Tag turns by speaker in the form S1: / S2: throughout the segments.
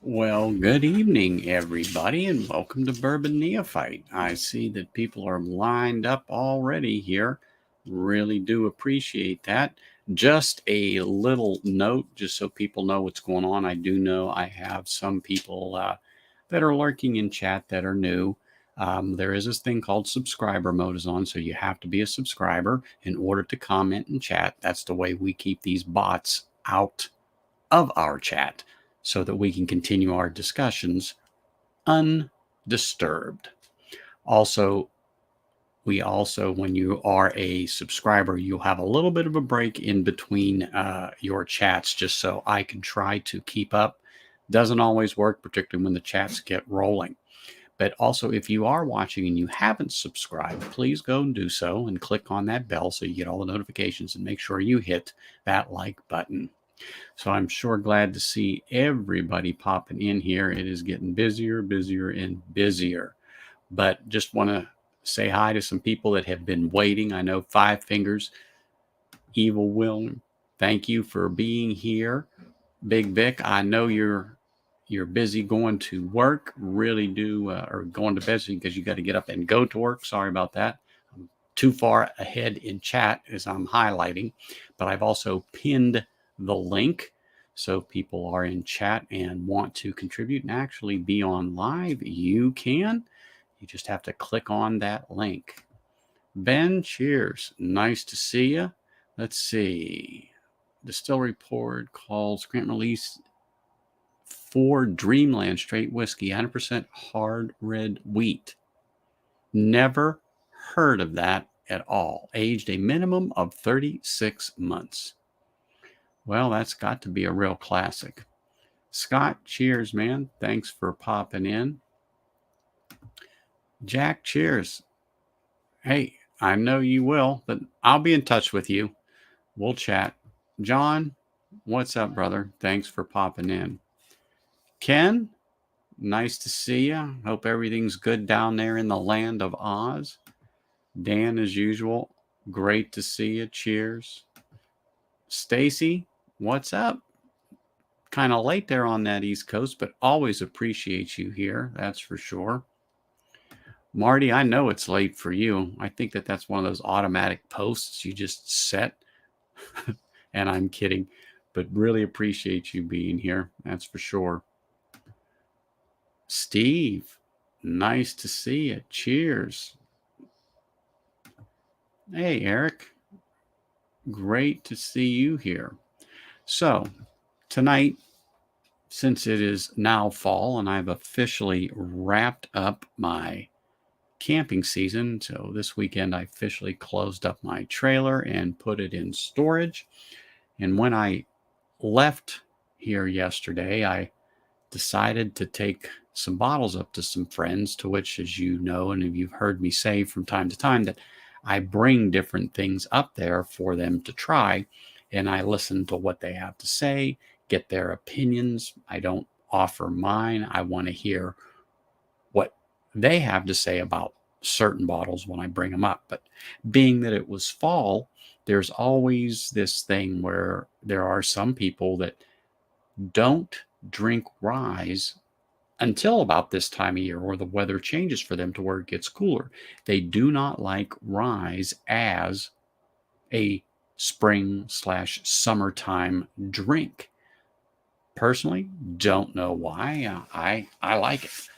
S1: Well, good evening, everybody, and welcome to Bourbon Neophyte. I see that people are lined up already here. Really do appreciate that. Just a little note, just so people know what's going on. I do know I have some people that are lurking in chat that are new. There is this thing called subscriber mode is on, so you have to be a subscriber in order to comment and chat. That's the way we keep these bots out of our chat so that we can continue our discussions undisturbed. Also, when you are a subscriber, you'll have a little bit of a break in between your chats just so I can try to keep up. Doesn't always work, particularly when the chats get rolling. But also, if you are watching and you haven't subscribed, please go and do so and click on that bell so you get all the notifications and make sure you hit that like button. So I'm sure glad to see everybody popping in here. It is getting busier, and busier. But just want to say hi to some people that have been waiting. I know Five Fingers, Evil Will, thank you for being here. Big Vic, I know you're busy going to work. Really do, or going to bed because you got to get up and go to work. Sorry about that. I'm too far ahead in chat as I'm highlighting, but I've also pinned the link. So people are in chat and want to contribute and actually be on live, you can. You just have to click on that link. Ben, cheers. Nice to see you. Let's see. Distillery Report calls Grant release for Dreamland straight whiskey, 100% hard red wheat. Never heard of that at all. Aged a minimum of 36 months. Well, that's got to be a real classic. Scott, cheers, man. Thanks for popping in. Jack, cheers. Hey, I know you will, but I'll be in touch with you. We'll chat. John, what's up, brother? Thanks for popping in. Ken, nice to see you. Hope everything's good down there in the land of Oz. Dan, as usual, great to see you. Cheers. Stacy, what's up? Kind of late there on that East Coast, but always appreciate you here. That's for sure. Marty, I know it's late for you. I think that's one of those automatic posts you just set. And I'm kidding, but really appreciate you being here. That's for sure. Steve, nice to see you. Cheers. Hey, Eric. Great to see you here. So, tonight, since it is now fall and I've officially wrapped up my camping season, so this weekend I officially closed up my trailer and put it in storage. And when I left here yesterday, I decided to take some bottles up to some friends, to which, as you know, and if you've heard me say from time to time, that I bring different things up there for them to try, and I listen to what they have to say, get their opinions. I don't offer mine. I want to hear what they have to say about certain bottles when I bring them up. But being that it was fall, there's always this thing where there are some people that don't drink rye until about this time of year, or the weather changes for them to where it gets cooler. They do not like rye as a spring/summertime drink. Personally, don't know why. I like it.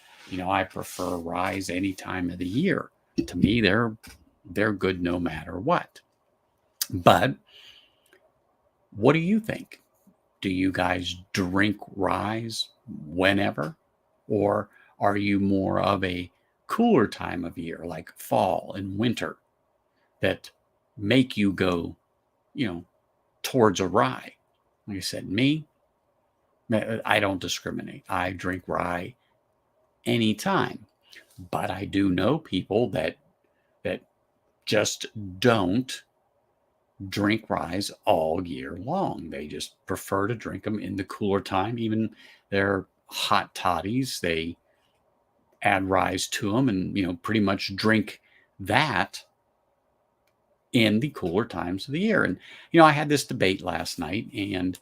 S1: I prefer rye any time of the year. To me, they're good no matter what. But what do you think? Do you guys drink rye whenever? Or are you more of a cooler time of year, like fall and winter, that make you go, towards a rye? Like I said, me, I don't discriminate. I drink rye anytime. But I do know people that just don't drink rye all year long. They just prefer to drink them in the cooler time. Even their hot toddies, they add rye to them and, pretty much drink that in the cooler times of the year. And, I had this debate last night, and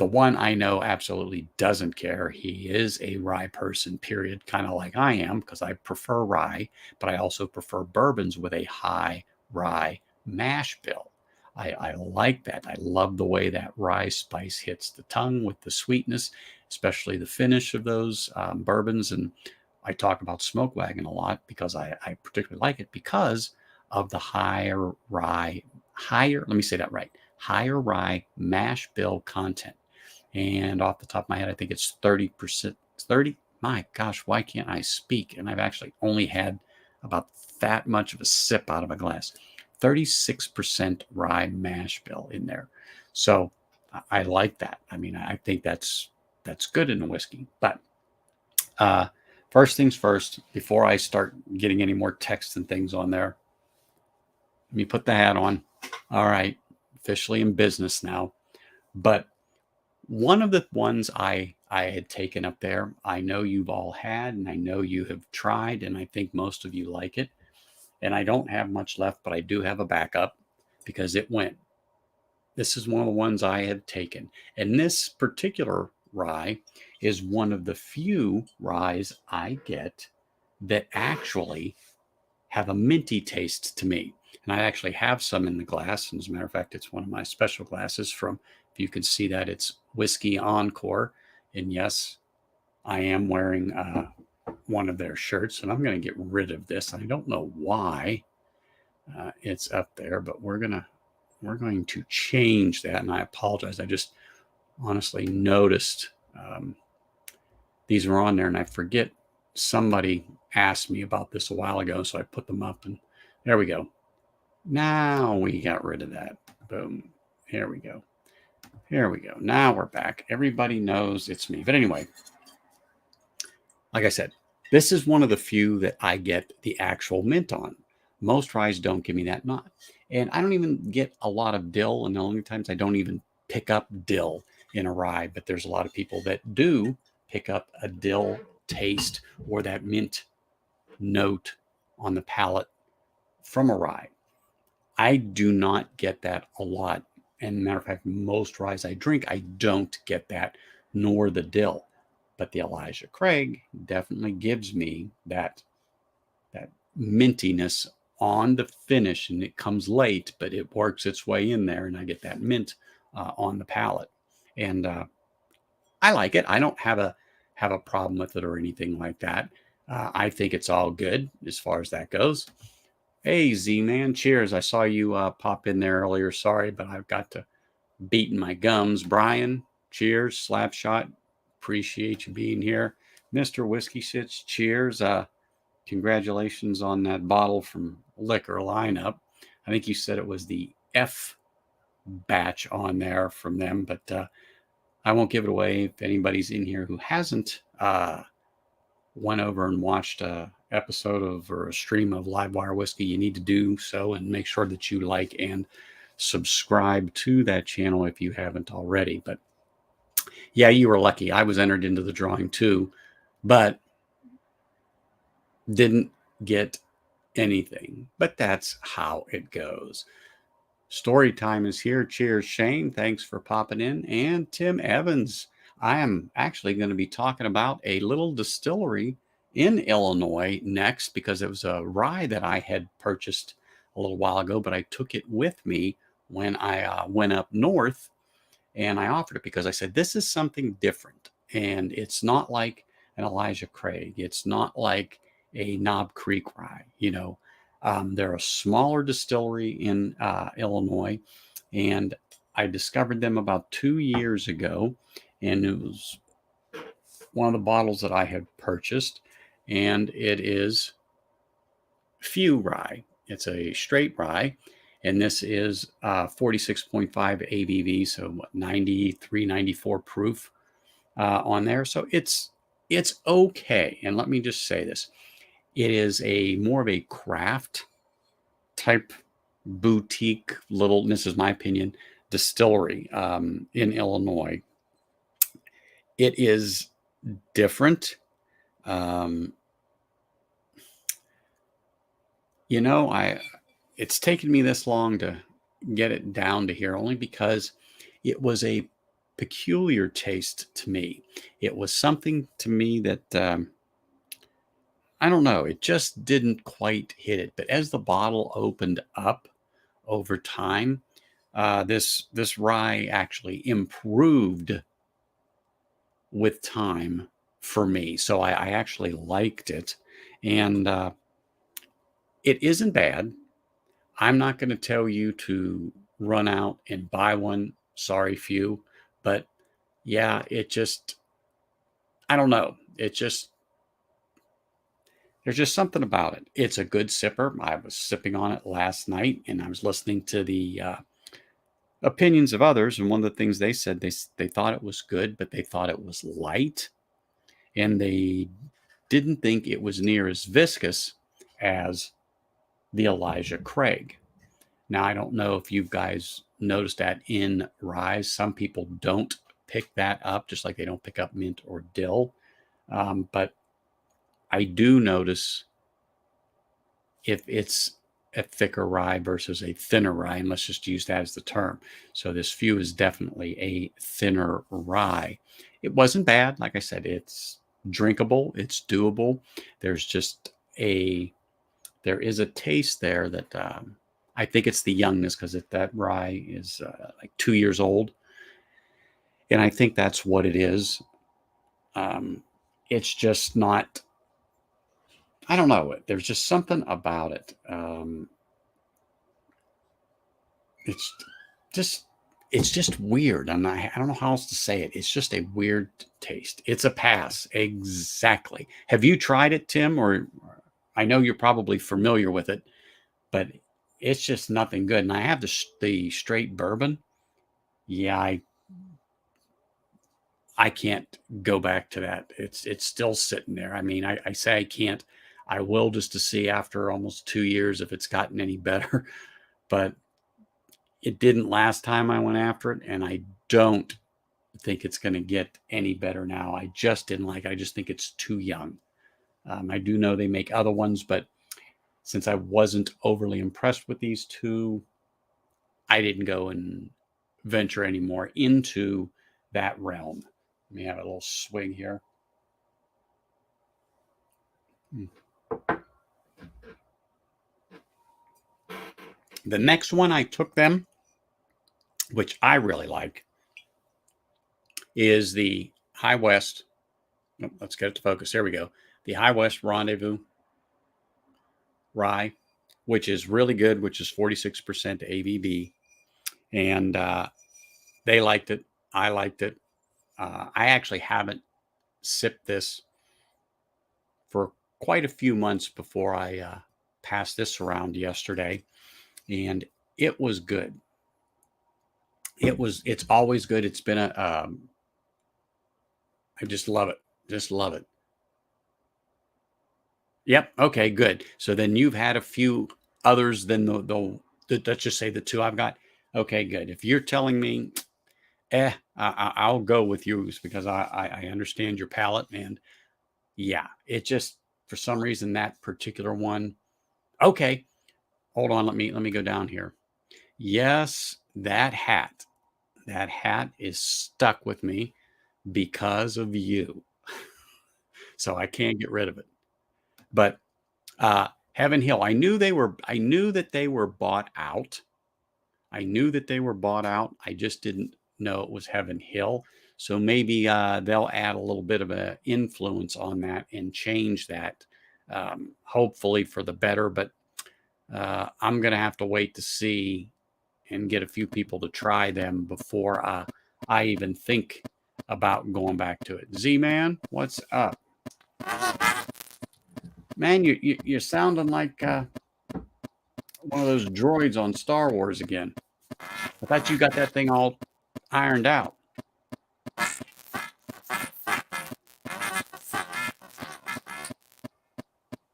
S1: The one I know absolutely doesn't care. He is a rye person, period, kind of like I am, because I prefer rye, but I also prefer bourbons with a high rye mash bill. I like that. I love the way that rye spice hits the tongue with the sweetness, especially the finish of those bourbons. And I talk about Smoke Wagon a lot because I particularly like it because of the let me say that right, higher rye mash bill content. And off the top of my head, I think it's 30%. 30. My gosh, why can't I speak? And I've actually only had about that much of a sip out of a glass. 36% rye mash bill in there. So I like that. I mean, I think that's good in a whiskey. But uh, first things first, before I start getting any more text and things on there, let me put the hat on. All right, officially in business now. But one of the ones I had taken up there, I know you've all had, and I know you have tried, and I think most of you like it. And I don't have much left, but I do have a backup because it went. This is one of the ones I had taken. And this particular rye is one of the few ryes I get that actually have a minty taste to me. And I actually have some in the glass. And as a matter of fact, it's one of my special glasses from, if you can see that, it's Whiskey Encore. And yes, I am wearing one of their shirts, and I'm going to get rid of this. I don't know why it's up there, but we're going to change that. And I apologize. I just honestly noticed these are on there, and I forget somebody asked me about this a while ago, so I put them up, and there we go. Now we got rid of that. Boom. Here we go. Here we go. Now we're back. Everybody knows it's me. But anyway, like I said, this is one of the few that I get the actual mint on. Most ryes don't give me that not. And I don't even get a lot of dill. And the only times I don't even pick up dill in a rye, but there's a lot of people that do pick up a dill taste or that mint note on the palate from a rye. I do not get that a lot. And matter of fact, most ryes I drink, I don't get that, nor the dill. But the Elijah Craig definitely gives me that mintiness on the finish, and it comes late, but it works its way in there, and I get that mint on the palate. And I like it. I don't have a problem with it or anything like that. I think it's all good as far as that goes. Hey, Z-Man, cheers. I saw you pop in there earlier. Sorry, but I've got to beating my gums. Brian, cheers. Slapshot, appreciate you being here. Mr. Whiskey Shits, cheers. Congratulations on that bottle from Liquor Lineup. I think you said it was the F batch on there from them, but I won't give it away. If anybody's in here who hasn't went over and watched a episode of or a stream of Livewire Whiskey, you need to do so and make sure that you like and subscribe to that channel if you haven't already. But yeah, you were lucky. I was entered into the drawing too, but didn't get anything. But that's how it goes. Story time is here. Cheers, Shane. Thanks for popping in. And Tim Evans. I am actually going to be talking about a little distillery in Illinois next because it was a rye that I had purchased a little while ago, but I took it with me when I went up north, and I offered it because I said, this is something different. And it's not like an Elijah Craig. It's not like a Knob Creek rye. They're a smaller distillery in Illinois, and I discovered them about 2 years ago, and it was one of the bottles that I had purchased, and it is Few Rye. It's a straight rye, and this is 46.5 ABV, so 93, 94 proof on there. So it's okay. And let me just say this. It is a more of a craft type boutique little, this is my opinion, distillery in Illinois. It is different. It's taken me this long to get it down to here only because it was a peculiar taste to me. It was something to me that I don't know, it just didn't quite hit it. But as the bottle opened up over time, this rye actually improved with time for me. So I actually liked it, and it isn't bad. I'm not going to tell you to run out and buy one. Sorry, few, but yeah, it just I don't know. It just there's just something about it. It's a good sipper. I was sipping on it last night, and I was listening to the opinions of others, and one of the things they said they thought it was good, but they thought it was light, and they didn't think it was near as viscous as the Elijah Craig. Now, I don't know if you guys noticed that in Rise. Some people don't pick that up, just like they don't pick up mint or dill. But I do notice if it's a thicker rye versus a thinner rye, and let's just use that as the term. So this few is definitely a thinner rye. It wasn't bad. Like I said, it's drinkable. It's doable. There's just there is a taste there that I think it's the youngness, because that rye is like 2 years old, and I think that's what it is. It's just not. I don't know. There's just something about it. It's just it's just weird, and I don't know how else to say it. It's just a weird taste. It's a pass. Exactly. Have you tried it, Tim? Or I know you're probably familiar with it, but it's just nothing good. And I have the straight bourbon. Yeah, I can't go back to that. It's still sitting there. I mean, I say I can't. I will, just to see after almost 2 years if it's gotten any better. But it didn't last time I went after it, and I don't think it's going to get any better now. I just didn't like it. I just think it's too young. I do know they make other ones, but since I wasn't overly impressed with these two, I didn't go and venture anymore into that realm. Let me have a little swing here. The next one I took them, which I really like, is the High West. Oh, let's get it to focus. There we go. The High West Rendezvous Rye, which is really good, which is 46% ABV. And they liked it. I liked it. I actually haven't sipped this for quite a few months before I passed this around yesterday, and it was good. It's always good. It's been I just love it. Just love it. Yep. Okay, good. So then you've had a few others than let's just say the two I've got. Okay, good. If you're telling me, I'll go with yours, because I understand your palate, and yeah, it just, for some reason, that particular one. Okay, hold on. Let me go down here. Yes, that hat is stuck with me because of you. So I can't get rid of it. But Heaven Hill, I knew that they were bought out. I knew that they were bought out. I just didn't know it was Heaven Hill. So maybe they'll add a little bit of an influence on that and change that, hopefully for the better. But I'm going to have to wait to see and get a few people to try them before I even think about going back to it. Z-Man, what's up? Man, you're sounding like one of those droids on Star Wars again. I thought you got that thing all ironed out.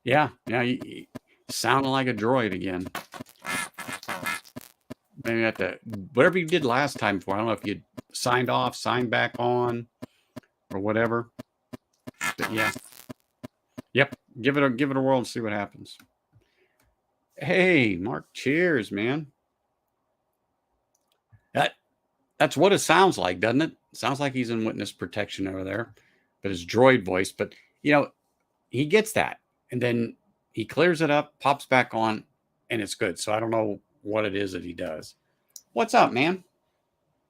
S1: Yeah, you sounding like a droid again. Maybe have to, whatever you did last time for. I don't know if you signed off, signed back on, or whatever. But yeah. Yep. Give it a whirl and see what happens. Hey, Mark, cheers, man. That's what it sounds like, doesn't it? Sounds like he's in witness protection over there, but his droid voice. But he gets that, and then he clears it up, pops back on, and it's good. So I don't know what it is that he does. What's up, man?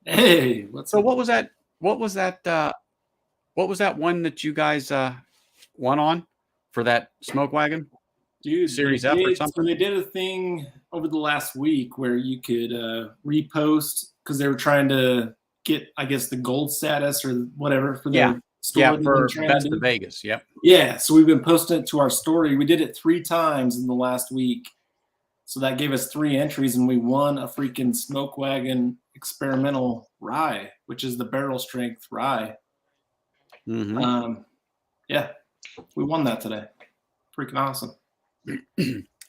S2: Hey, what's
S1: So
S2: up?
S1: what was that? What was that? What was that one that you guys won on for that smoke wagon?
S2: Dude,
S1: Series F or something?
S2: they did a thing over the last week where you could repost because they were trying to get, I guess, the gold status or whatever for
S1: Yeah.
S2: the store.
S1: Yeah,
S2: they've been
S1: for
S2: trying to
S1: Best
S2: do.
S1: of Vegas. Yep.
S2: Yeah, so we've been posting it to our story. We did it 3 times in the last week. So that gave us 3 entries, and we won a freaking smoke wagon experimental rye, which is the barrel strength rye.
S1: Mm-hmm.
S2: Yeah, we won that today. Freaking awesome.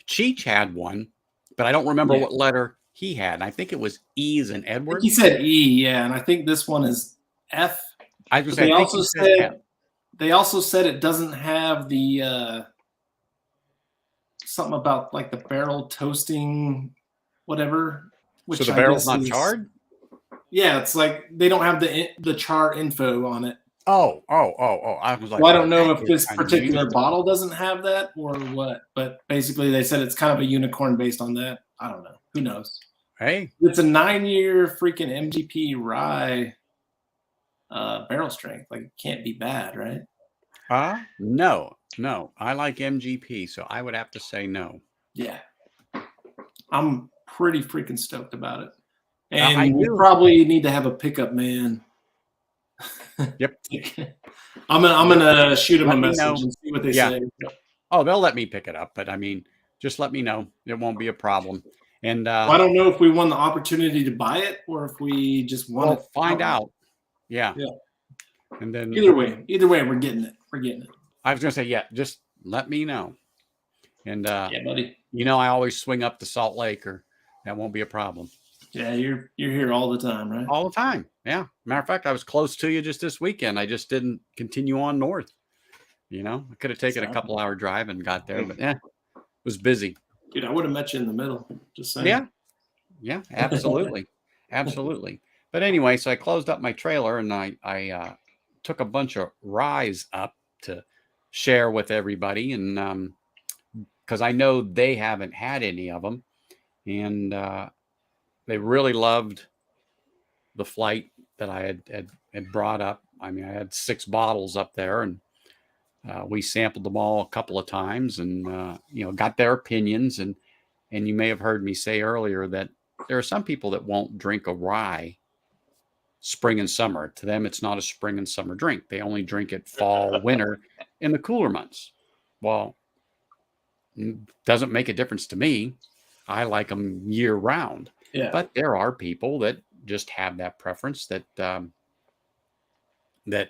S1: Cheech had one, but I don't remember what letter he had. I think it was E as in
S2: I
S1: Edward.
S2: think he said E, yeah, and I think this one is F.
S1: I was going to say,
S2: they also said it doesn't have the something about like the barrel toasting, whatever.
S1: Which so the barrel's not charred?
S2: Yeah, it's like they don't have the char info on it.
S1: Oh! I was like,
S2: well, I don't know if this particular bottle doesn't have that or what, but basically they said it's kind of a unicorn based on that. I don't know. Who knows?
S1: Hey,
S2: it's a 9-year freaking MGP rye barrel strength. Like, it can't be bad, right?
S1: No. I like MGP, so I would have to say no.
S2: Yeah, I'm pretty freaking stoked about it, and we probably need to have a pickup man.
S1: Yep.
S2: I'm gonna shoot him a message and see what they say.
S1: Oh, they'll let me pick it up, but I mean, just let me know. It won't be a problem. And
S2: well, I don't know if we won the opportunity to buy it or if we just want to
S1: find out. Yeah.
S2: And then either way, we're getting it.
S1: I was gonna say, yeah, just let me know. And
S2: yeah, buddy.
S1: I always swing up to Salt Lake, or that won't be a problem.
S2: Yeah, you're here all the time, right?
S1: All the time. Yeah. Matter of fact, I was close to you just this weekend. I just didn't continue on north. I could have taken a couple-hour drive and got there, but it was busy.
S2: Dude, I would have met you in the middle. Just saying.
S1: Yeah, absolutely. Absolutely. But anyway, so I closed up my trailer and I took a bunch of ryes up to share with everybody, and because I know they haven't had any of them, and they really loved the flight that I had brought up. I mean, I had 6 bottles up there, and we sampled them all a couple of times, and got their opinions. And you may have heard me say earlier that there are some people that won't drink a rye spring and summer. To them, it's not a spring and summer drink. They only drink it fall, winter, in the cooler months. Well, doesn't make a difference to me. I like them year round.
S2: Yeah.
S1: But there are people that just have that preference that they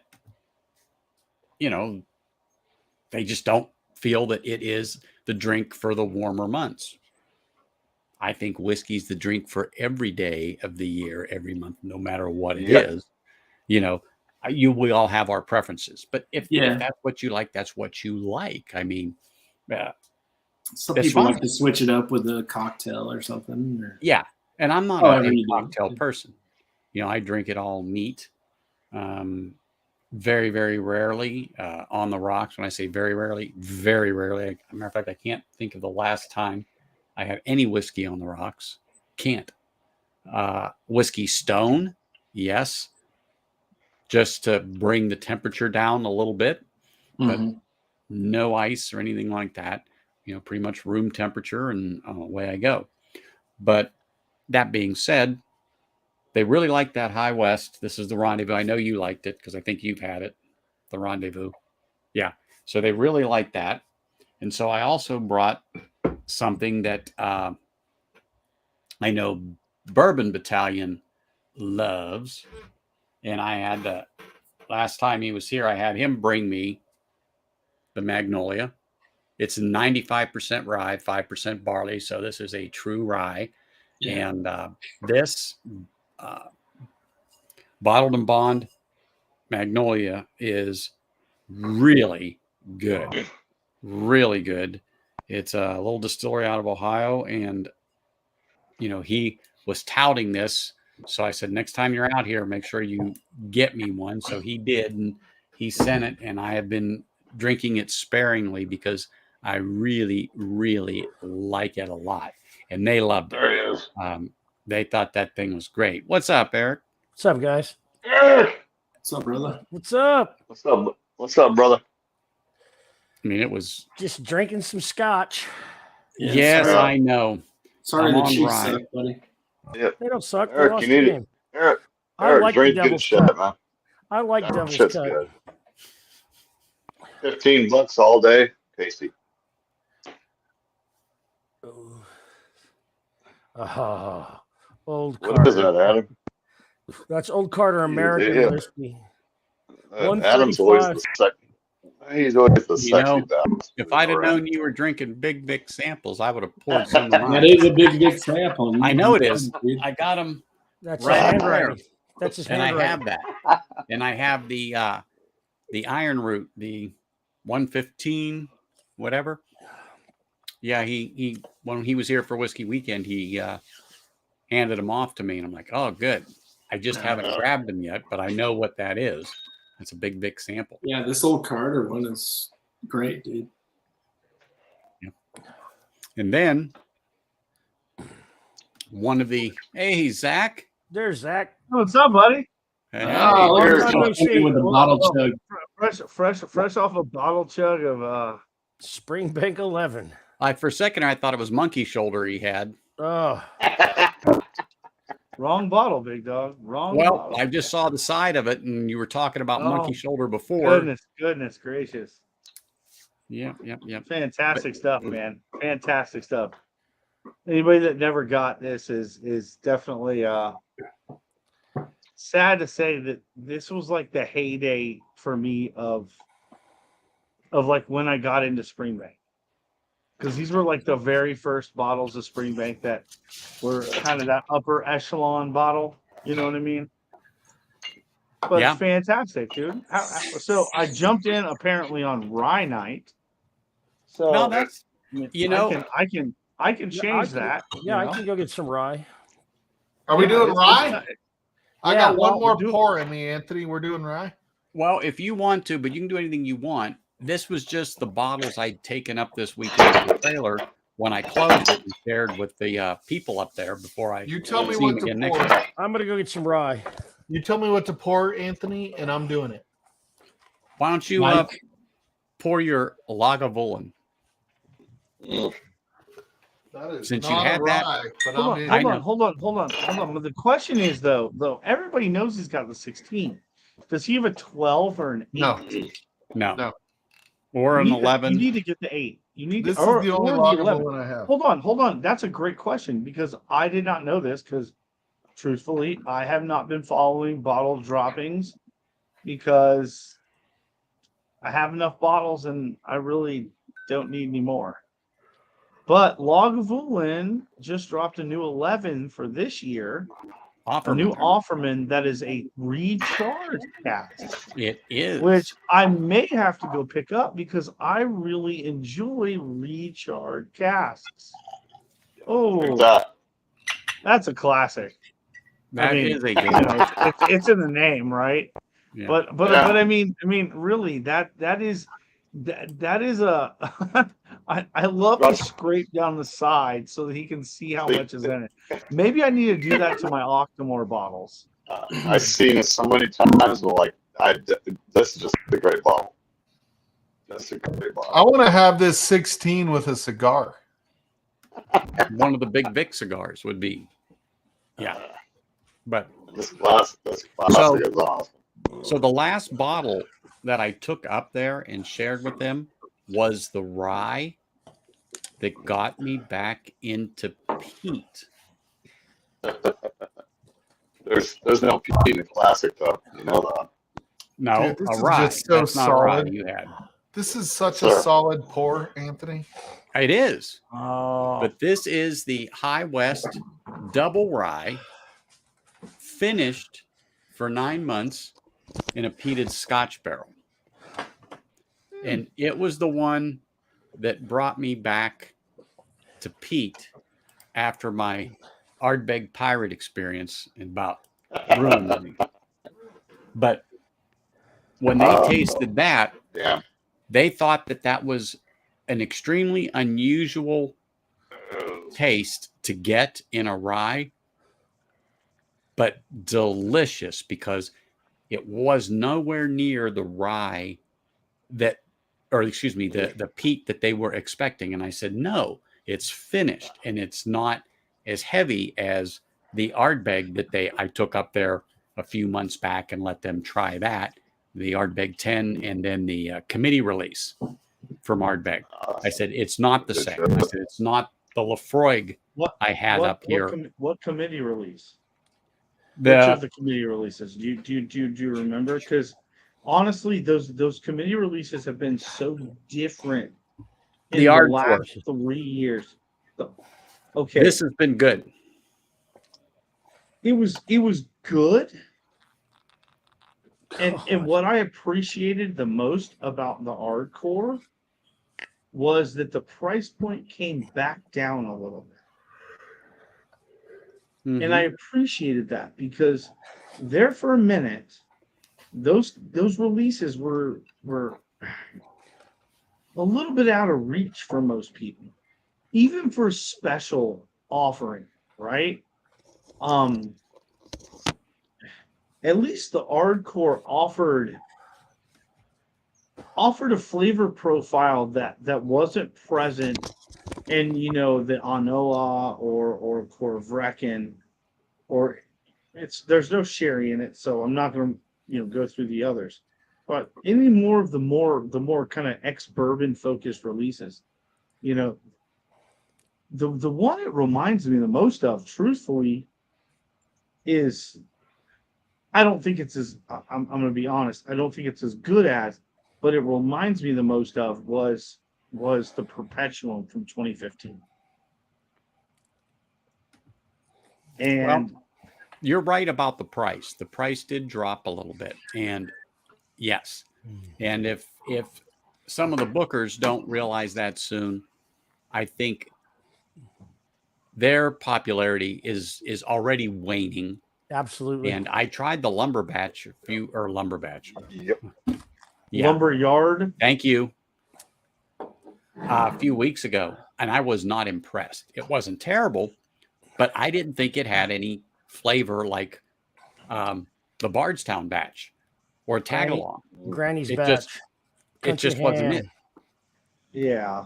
S1: just don't feel that it is the drink for the warmer months. I think whiskey's the drink for every day of the year, every month, no matter what it is. We all have our preferences, but if that's what you like, that's what you like. I mean,
S2: some people like to switch it up with a cocktail or something.
S1: Yeah, and I'm not a cocktail person. I drink it all neat. Very, very rarely on the rocks. When I say very rarely, very rarely. As a matter of fact, I can't think of the last time I have any whiskey on the rocks. Can't. Whiskey stone, yes. Just to bring the temperature down a little bit, but no ice or anything like that. Pretty much room temperature, and away I go. But that being said, they really like that High West. This is the Rendezvous. I know you liked it because I think you've had it, the Rendezvous. Yeah. So they really like that. And so I also brought something that I know Bourbon Battalion loves. And I had last time he was here, I had him bring me the Magnolia. It's 95% rye, 5% barley. So this is a true rye. Yeah. And this bottled and bond Magnolia is really good. Really good. It's a little distillery out of Ohio. And, he was touting this So I said, next time you're out here, make sure you get me one. So he did, and he sent it, and I have been drinking it sparingly because I really, really like it a lot, and they loved it.
S3: There he is.
S1: They thought that thing was great. What's up, Eric?
S4: What's up, guys?
S3: Eric!
S2: What's up, brother?
S4: What's up?
S3: What's up? What's up, brother?
S1: I mean, it was.
S4: Just drinking some scotch.
S2: Yeah,
S1: Yes,
S3: sorry.
S1: I know.
S2: Sorry,
S1: I'm
S2: the
S1: on
S2: Chiefs
S1: ride.
S2: suck, buddy.
S4: They don't suck. They
S3: Eric,
S4: lost
S3: you
S4: the
S3: need it.
S4: game.
S3: Eric,
S4: I
S3: Eric,
S4: like the
S3: drink good
S4: Devil's
S3: shit,
S4: Cut.
S3: man.
S4: I like
S3: That
S4: Devil's
S3: shit's
S4: Cut.
S3: good. $15 all day, tasty.
S4: Ooh. Old
S3: What
S4: Carter.
S3: is that, Adam?
S4: That's Old Carter American
S3: Yeah.
S4: whiskey.
S3: Adam's always the second. He's always the
S1: You
S3: sexy
S1: know,
S3: bastard
S1: If I'd have
S3: around.
S1: known you were drinking Big Vic samples, I would have poured some of
S2: That
S1: mine.
S2: is a big sample.
S1: I know it is.
S2: Dude.
S1: I got them,
S4: That's
S1: Right
S4: his
S1: there.
S4: handwriting. That's his
S1: and I
S4: handwriting.
S1: have that. And I have the Iron Root, the 115, whatever. Yeah, he when he was here for Whiskey Weekend, he handed them off to me, and I'm like, oh, good. I just haven't grabbed them yet, but I know what that is. It's a Big Vic sample.
S2: Yeah, this old Carter one is great, dude.
S1: And then one of the Zach.
S4: There's Zach.
S5: What's up, buddy?
S1: Hey,
S2: Oh,
S4: long
S2: there's
S4: time no
S2: something
S4: see.
S2: with the bottle chug.
S5: Fresh off a bottle chug of
S4: Springbank 11.
S1: for a second I thought it was monkey shoulder he had.
S4: Oh,
S5: wrong bottle, big dog. Wrong
S1: Well,
S5: bottle.
S1: I just saw the side of it, and you were talking about monkey
S5: Oh,
S1: shoulder before.
S5: Goodness gracious.
S1: Yep.
S5: Fantastic stuff, man. Fantastic stuff. Anybody that never got this is definitely sad to say that this was like the heyday for me of like when I got into Springbank. Because these were like the very first bottles of Springbank that were kind of that upper echelon bottle. You know what I mean? But
S1: Yeah.
S5: it's fantastic, dude. So I jumped in apparently on Rye Night. So
S1: No, that's
S5: I can change that.
S4: yeah,
S5: you
S4: I can go get some rye.
S6: Are we doing rye? I
S4: Yeah,
S6: got one
S5: well,
S6: more
S5: we're doing-
S6: pour in me, Anthony. We're doing rye.
S1: well, if you want to, but you can do anything you want. This was just the bottles I'd taken up this weekend to the trailer when I closed it and shared with the people up there before I
S6: You tell me
S1: see
S6: what
S1: them
S6: to
S1: again next
S6: pour.
S1: year.
S4: I'm gonna go get some rye.
S6: You tell me what to pour, Anthony, and I'm doing it.
S1: Why don't you
S2: Mike.
S1: pour your Lagavulin?
S6: That is
S1: Since you
S6: not
S1: had
S6: a
S1: that-
S6: rye, but
S5: Hold
S6: I'm
S5: on,
S6: in.
S1: I
S5: hold
S1: know.
S5: on. But the question is though, everybody knows he's got the 16. Does he have a 12 or an 8?
S6: No.
S1: No. Or an
S5: You need
S1: 11.
S5: You need to get the 8. You need
S6: This
S5: to, or,
S6: is the only
S5: or the
S6: lager
S5: 11.
S6: one I have.
S5: Hold on. That's a great question because I did not know this because truthfully, I have not been following bottle droppings because I have enough bottles and I really don't need any more. But Lagavulin just dropped a new 11 for this year. A new Offerman that is a recharge cask,
S1: It is.
S5: which I may have to go pick up because I really enjoy recharge casks. Oh, that's a classic.
S1: That
S5: I mean,
S1: is a
S5: you
S1: good
S5: know, it's in the name, right?
S1: Yeah.
S5: But
S3: Yeah.
S5: I mean, really, that is a. I love to scrape down the side so that he can see how much is in it. Maybe I need to do that to my Octomore bottles.
S3: I've seen it so many times. But this is just a great bottle. That's a great
S6: I
S3: bottle.
S6: want to have this 16 with a cigar.
S1: One of the Big Vic cigars would be. Yeah. But
S3: This classic is awesome.
S1: so the last bottle that I took up there and shared with them was the rye that got me back into peat.
S3: There's no peat in the classic though. You know that.
S1: No,
S6: Dude, this
S1: a
S6: is
S1: rye.
S6: just so
S1: That's not a rye
S6: solid.
S1: you had.
S6: This is such a
S3: Sure.
S6: solid pour, Anthony.
S1: It is.
S5: Oh,
S1: But this is the High West double rye finished for 9 months in a peated Scotch barrel. And it was the one that brought me back to peat after my Ardbeg pirate experience and about ruined me. But when they tasted that,
S3: Yeah.
S1: they thought that that was an extremely unusual taste to get in a rye, but delicious because it was nowhere near the rye that, or excuse me, the peat that they were expecting. And I said, no, it's finished and it's not as heavy as the Ardbeg that I took up there a few months back and let them try that, the Ardbeg 10, and then the committee release from Ardbeg. I said, it's not the same. I said, it's not the Lafroig I had up here.
S5: What committee release? Which
S1: The
S5: of the committee releases? Do you remember? Because honestly, those committee releases have been so different in
S1: The
S5: the
S1: Ard
S5: last 3 years. Okay,
S1: this has been good.
S5: it was good. And what I appreciated the most about the hardcore was that the price point came back down a little bit. And I appreciated that because there for a minute, those releases were a little bit out of reach for most people, even for special offering, right? At least the hardcore offered a flavor profile that wasn't present in the Anoa or Korvreken, or there's no sherry in it, so I'm not going to go through the others. But any more of the more kind of ex-bourbon focused releases, the one it reminds me the most of, truthfully, is I don't think it's as I'm going to be honest. I don't think it's as good as, but it reminds me the most of was the Perpetuum from 2015. And
S1: you're right about the price. The price did drop a little bit, and yes, and if some of the bookers don't realize that soon, I think their popularity is already waning.
S4: Absolutely.
S1: And I tried the lumber batch
S3: Yep.
S1: Yeah.
S5: Lumberyard.
S1: Thank you. A few weeks ago, and I was not impressed. It wasn't terrible, but I didn't think it had any flavor like the Bardstown batch or Tagalong.
S4: Granny's
S1: It
S4: batch.
S1: just wasn't it.
S5: Yeah.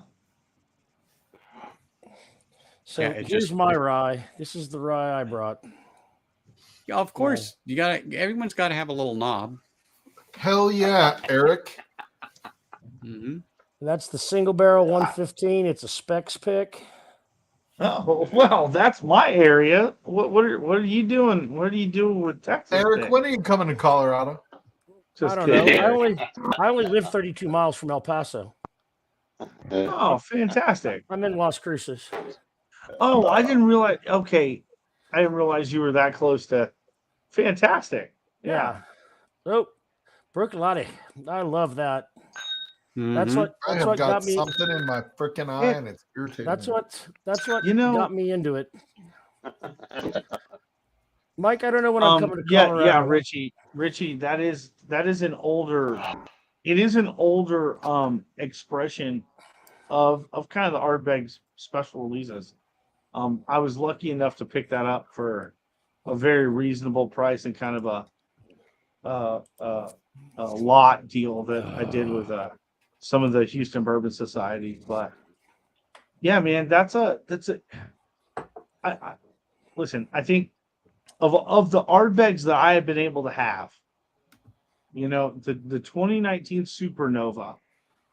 S4: So
S1: Yeah,
S4: here's my rye. This is the rye I brought.
S1: Yeah, of course. Everyone's got to have a little knob.
S6: Hell yeah, Eric.
S4: That's the single barrel 115. It's a specs pick.
S5: Oh well, that's my area. What are you doing? What are you doing with Texas?
S6: Eric, when are you coming to Colorado?
S4: I don't know. I only live 32 miles from El Paso.
S5: Oh, fantastic!
S4: I'm in Las Cruces.
S5: Oh, I didn't realize. Okay, I didn't realize you were that close to. Fantastic. Yeah.
S4: Oh, Brooklotti. I love that. That's what
S6: got
S4: got me.
S6: Something in my freaking eye, and it's irritating.
S4: That's what got me into it. Mike, I don't know when I'm coming to Colorado.
S5: Yeah, Richie, that is an older. It is an older expression of kind of the Ardbeg's special releases. I was lucky enough to pick that up for a very reasonable price and kind of a lot deal that I did with some of the Houston Bourbon Society. But yeah, man, listen, I think of the Ardbegs that I have been able to have, the 2019 Supernova,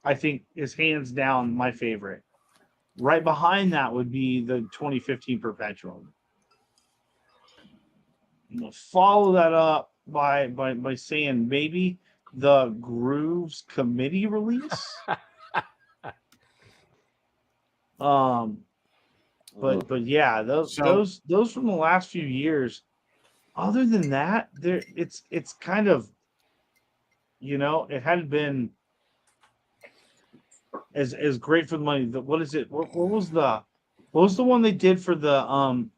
S5: I think is hands down my favorite. Right behind that would be the 2015 Perpetuum. Follow that up by saying maybe the Grooves Committee release. But yeah, those from the last few years. Other than that, it's kind of, it hadn't been as great for the money. What is it? What was the one they did for the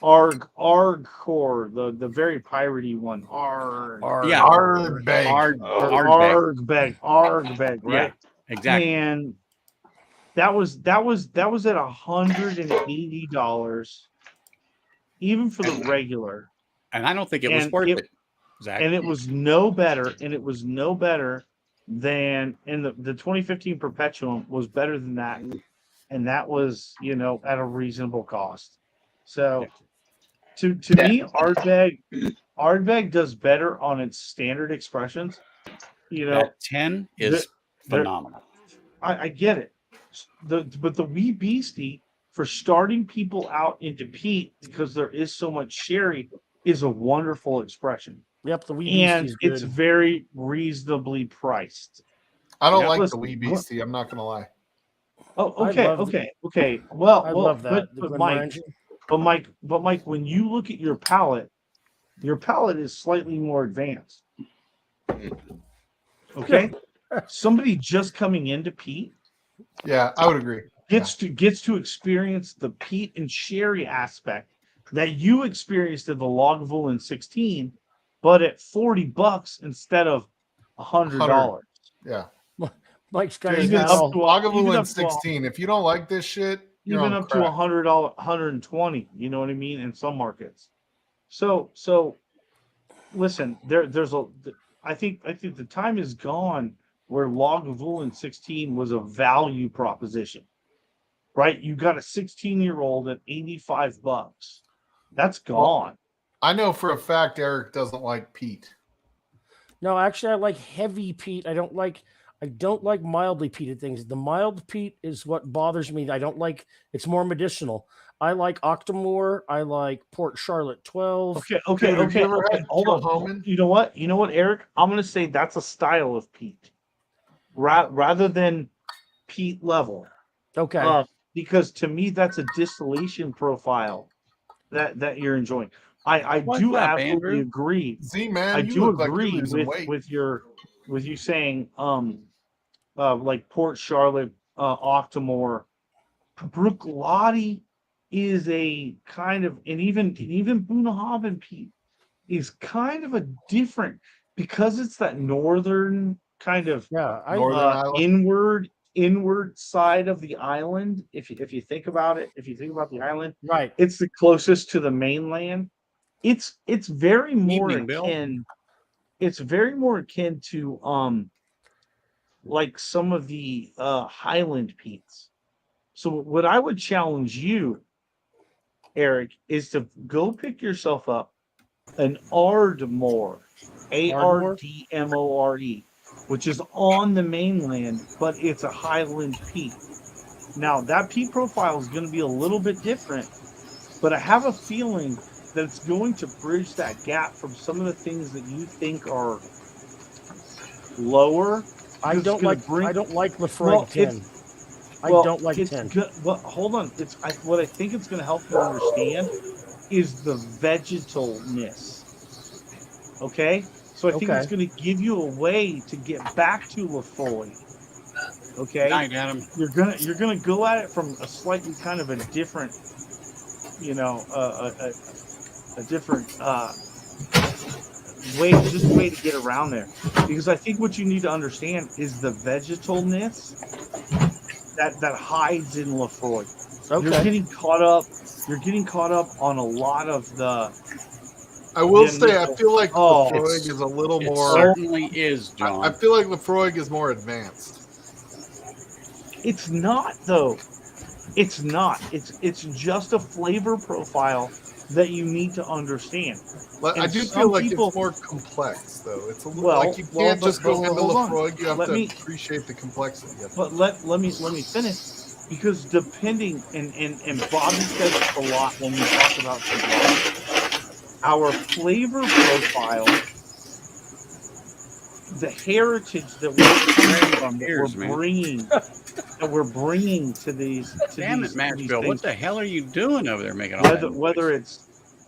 S5: Core, the very piratey one. Arg.
S1: Yeah.
S6: Ardbeg.
S5: Ardbeg,
S1: Yeah,
S5: right?
S1: exactly.
S5: And that was at $180, even for the regular.
S1: And I don't think it was
S5: And
S1: worth it, Zach.
S5: and it was no better, than the 2015 Perpetuum was better than that, and that was at a reasonable cost. So to me, Ardbeg does better on its standard expressions.
S1: That 10 is phenomenal.
S5: I get it. But the Wee Beastie, for starting people out into peat, because there is so much sherry, is a wonderful expression.
S4: Yep, the Wee Beastie
S5: And
S4: is good.
S5: it's very reasonably priced.
S6: I don't
S5: Yeah,
S6: like
S5: listen,
S6: the Wee Beastie. I'm not gonna lie.
S5: Oh,
S4: I
S5: okay,
S4: love
S5: okay. Well,
S4: I love that. the
S5: but
S4: Glenmore
S5: Mike,
S4: engine.
S5: but Mike, when you look at your palate is slightly more advanced. Okay, somebody just coming into peat
S6: Yeah, I would agree.
S5: gets to experience the peat and sherry aspect that you experienced in the Lagavulin 16, but at $40 instead of $100.
S6: Yeah.
S4: Mike's got
S6: Dude,
S4: his
S5: Even
S4: hat
S5: up
S4: all.
S5: to
S6: Lagavulin 16. If you don't like this shit, you're
S5: even
S6: on
S5: up to
S6: crack.
S5: $100, $120. You know what I mean? In some markets. So listen, I think the time is gone where Lagavulin 16 was a value proposition, right? You got a 16-year-old at $85. That's gone.
S6: I know for a fact Eric doesn't like Pete.
S4: No, actually, I like heavy peat. I don't like mildly peated things. The mild peat is what bothers me. I don't like. It's more medicinal. I like Octomore. I like Port Charlotte 12.
S5: Okay.
S6: Dude, have you ever had
S5: Hold on.
S6: Kilhoman?
S5: You know what, Eric? I'm gonna say that's a style of peat, rather than peat level.
S4: Okay.
S5: Because to me, that's a distillation profile that you're enjoying. I
S1: What's
S5: do
S1: up,
S5: absolutely
S1: Andrew?
S5: agree.
S6: Z man,
S5: I
S6: you
S5: do
S6: look like
S5: agree
S6: you're losing weight.
S5: with you saying like Port Charlotte, Octomore, Bruichladdich is a kind of, and even Bunnahabhain peat is kind of a different, because it's that northern kind of
S4: Yeah.
S6: Northern Island.
S5: inward side of the island. If you think about it, if you think about the island,
S4: Right.
S5: it's the closest to the mainland. It's very more
S1: Evening, Bill.
S5: akin. It's very more akin to like some of the Highland peats. So what I would challenge you, Eric, is to go pick yourself up an Ardmore, Ardmore, which is on the mainland, but it's a Highland peat. Now that peat profile is going to be a little bit different, but I have a feeling that it's going to bridge that gap from some of the things that you think are lower.
S4: I don't like Lefroy
S5: Well,
S4: 10. I
S5: Well,
S4: don't like
S5: it's
S4: 10.
S5: good. Well, hold on. What I think it's going to help you understand is the vegetalness. Okay, so I think it's going to give you a way to get back to Lefroy. Okay,
S1: Night, Adam.
S5: you're gonna go at it from a slightly kind of a different, a different way to get around there, because I think what you need to understand is the vegetalness that hides in Lefroy.
S4: Okay.
S5: You're getting caught up on a lot of the.
S6: I will say, I feel like Lefroy is a little
S1: It
S6: more.
S1: certainly is, John.
S6: I feel like Lefroy is more advanced.
S5: It's not, though. It's not. It's just a flavor profile that you need to understand.
S6: But I do feel like it's more complex, though. It's a little like you can't just go into Lefroy. You have to appreciate the complexity of it.
S5: But let me finish, because depending, and Bobby says it a lot when we talk about cigar, our flavor profile, the heritage that we're bringing to these.
S1: Damn it, Matchville! What the hell are you doing over there, making all that noise?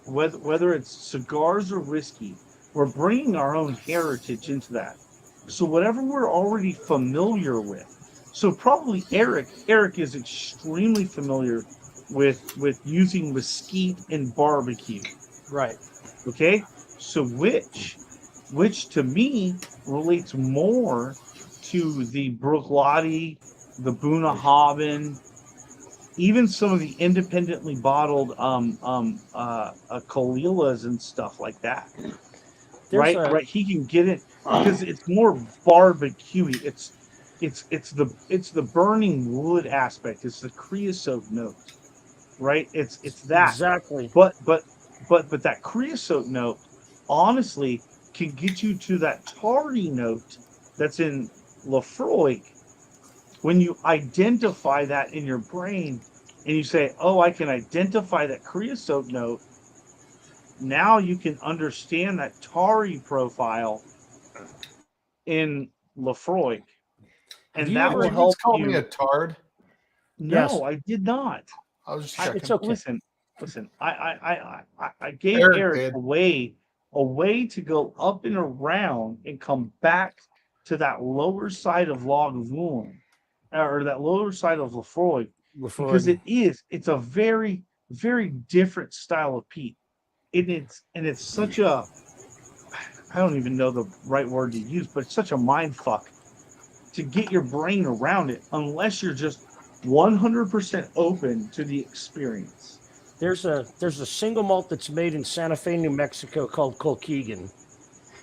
S5: Whether it's cigars or whiskey, we're bringing our own heritage into that. So whatever we're already familiar with. So probably Eric is extremely familiar with using mesquite and barbecue.
S4: Right.
S5: Okay, so which to me relates more to the Bruichladdich, the Bunnahabhain, even some of the independently bottled Kalilas and stuff like that. Right. He can get it because it's more barbecuey. It's the burning wood aspect. It's the creosote note. Right. It's that
S4: exactly.
S5: But that creosote note, honestly, can get you to that tarry note that's in Lafroig. When you identify that in your brain and you say, "Oh, I can identify that creosote note," now you can understand that tarry profile in Lafroig, and that will help
S6: call
S5: you.
S6: Me a tard?
S5: No,
S4: Yes.
S5: I did not.
S6: I was just checking.
S4: It's okay.
S5: Listen. I gave Eric a way to go up and around and come back to that lower side of Lagavulin, or that lower side of Lafroig, because it's a very, very different style of peat. It's such a, I don't even know the right word to use, but it's such a mind fuck to get your brain around it unless you're just 100% open to the experience.
S4: There's a single malt that's made in Santa Fe, New Mexico called Colkegan.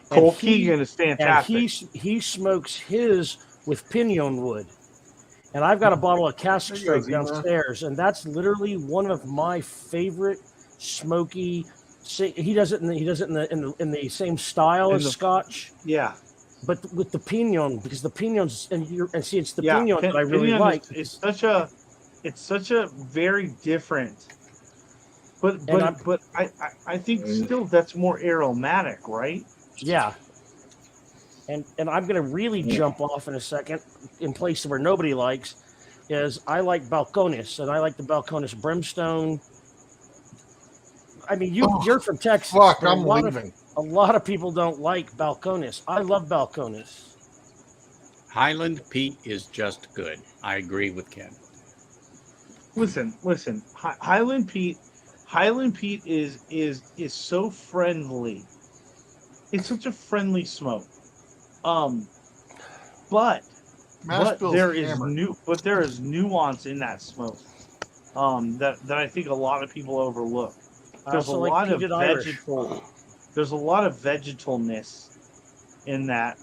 S5: Colkegan is fantastic.
S4: And he smokes his with pinon wood. And I've got a bottle of cask strength downstairs, and that's literally one of my favorite smoky. He does it in the same style as Scotch.
S5: Yeah.
S4: But with the pinon, because the pinons it's the pinon that I really like.
S5: It's such a very different. But I think still that's more aromatic, right?
S4: Yeah. And I'm going to really jump off in a second in places where nobody likes is I like Balcones, and I like the Balcones Brimstone. I mean, you're from Texas.
S6: Fuck, I'm leaving.
S4: A lot of people don't like Balcones. I love Balcones.
S1: Highland peat is just good. I agree with Ken.
S5: Listen. Highland peat is so friendly. It's such a friendly smoke. But there is nuance in that smoke. That I think a lot of people overlook. There's a lot of vegetal. There's a lot of vegetalness in that.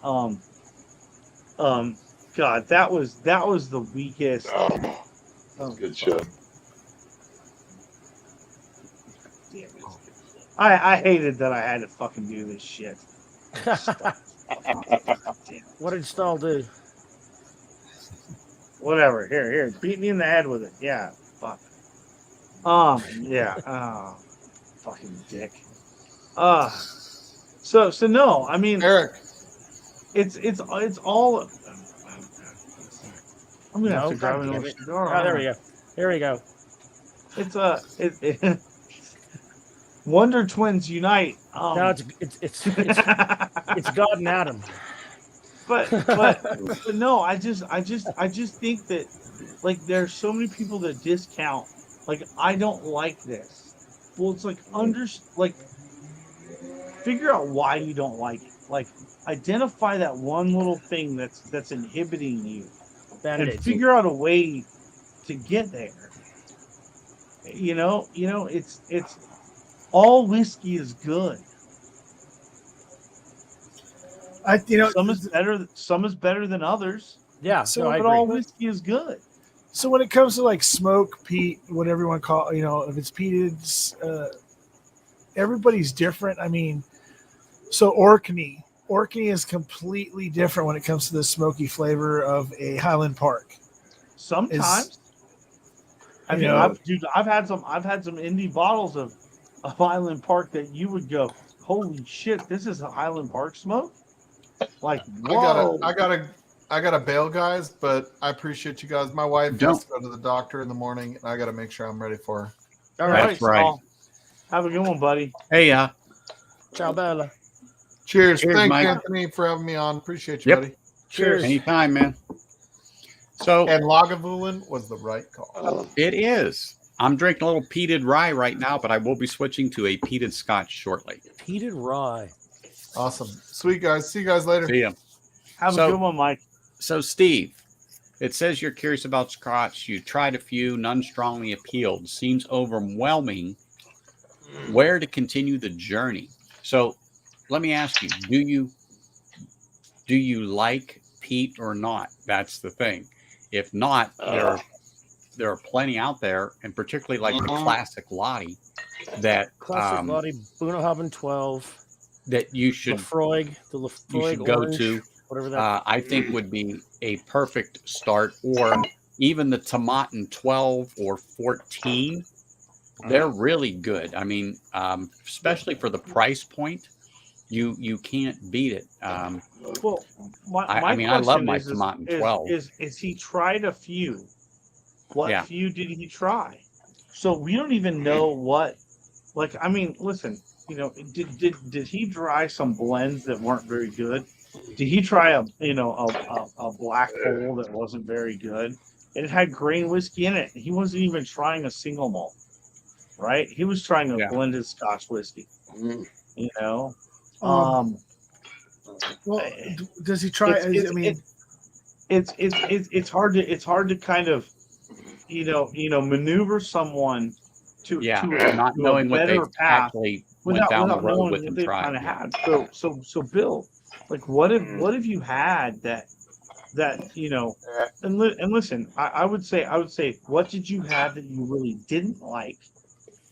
S5: God, that was the weakest.
S3: Good shit.
S5: Damn it. I hated that I had to fucking do this shit.
S4: What did Stahl do?
S5: Whatever. Here. Beat me in the head with it. Yeah. Fuck. Yeah. Oh, fucking dick. So no. I mean,
S6: Eric.
S5: It's all. I'm gonna have to grab another cigar.
S4: Oh, there we go. There we go.
S5: It's Wonder Twins unite.
S4: No, it's God and Adam.
S5: But no, I just think that like there's so many people that discount. Like I don't like this. Well, it's like figure out why you don't like it. Like identify that one little thing that's inhibiting you, and figure out a way to get there. You know, it's all whiskey is good. Some is better than others.
S4: Yeah,
S5: but all whiskey is good.
S7: So when it comes to like smoke, peat, whatever you want to call it, if it's peated, everybody's different. I mean, so Orkney is completely different when it comes to the smoky flavor of a Highland Park.
S5: Sometimes, I've had some indie bottles of Highland Park that you would go, holy shit, this is a Highland Park smoke. Like, whoa.
S6: I gotta bail, guys, but I appreciate you guys. My wife has to go to the doctor in the morning, and I gotta make sure I'm ready for her.
S5: All right, Saul. Have a good one, buddy.
S1: Hey,
S4: ciao, Bella.
S6: Cheers. Thanks, Mike. Anthony, for having me on. Appreciate you, buddy.
S4: Cheers.
S1: Anytime, man. So,
S6: and Lagavulin was the right call.
S1: It is. I'm drinking a little peated rye right now, but I will be switching to a peated Scotch shortly.
S4: Peated rye.
S6: Awesome. Sweet, guys. See you guys later.
S1: See ya.
S5: Have a good one, Mike.
S1: So, Steve, it says you're curious about Scotch. You tried a few, none strongly appealed. Seems overwhelming. Where to continue the journey? So, let me ask you: do you like peat or not? That's the thing. If not, there are plenty out there, and particularly like the classic Lottie that
S4: Classic Lottie, Bunnahabhain 12.
S1: That you should
S4: Lafroig, the Lafroig
S1: you should
S4: orange,
S1: go to.
S4: whatever that.
S1: I think would be a perfect start, or even the Tomatin 12 or 14. They're really good. I mean, especially for the price point, you can't beat it.
S5: Well,
S1: I mean, I love my Tomatin 12.
S5: Is he tried a few? What few did he try? So we don't even know what. Like, I mean, listen. You know, did he try some blends that weren't very good? Did he try a black hole that wasn't very good? It had grain whiskey in it. He wasn't even trying a single malt, right? He was trying a blended Scotch whiskey. You know,
S7: well, does he try?
S5: It's hard to kind of maneuver someone to
S1: not knowing what they've actually went down the road with and tried.
S5: Kind of had. So Bill, like, what have you had that and listen, I would say, what did you have that you really didn't like,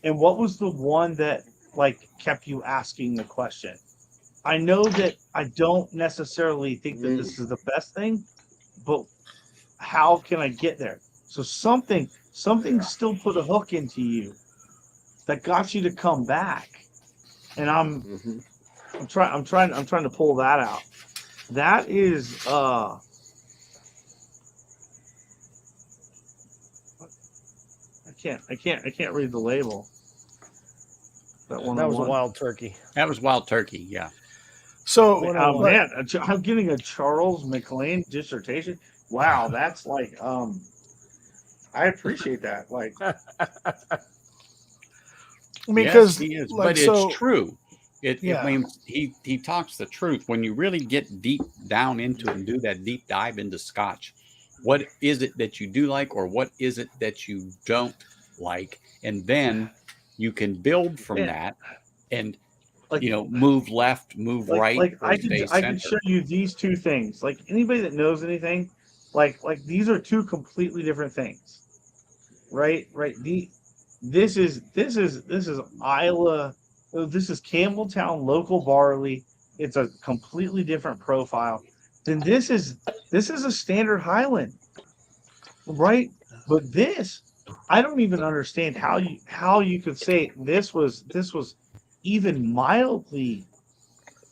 S5: and what was the one that like kept you asking the question? I know that I don't necessarily think that this is the best thing, but how can I get there? So something still put a hook into you that got you to come back, and I'm trying to pull that out. That is I can't read the label. That
S4: was a wild turkey.
S1: That was wild turkey, yeah.
S7: So,
S5: man, I'm getting a Charles McLean dissertation. Wow, that's like, I appreciate that. Like,
S7: because
S1: yes, he is,
S7: like,
S1: but it's true. I mean, he talks the truth. When you really get deep down into it and do that deep dive into Scotch, what is it that you do like, or what is it that you don't like, and then you can build from that and. Like, move left, move right.
S5: Like I can show you these two things. Like, anybody that knows anything, like these are two completely different things, right? Right. This is Isla. This is Campbelltown local barley. It's a completely different profile. Then this is a standard Highland, right? But this, I don't even understand how you could say this was even mildly,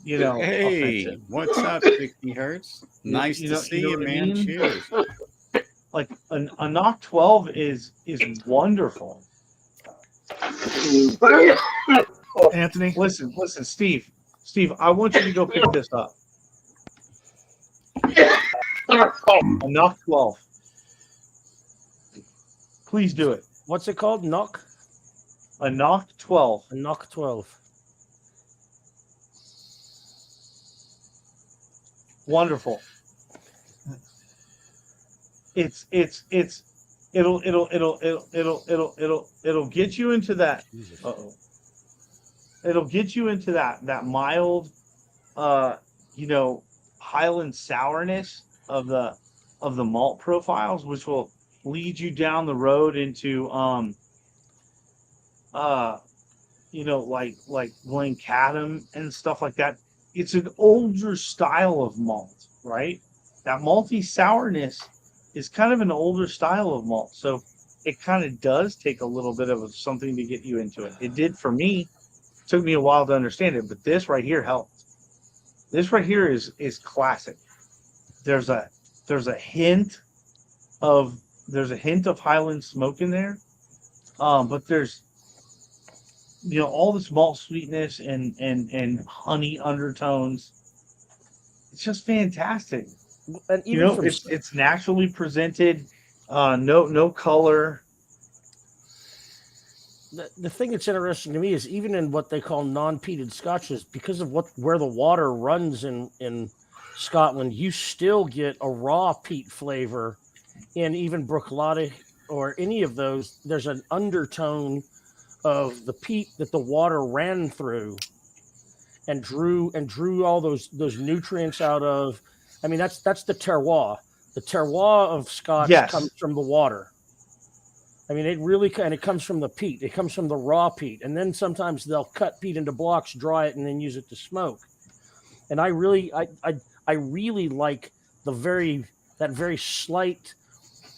S1: Hey,
S5: offensive.
S1: What's up, 60 Hertz? Nice to see you, man. I mean? Cheers.
S5: Like a knock 12 is wonderful.
S7: Anthony,
S5: listen, Steve, I want you to go pick this up. A knock 12. Please do it.
S4: What's it called? Knock?
S5: A knock 12.
S4: A knock 12.
S5: Wonderful. It'll get you into that. It'll get you into that mild, Highland sourness of the malt profiles, which will lead you down the road into like Glencadam and stuff like that. It's an older style of malt, right? That malty sourness is kind of an older style of malt, so it kind of does take a little bit of something to get you into it. It did for me. It took me a while to understand it, but this right here helped. This right here is classic. There's a hint of Highland smoke in there, but there's all this malt sweetness and honey undertones. It's just fantastic.
S4: And even
S5: it's naturally presented. No color.
S4: the thing that's interesting to me is even in what they call non-peated scotches, because of where the water runs in Scotland, you still get a raw peat flavor in even Bruichladdich or any of those. There's an undertone of the peat that the water ran through and drew all those nutrients out of. I mean, that's the terroir. The terroir of Scotch comes from the water. I mean, it comes from the peat. It comes from the raw peat, and then sometimes they'll cut peat into blocks, dry it, and then use it to smoke. And I really like that very slight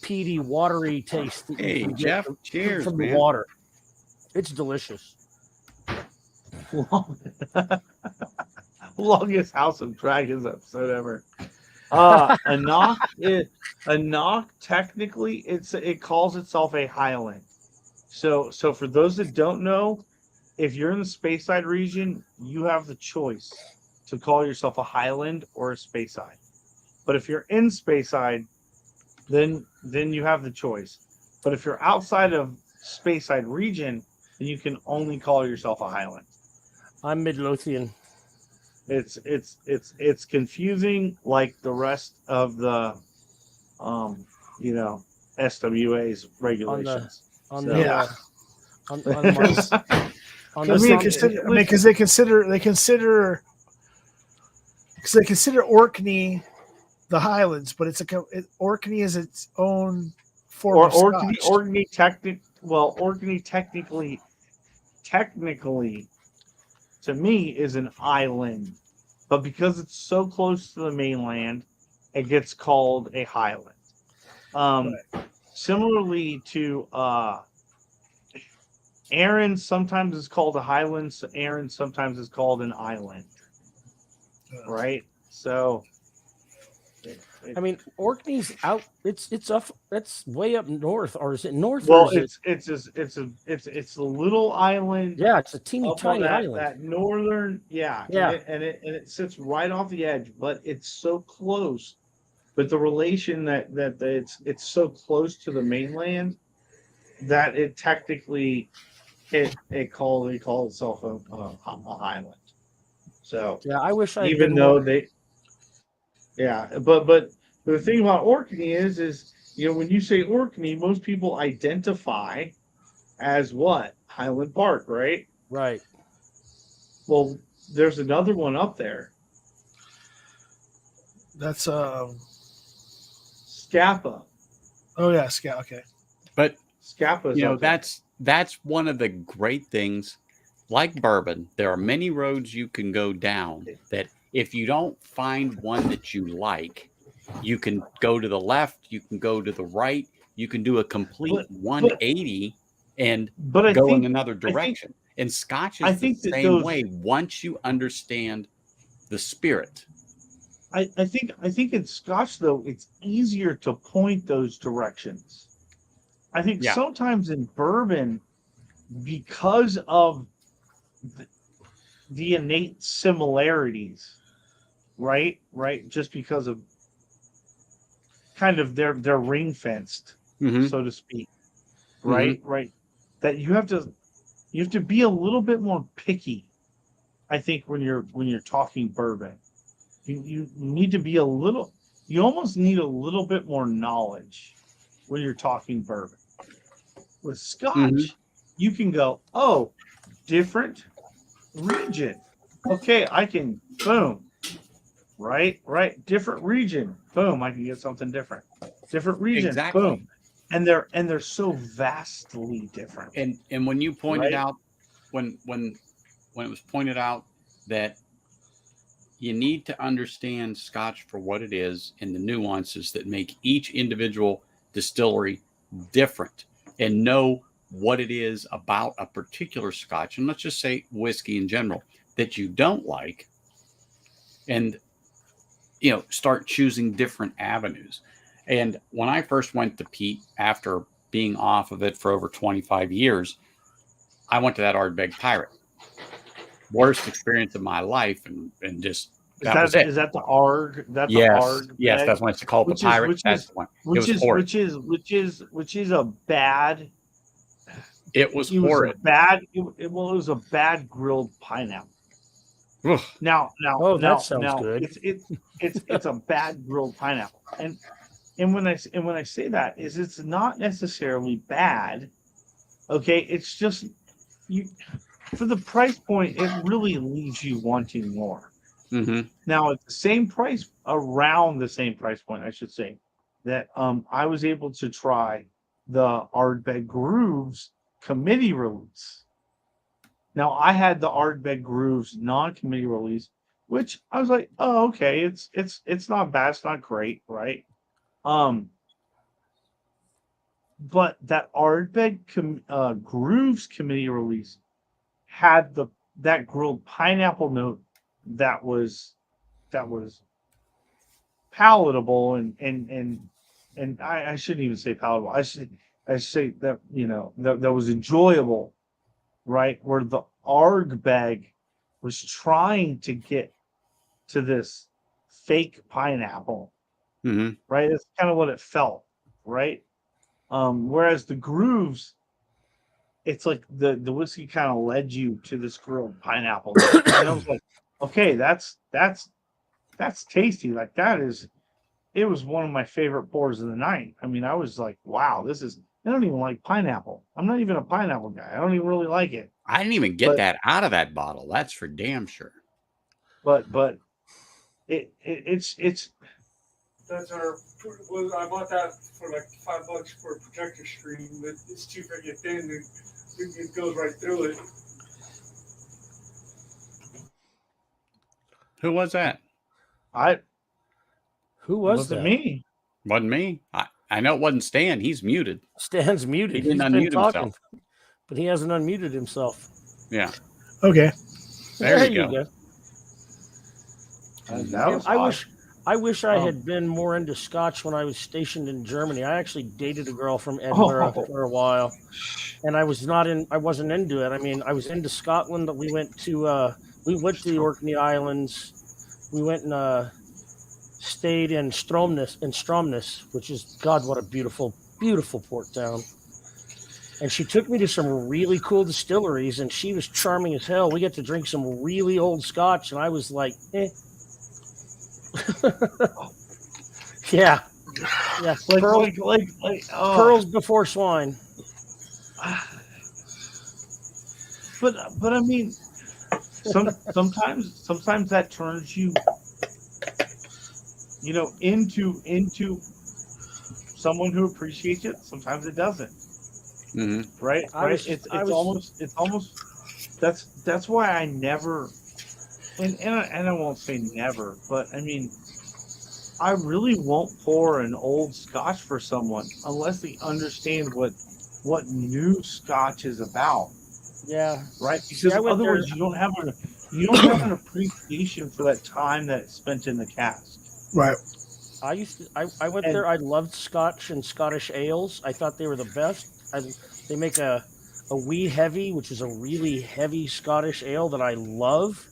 S4: peaty, watery taste. That
S1: Hey,
S4: you can
S1: Jeff,
S4: get
S1: cheers,
S4: from
S1: man.
S4: the water. It's delicious.
S5: Longest House of Dragons episode ever. A knock technically it calls itself a Highland. So for those that don't know, if you're in the Speyside region, you have the choice to call yourself a Highland or a Speyside. But if you're in Speyside, then you have the choice. But if you're outside of Speyside region, then you can only call yourself a Highland. I'm
S4: Midlothian.
S5: It's confusing like the rest of the SWA's regulations.
S7: Because they consider Orkney the Highlands, but Orkney is its own form of Scotch.
S5: Orkney technically to me is an island, but because it's so close to the mainland, it gets called a Highland. Similarly to Arran sometimes is called a Highland, so Arran sometimes is called an island. Right? So
S4: I mean, Orkney's out. It's up. That's way up north, or is it north?
S5: Well, it's a little island.
S4: Yeah, it's a teeny tiny island.
S5: That northern, yeah. And it sits right off the edge, but it's so close. But the relation that it's so close to the mainland that it technically it calls itself a island. So
S4: yeah, I wish I
S5: even though they. Yeah, but the thing about Orkney is when you say Orkney, most people identify as what? Highland Park, right?
S4: Right.
S5: Well, there's another one up there.
S7: That's
S5: Scapa.
S7: Oh yeah, Scapa. Okay.
S1: But
S5: Scapa.
S1: That's one of the great things. Like bourbon, there are many roads you can go down that if you don't find one that you like, you can go to the left, you can go to the right, you can do a complete 180 and go in another direction. And Scotch is the same way once you understand the spirit.
S5: I think in Scotch, though, it's easier to point those directions. I think sometimes in bourbon, because of the innate similarities, right? Just because of kind of they're ring fenced, so to speak, right? Right. That you have to be a little bit more picky. I think when you're talking bourbon, you need to be you almost need a little bit more knowledge when you're talking bourbon. With Scotch, you can go, oh, different region. Okay, I can boom. Right. Different region. Boom. I can get something different. Different region.
S1: Exactly.
S5: Boom. And they're so vastly different.
S1: And when you pointed out when it was pointed out that you need to understand Scotch for what it is and the nuances that make each individual distillery different, and know what it is about a particular Scotch, and let's just say whiskey in general, that you don't like, and start choosing different avenues. And when I first went to peat after being off of it for over 25 years, I went to that Ardbeg Pirate. Worst experience of my life, and just was it.
S5: Is that the ARG? That's
S1: yes,
S5: the ARG.
S1: Yes, that's when it's called the Pirate. That's the one.
S5: Which is a bad.
S1: It was
S5: It was a
S1: horrid.
S5: bad. It was a bad grilled pineapple.
S1: Ugh.
S5: Now,
S4: that sounds good.
S5: It's a bad grilled pineapple, and when I say that is it's not necessarily bad. Okay, it's just you for the price point, it really leaves you wanting more.
S1: Mm-hmm.
S5: Now, at the same price, around the same price point, I should say, that I was able to try the Ardbeg Grooves committee release. Now, I had the Ardbeg Grooves non-committee release, which I was like, oh, okay, it's not bad, it's not great, right? But that Ardbeg Grooves committee release had that grilled pineapple note that was palatable and I shouldn't even say palatable. I say that that was enjoyable, right? Where the Ardbeg was trying to get to this fake pineapple,
S1: Mm-hmm.
S5: right? That's kind of what it felt, right? Whereas the Grooves, it's like the whiskey kind of led you to this grilled pineapple. And I was like, okay, that's tasty. Like it was one of my favorite pours of the night. I mean, I was like, wow, I don't even like pineapple. I'm not even a pineapple guy. I don't even really like it.
S1: I didn't even get that out of that bottle. That's for damn sure.
S5: But it's
S8: that's our. Well, I bought that for like $5 for a projector screen, but it's too freaking thin and it goes right through it.
S1: Who was that?
S4: Who was
S5: wasn't
S4: that?
S5: me.
S1: Wasn't me. I know it wasn't Stan. He's muted.
S4: Stan's muted.
S1: He didn't
S4: He's been
S1: unmute
S4: talking,
S1: himself.
S4: but he hasn't unmuted himself.
S1: Yeah.
S7: Okay.
S1: There you go.
S5: That was
S4: I wish I had been more into Scotch when I was stationed in Germany. I actually dated a girl from Edinburgh for a while, and I wasn't into it. I mean, I was into Scotland. We went to the Orkney Islands. We went and stayed in Stromness, which is, God, what a beautiful, beautiful port town. And she took me to some really cool distilleries, and she was charming as hell. We get to drink some really old Scotch, and I was like, eh. Yeah. Pearls before swine.
S5: But I mean, sometimes that turns you, into someone who appreciates it. Sometimes it doesn't.
S1: Mm-hmm.
S5: Right. It's almost that's why I never. And I won't say never, but I mean, I really won't pour an old Scotch for someone unless they understand what new Scotch is about.
S4: Yeah.
S5: Right. Because otherwise, you don't have an appreciation for that time that it's spent in the cask.
S7: Right.
S4: I went there. I loved Scotch and Scottish ales. I thought they were the best. They make a wee heavy, which is a really heavy Scottish ale that I love.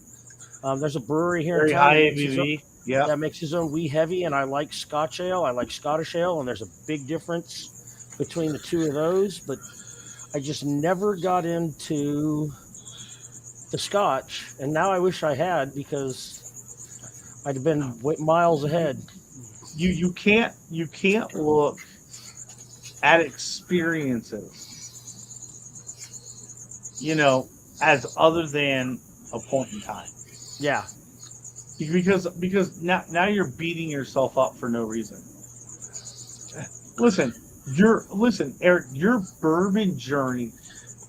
S4: There's a brewery here
S5: Very
S4: in town
S5: high ABV.
S4: that makes his own wee heavy, and I like Scotch ale. I like Scottish ale, and there's a big difference between the two of those. But I just never got into the Scotch, and now I wish I had, because I'd have been miles ahead.
S5: You can't look at experiences, as other than a point in time.
S4: Yeah.
S5: Because now you're beating yourself up for no reason. Listen, Eric, your bourbon journey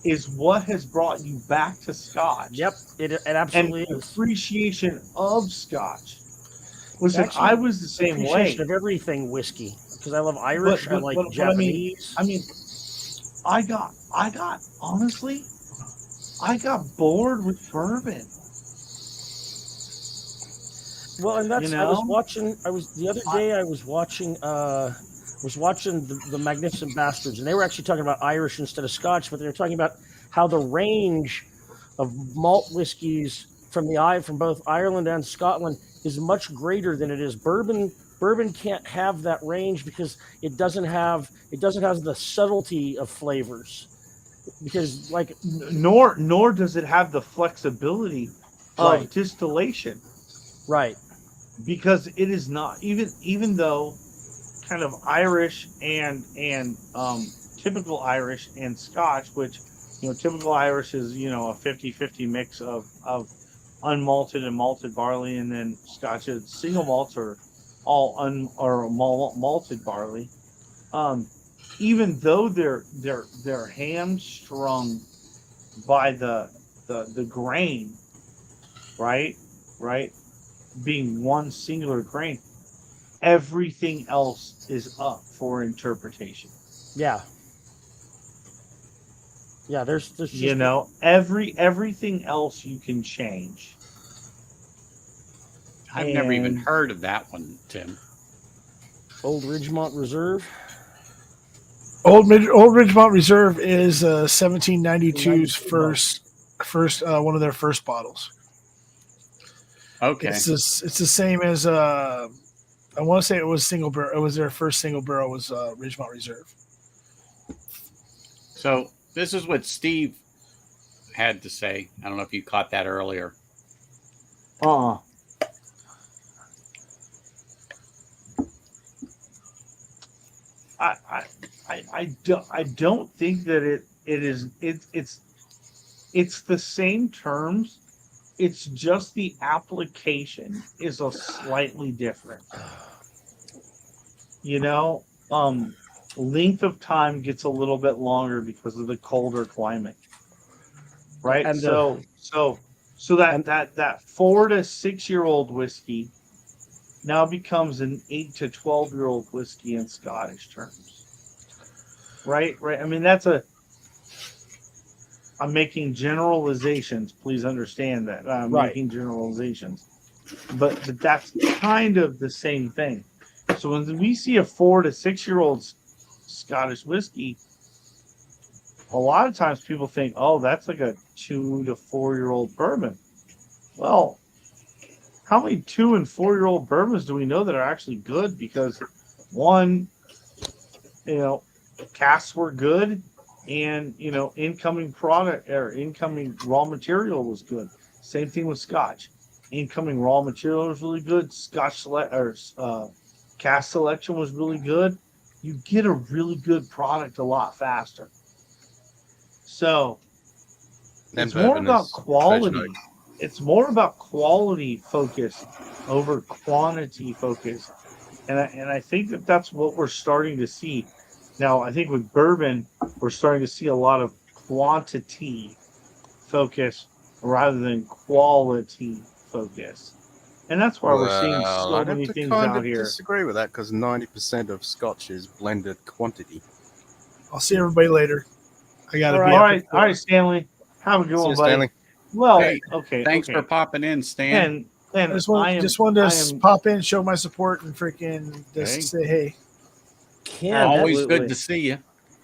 S5: is what has brought you back to Scotch.
S4: Yep, it absolutely
S5: and
S4: is.
S5: Appreciation of Scotch. Listen,
S4: Actually,
S5: I was the same way.
S4: Appreciation of everything whiskey, because I love Irish. I like Japanese.
S5: I mean, I got honestly, I got bored with bourbon.
S4: Well, and that's I was watching the Magnificent Bastards, and they were actually talking about Irish instead of Scotch, but they were talking about how the range of malt whiskeys from both Ireland and Scotland is much greater than it is bourbon. Bourbon can't have that range because it doesn't have the subtlety of flavors. because like
S5: nor does it have the flexibility of distillation,
S4: right?
S5: Because it is not, even though kind of Irish and typical Irish and Scotch, which typical Irish is a 50-50 mix of unmalted and malted barley, and then Scotch is single malts or all malted barley. Even though they're hamstrung by the grain, right, being one singular grain, everything else is up for interpretation.
S4: Yeah. There's just,
S5: everything else you can change.
S1: I've never even heard of that one, Tim.
S4: Old Ridgemont Reserve.
S7: Old Ridgemont Reserve is 1792's first one of their first bottles.
S1: Okay.
S7: It's the same as I want to say it was single barrel. It was their first single barrel was Ridgemont Reserve.
S1: So this is what Steve had to say. I don't know if you caught that earlier.
S5: I don't think that it's the same terms. It's just the application is a slightly different. Length of time gets a little bit longer because of the colder climate, right?
S4: And
S5: so that 4 to 6 year old whiskey now becomes an 8 to 12-year-old whiskey in Scottish terms, right? I mean, I'm making generalizations. Please understand that I'm making generalizations, but that's kind of the same thing. So when we see a 4 to 6 year old Scottish whiskey, a lot of times people think, oh, that's like a 2 to 4 year old bourbon. Well, how many 2 and 4 year old bourbons do we know that are actually good? Because one, casks were good, and incoming product or incoming raw material was good. Same thing with Scotch. Incoming raw material was really good. Cask selection was really good. You get a really good product a lot faster. So it's more about quality. It's more about quality focus over quantity focus, and I think that's what we're starting to see now. I think with bourbon, we're starting to see a lot of quantity focus rather than quality focus, and that's why we're seeing so many things out here.
S9: I disagree with that, because 90% of Scotch is blended quantity.
S7: I'll see everybody later. I got to be
S5: all right, Stanley. Have a good one, buddy.
S9: Stanley.
S5: Well,
S1: hey,
S5: okay.
S1: Thanks for popping in, Stan.
S5: And
S7: I just wanted to pop in, show my support, and freaking just say hey.
S1: Always good to see you.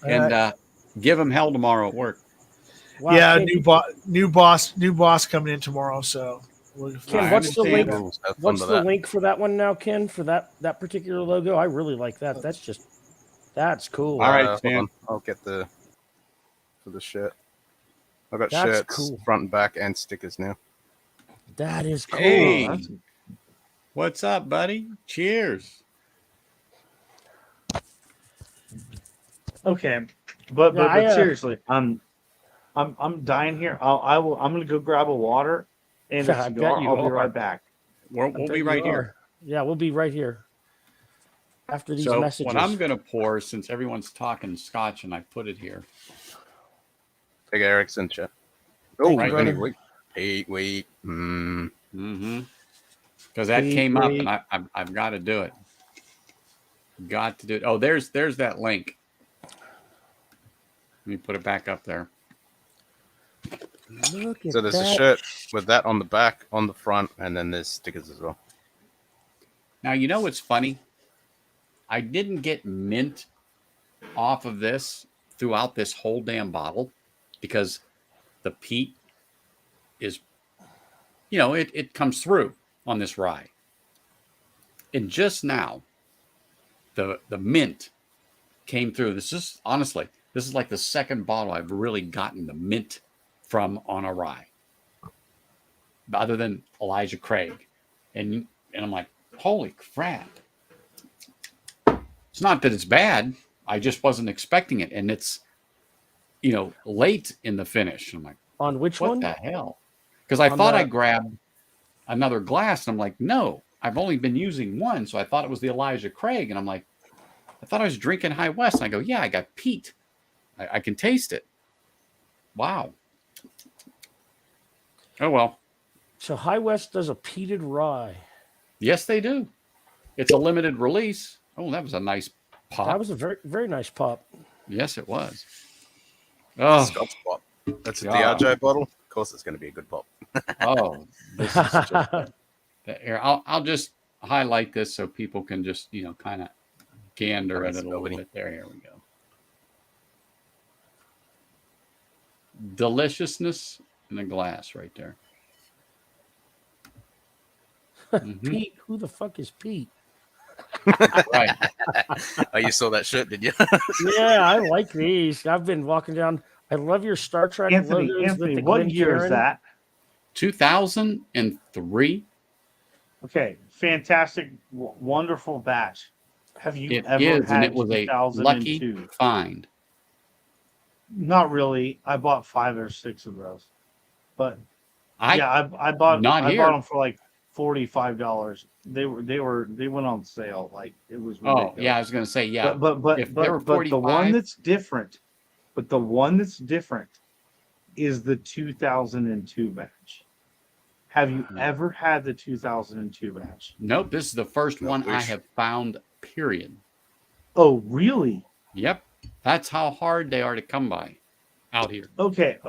S1: And give him hell tomorrow at work.
S7: Wow, yeah, new boss coming in tomorrow. So,
S4: Ken, what's the link? What's the link for that one now, Ken? For that particular logo, I really like that. That's cool.
S1: All right, Stan.
S9: I'll get for the shirt. I've got shirts, front and back, and stickers now.
S4: That is cool.
S1: Hey, what's up, buddy? Cheers.
S5: Okay, but seriously, I'm dying here. I'm gonna go grab a water and a cigar. I'll be right back.
S1: We'll be right here.
S4: Yeah, we'll be right here after these messages.
S1: What I'm gonna pour, since everyone's talking Scotch, and I put it here.
S9: Big Erickson, chat. Oh, wait.
S1: Mm-hmm. Because that came up, and I've got to do it. Got to do it. Oh, there's that link. Let me put it back up there.
S9: So there's a shirt with that on the back, on the front, and then there's stickers as well.
S1: Now, you know what's funny? I didn't get mint off of this throughout this whole damn bottle because the peat is, it comes through on this rye. And just now, the mint came through. This is honestly, This is like the second bottle I've really gotten the mint from on a rye, other than Elijah Craig. And I'm like, holy crap. It's not that it's bad. I just wasn't expecting it. And it's, late in the finish. I'm like,
S4: on which
S1: what
S4: one?
S1: the hell? Because I thought I grabbed another glass, and I'm like, no, I've only been using one. So I thought it was the Elijah Craig. And I'm like, I thought I was drinking High West. And I go, yeah, I got peat. I can taste it. Wow. Oh, well.
S4: So High West does a peated rye.
S1: Yes, they do. It's a limited release. Oh, that was a nice pop.
S4: That was a very, very nice pop.
S1: Yes, it was. Oh,
S9: Scotch pop. That's a Diageo bottle. Of course, it's going to be a good pop.
S1: Oh, this is just here. I'll just highlight this so people can just kind of gander at it a little bit. There, here we go. Deliciousness in a glass, right there.
S4: Mm-hmm. Pete, who the fuck is Pete?
S1: Right.
S9: Oh, you saw that shirt, did you?
S4: Yeah, I like these. I've been walking down. I love your Star Trek
S5: Anthony, what year is that?
S1: 2003.
S5: Okay, fantastic, wonderful batch. Have you
S1: It
S5: ever
S1: is,
S5: had
S1: and it was a lucky find.
S5: Not really. I bought 5 or 6 of those, but I bought them for like $45. They went on sale. Like it was ridiculous.
S1: Oh yeah, I was gonna say yeah.
S5: But the one that's different, is the 2002 batch. Have you ever had the 2002 batch?
S1: Nope, this is the first one I have found, period.
S5: Oh, really?
S1: Yep. That's how hard they are to come by out here.
S5: Okay.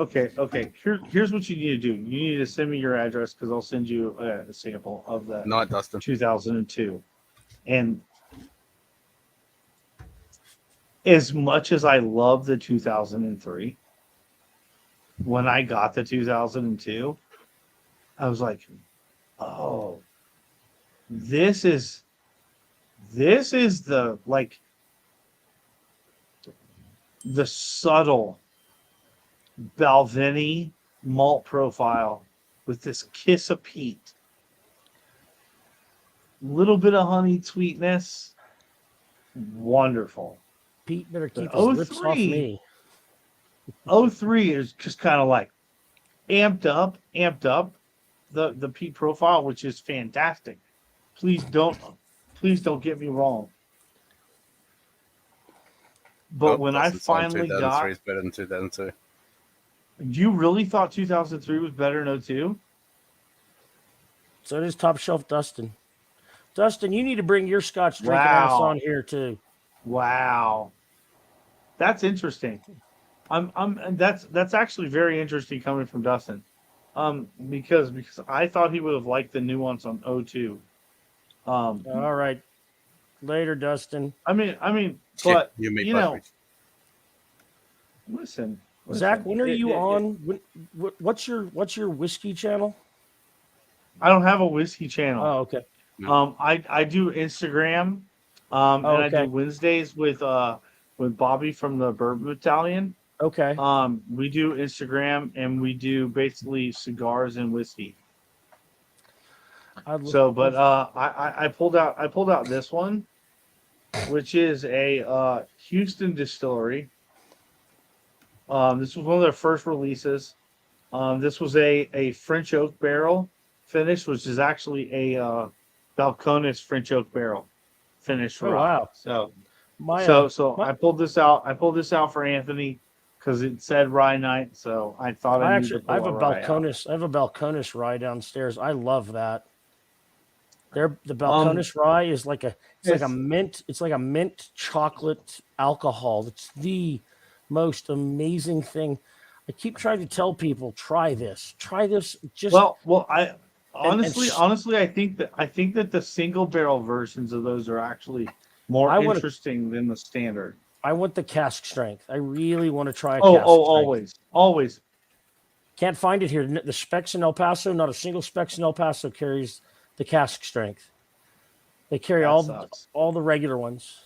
S5: Here's what you need to do. You need to send me your address because I'll send you a sample of the 2002. And as much as I love the 2003, when I got the 2002, I was like, oh, this is the the subtle Balvenie malt profile with this kiss of peat, little bit of honey sweetness, wonderful.
S4: Pete better keep his lips off me.
S5: 03 is just kind of like amped up the peat profile, which is fantastic. Please don't get me wrong. But when I finally got,
S9: 2003 is better than 2002.
S5: You really thought 2003 was better than 02?
S4: So it is Top Shelf Dustin. Dustin, you need to bring your Scotch drinking ass on here too.
S5: Wow, that's interesting. That's actually very interesting coming from Dustin. Because I thought he would have liked the nuance on 02.
S4: All right, later, Dustin.
S5: I mean, but you know, listen.
S4: Zach, when are you on? What's your whiskey channel?
S5: I don't have a whiskey channel.
S4: Oh, okay.
S1: No.
S5: I do Instagram, and I do Wednesdays with Bobby from the Bourbon Battalion.
S4: Okay.
S5: We do Instagram and we do basically cigars and whiskey. So, but I pulled out this one, which is a Houston distillery. This was one of their first releases. This was a French oak barrel finish, which is actually a Balcones French oak barrel finish.
S4: Oh, wow!
S5: So I pulled this out. I pulled this out for Anthony because it said rye night. So I thought I have a
S4: Balcones. I have a Balcones rye downstairs. I love that. The Balcones rye is like a mint. It's like a mint chocolate alcohol. It's the most amazing thing. I keep trying to tell people, try this. Just
S5: I honestly, I think that the single barrel versions of those are actually more interesting than the standard.
S4: I want the cask strength. I really want to try. Always. Can't find it here. The specs in El Paso, not a single specs in El Paso carries the cask strength. They carry all the regular ones.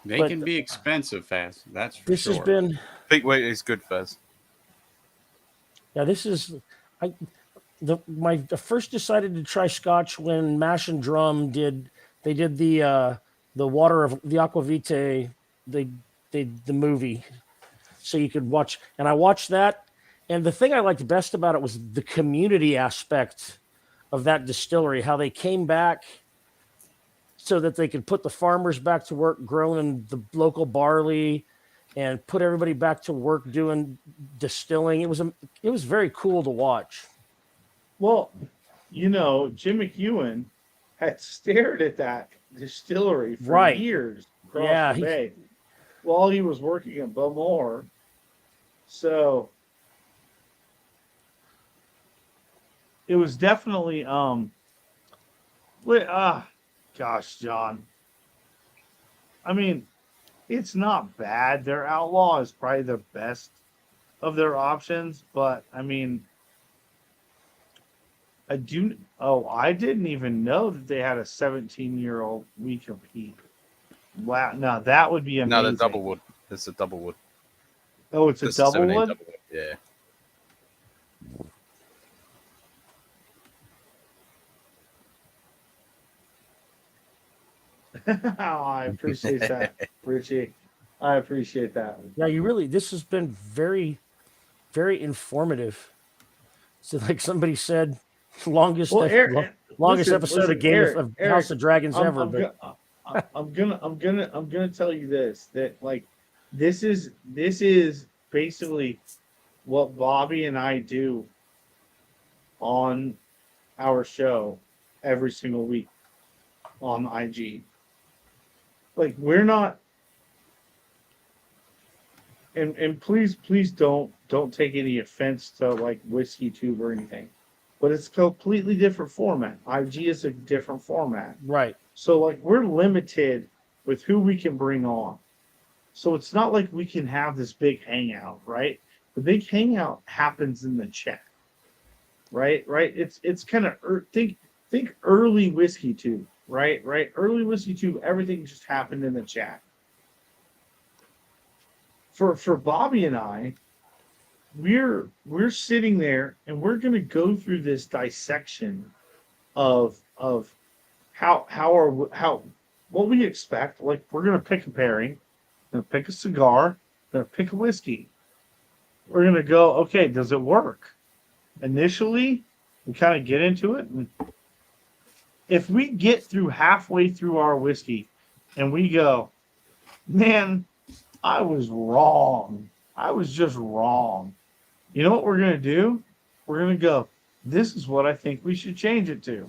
S1: They can be expensive, Faz. That's for
S4: this
S1: sure.
S4: Has been.
S9: Peak weight is good, Faz.
S4: Yeah, this is. I first decided to try Scotch when Mash and Drum did. They did the water of the Aquavite. They the movie, so you could watch. And I watched that. And the thing I liked best about it was the community aspect of that distillery. How they came back so that they could put the farmers back to work growing the local barley and put everybody back to work doing distilling. It was very cool to watch.
S5: Well, Jim McEwen had stared at that distillery for years across the bay while he was working at Bowmore. So it was definitely gosh, John. I mean, it's not bad. Their Outlaw is probably the best of their options, but I mean, I didn't even know that they had a 17-year-old week of heat. Wow, now that would be amazing.
S9: No, the double wood. It's a double wood.
S5: Oh, it's a double wood?
S9: Double wood? Yeah.
S5: I appreciate that, Richie. I appreciate that.
S4: Yeah, this has been very, very informative. So, like somebody said, longest episode of House of Dragons ever.
S5: I'm gonna tell you this, that like this is basically what Bobby and I do on our show every single week on IG. Like we're not, and please don't take any offense to like Whiskey Tube or anything, but it's a completely different format. IG is a different format,
S4: right?
S5: So like we're limited with who we can bring on. So it's not like we can have this big hangout, right? The big hangout happens in the chat, right? It's kind of think early Whiskey Tube, right? Early Whiskey Tube, everything just happened in the chat. For Bobby and I, we're sitting there and we're going to go through this dissection of what we expect. Like we're going to pick a pairing, going to pick a cigar, going to pick a whiskey. We're going to go, okay, does it work? Initially, we kind of get into it. And if we get through halfway through our whiskey and we go, man, I was wrong. I was just wrong. You know what we're going to do? We're going to go, this is what I think we should change it to.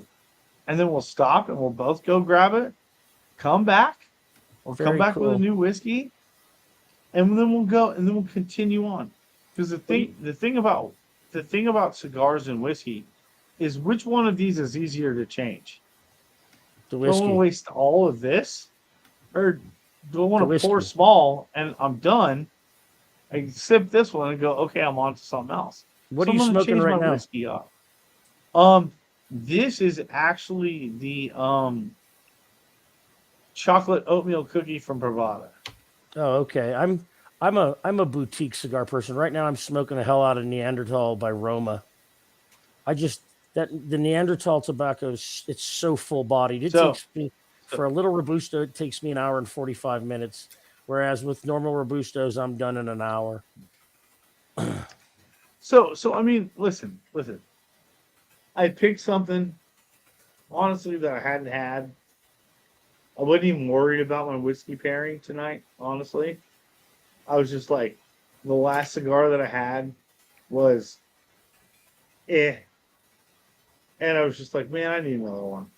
S5: And then we'll stop and we'll both go grab it, come back, we'll come back with a new whiskey, and then we'll go and then we'll continue on. Because the thing about cigars and whiskey is which one of these is easier to change?
S4: The whiskey.
S5: Do I want to waste all of this? Or do I want to pour small and I'm done? I sip this one and go, okay, I'm on to something else.
S4: What are you smoking right now?
S5: Whiskey up. This is actually the chocolate oatmeal cookie from Bravada.
S4: Oh, okay. I'm a boutique cigar person. Right now I'm smoking the hell out of Neanderthal by Roma. The Neanderthal tobacco it's so full bodied. It takes me for a little Robusto, it takes me an hour and 45 minutes. Whereas with normal Robustos, I'm done in an hour.
S5: So I mean, listen. I picked something, honestly, that I hadn't had. I wasn't even worried about my whiskey pairing tonight, honestly. I was just like, the last cigar that I had was And I was just like, man, I need another one.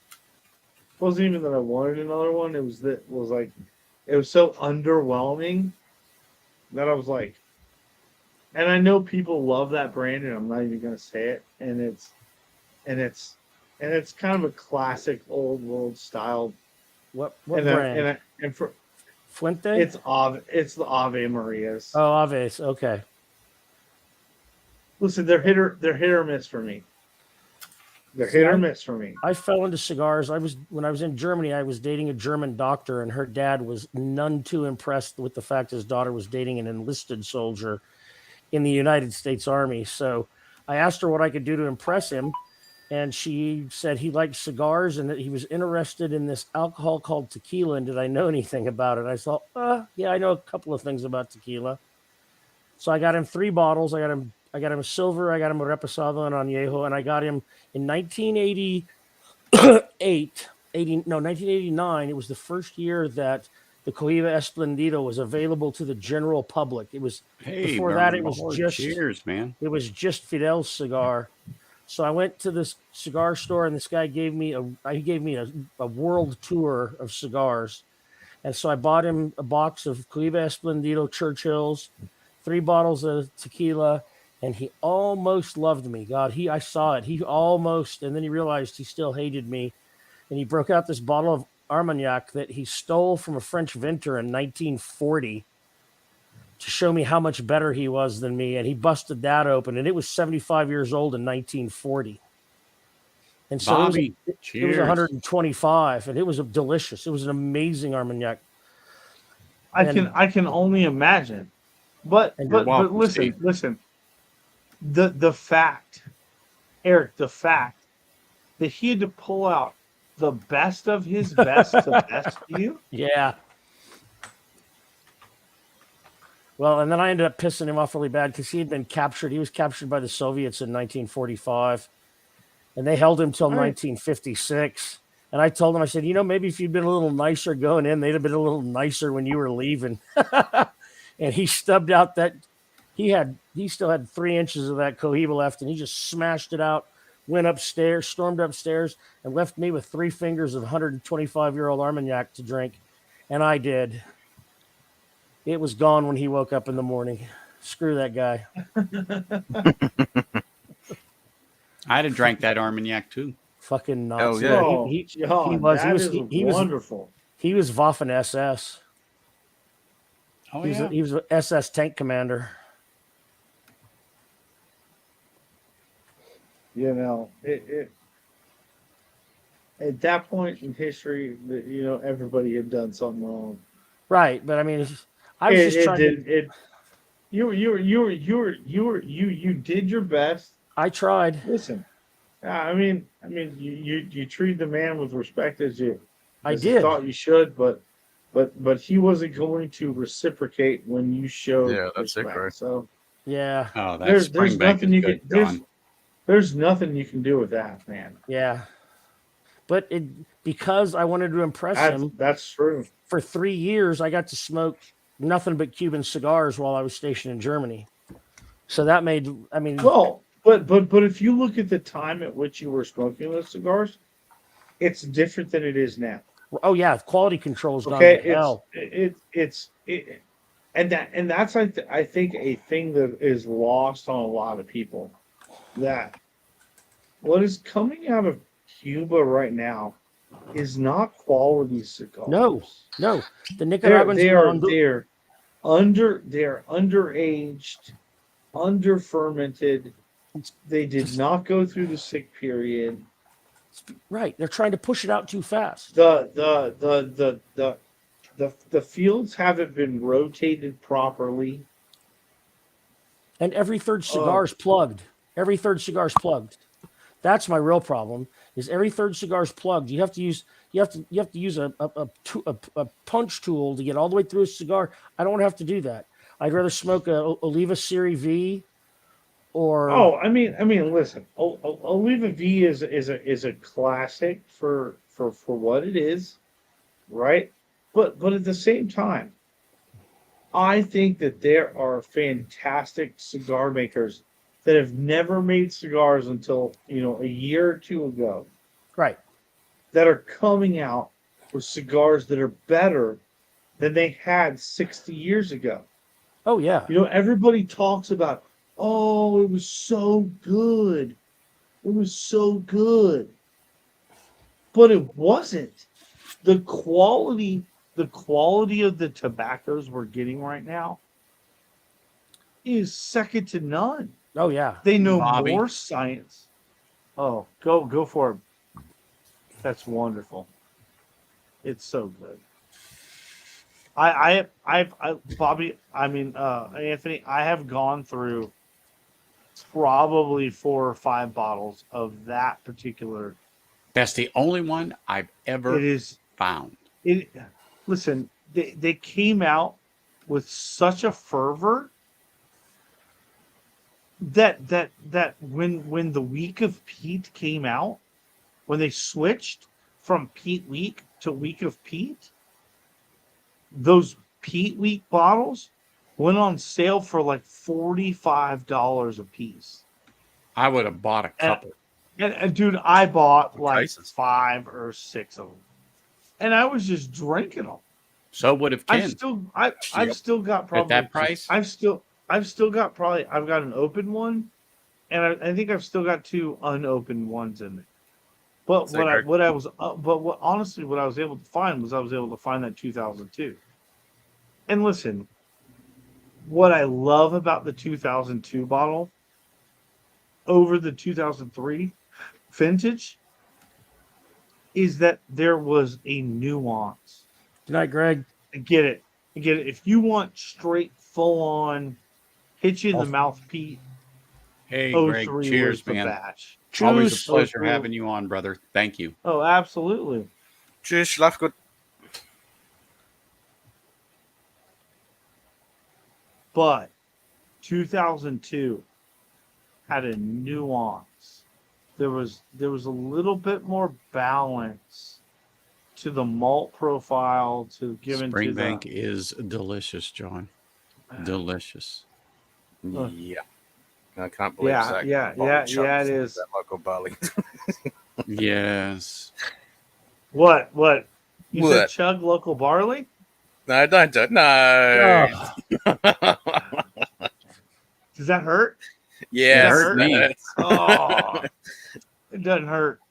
S5: It wasn't even that I wanted another one. It was so underwhelming that I was like, and I know people love that brand, and I'm not even going to say it. And it's kind of a classic old world style.
S4: What brand?
S5: And for
S4: Fuente?
S5: It's the Ave Marias.
S4: Oh, Aves. Okay.
S5: Listen, they're hit or miss for me. They're hit or miss for me.
S4: I fell into cigars. When I was in Germany, I was dating a German doctor, and her dad was none too impressed with the fact his daughter was dating an enlisted soldier in the United States Army. So I asked her what I could do to impress him, and she said he liked cigars and that he was interested in this alcohol called tequila. And did I know anything about it? I thought, yeah, I know a couple of things about tequila. So I got him 3 bottles. I got him a silver, I got him a reposado and añejo, and I got him in 1989. It was the first year that the Cohiba Esplendido was available to the general public. It was before that. It was just
S1: cheers, man.
S4: It was just Fidel's cigar. So I went to this cigar store, and this guy gave me a world tour of cigars, and so I bought him a box of Cohiba Esplendido Churchills, 3 bottles of tequila. And he almost loved me. God, I saw it. He almost, and then he realized he still hated me. And he broke out this bottle of Armagnac that he stole from a French vintner in 1940 to show me how much better he was than me. And he busted that open, and it was 75 years old in 1940. And so
S1: Bobby,
S4: it was 125, and it was delicious. It was an amazing Armagnac.
S5: I can only imagine. But listen. The fact, Eric, the fact that he had to pull out the best of his best to best you.
S4: Yeah. Well, and then I ended up pissing him off really bad because he had been captured. He was captured by the Soviets in 1945, and they held him till 1956. And I told him, I said, maybe if you'd been a little nicer going in, they'd have been a little nicer when you were leaving. And he stubbed out that. He still had 3 inches of that Cohiba left, and he just smashed it out, went upstairs, stormed upstairs, and left me with 3 fingers of 125-year-old Armagnac to drink. And I did. It was gone when he woke up in the morning. Screw that guy.
S1: I'd have drank that Armagnac too.
S4: Fucking nonsense.
S5: Oh, yeah. He was wonderful.
S4: He was Waffen SS.
S1: Oh,
S4: he was an SS tank commander.
S5: It at that point in history, everybody had done something wrong.
S4: Right, but I mean, I was just trying.
S5: You did your best.
S4: I tried.
S5: Listen, I mean, you treated the man with respect as you thought you should, but he wasn't going to reciprocate when you showed.
S9: Yeah, that's
S5: respect.
S9: it, right?
S5: So
S4: yeah,
S5: there's nothing you can. There's nothing you can do with that, man.
S4: Yeah, but because I wanted to impress him.
S5: That's true.
S4: For 3 years, I got to smoke nothing but Cuban cigars while I was stationed in Germany. So that made,
S5: well, but if you look at the time at which you were smoking those cigars, it's different than it is now.
S4: Oh yeah, quality control is gone to hell.
S5: And that's I think a thing that is lost on a lot of people. That what is coming out of Cuba right now is not quality cigars.
S4: No. The Nicaraguans
S5: they're underaged, under fermented. They did not go through the sick period.
S4: Right. They're trying to push it out too fast.
S5: The fields haven't been rotated properly.
S4: And every third cigar is plugged. Every third cigar is plugged. That's my real problem. Is every third cigar is plugged. You have to use a punch tool to get all the way through a cigar. I don't want to have to do that. I'd rather smoke a Oliva Serie V or.
S5: Oh, I mean, listen, Oliva V is a classic for what it is, right? But at the same time, I think that there are fantastic cigar makers that have never made cigars until a year or two ago,
S4: right?
S5: That are coming out with cigars that are better than they had 60 years ago.
S4: Oh yeah.
S5: Everybody talks about, oh, it was so good. It was so good. But it wasn't. The quality of the tobaccos we're getting right now is second to none.
S4: Oh yeah.
S5: They know more science. Oh, go for it. That's wonderful. It's so good. Bobby, Anthony, I have gone through probably 4 or 5 bottles of that particular.
S1: That's the only one I've ever found.
S5: Listen, they came out with such a fervor that when the week of Pete came out, when they switched from Pete Week to Week of Pete, those Pete Week bottles went on sale for like $45 a piece.
S1: I would have bought a couple.
S5: And dude, I bought like 5 or 6 of them, and I was just drinking them.
S1: So would have Ken.
S5: I've still got probably
S1: at that price.
S5: I've got an open one, and I think I've still got 2 unopened ones in there. But what I was able to find was that 2002. And listen, what I love about the 2002 bottle over the 2003 vintage is that there was a nuance.
S4: Good night, Greg.
S5: I get it. If you want straight, full on, hit you in the mouth, Pete.
S1: Hey, Greg. Cheers, man.
S5: Batch.
S1: Always a pleasure having you on, brother. Thank you.
S5: Oh, absolutely.
S9: Cheers, schlaf gut.
S5: But 2002 had a nuance. There was a little bit more balance to the malt profile
S1: Springbank is delicious, John. Delicious.
S9: Yeah. I can't believe
S5: yeah, it is.
S9: That local barley.
S1: Yes.
S5: What? You said chug local barley?
S9: No, don't do it. No.
S5: Oh. Does that hurt?
S9: Yeah,
S1: it hurt me.
S5: Oh, it doesn't hurt.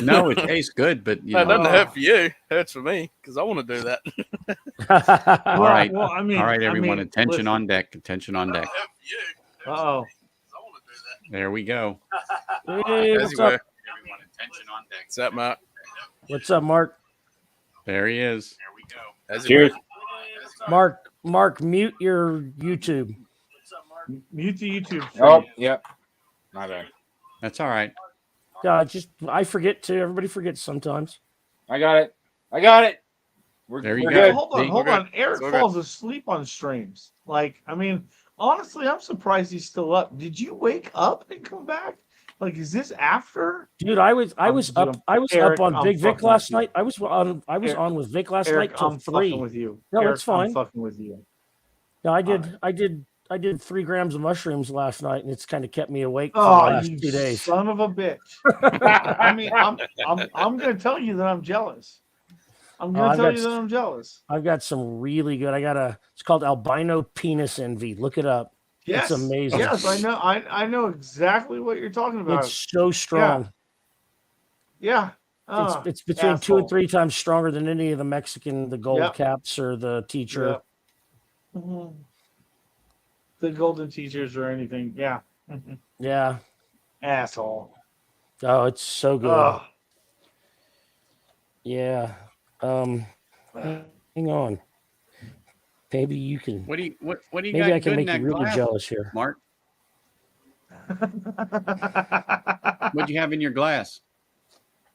S1: No, it tastes good, but
S9: it doesn't hurt for you. It hurts for me because I want to do that.
S1: All right.
S5: Well,
S1: all right, everyone. Attention on deck. Attention on deck.
S5: Uh-oh.
S1: There we go.
S4: Hey, what's up?
S1: Everyone, attention on deck.
S9: What's up, Mark?
S4: What's up, Mark?
S1: There he is.
S3: There we go.
S9: Cheers.
S4: Mark, mute your YouTube.
S5: Mute the YouTube.
S10: Oh, yep. My bad.
S1: That's all right.
S4: Yeah, I forget to. Everybody forgets sometimes.
S10: I got it.
S1: There you
S10: we're
S1: go.
S10: good.
S5: Hold on. Eric falls asleep on streams. Honestly, I'm surprised he's still up. Did you wake up and come back? Like, is this after?
S4: Dude, I was up on Big Vic last night. I was on with Vic last night till 3.
S5: Fucking with you.
S4: No,
S5: Eric,
S4: it's fine.
S5: I'm fucking with you.
S4: No, I did 3 grams of mushrooms last night, and it's kind of kept me awake for
S5: the
S4: last
S5: you
S4: 2 days.
S5: Son of a bitch. I'm gonna tell you that I'm jealous. I'm jealous.
S4: I've got some really good. It's called albino penis envy. Look it up.
S5: Yes,
S4: it's amazing.
S5: Yes, I know. I know exactly what you're talking about.
S4: It's so strong.
S5: Yeah.
S4: It's between 2 and 3 times stronger than any of the gold caps or the teacher.
S5: Yep. Mm-hmm. The golden teachers or anything. Yeah. Mm-hmm.
S4: Yeah.
S5: Asshole.
S4: Oh, it's so good.
S5: Oh.
S4: Yeah. Hang on. Maybe you can.
S1: What do you got?
S4: Maybe I can make you really jealous here,
S1: Mark. What do you have in your glass?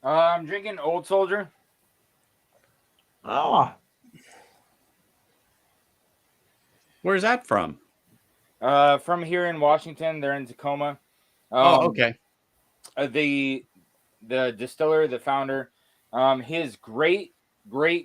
S10: I'm drinking Old Soldier.
S5: Oh.
S1: Where's that from?
S10: From here in Washington. They're in Tacoma.
S1: Okay.
S10: The distiller, the founder, his great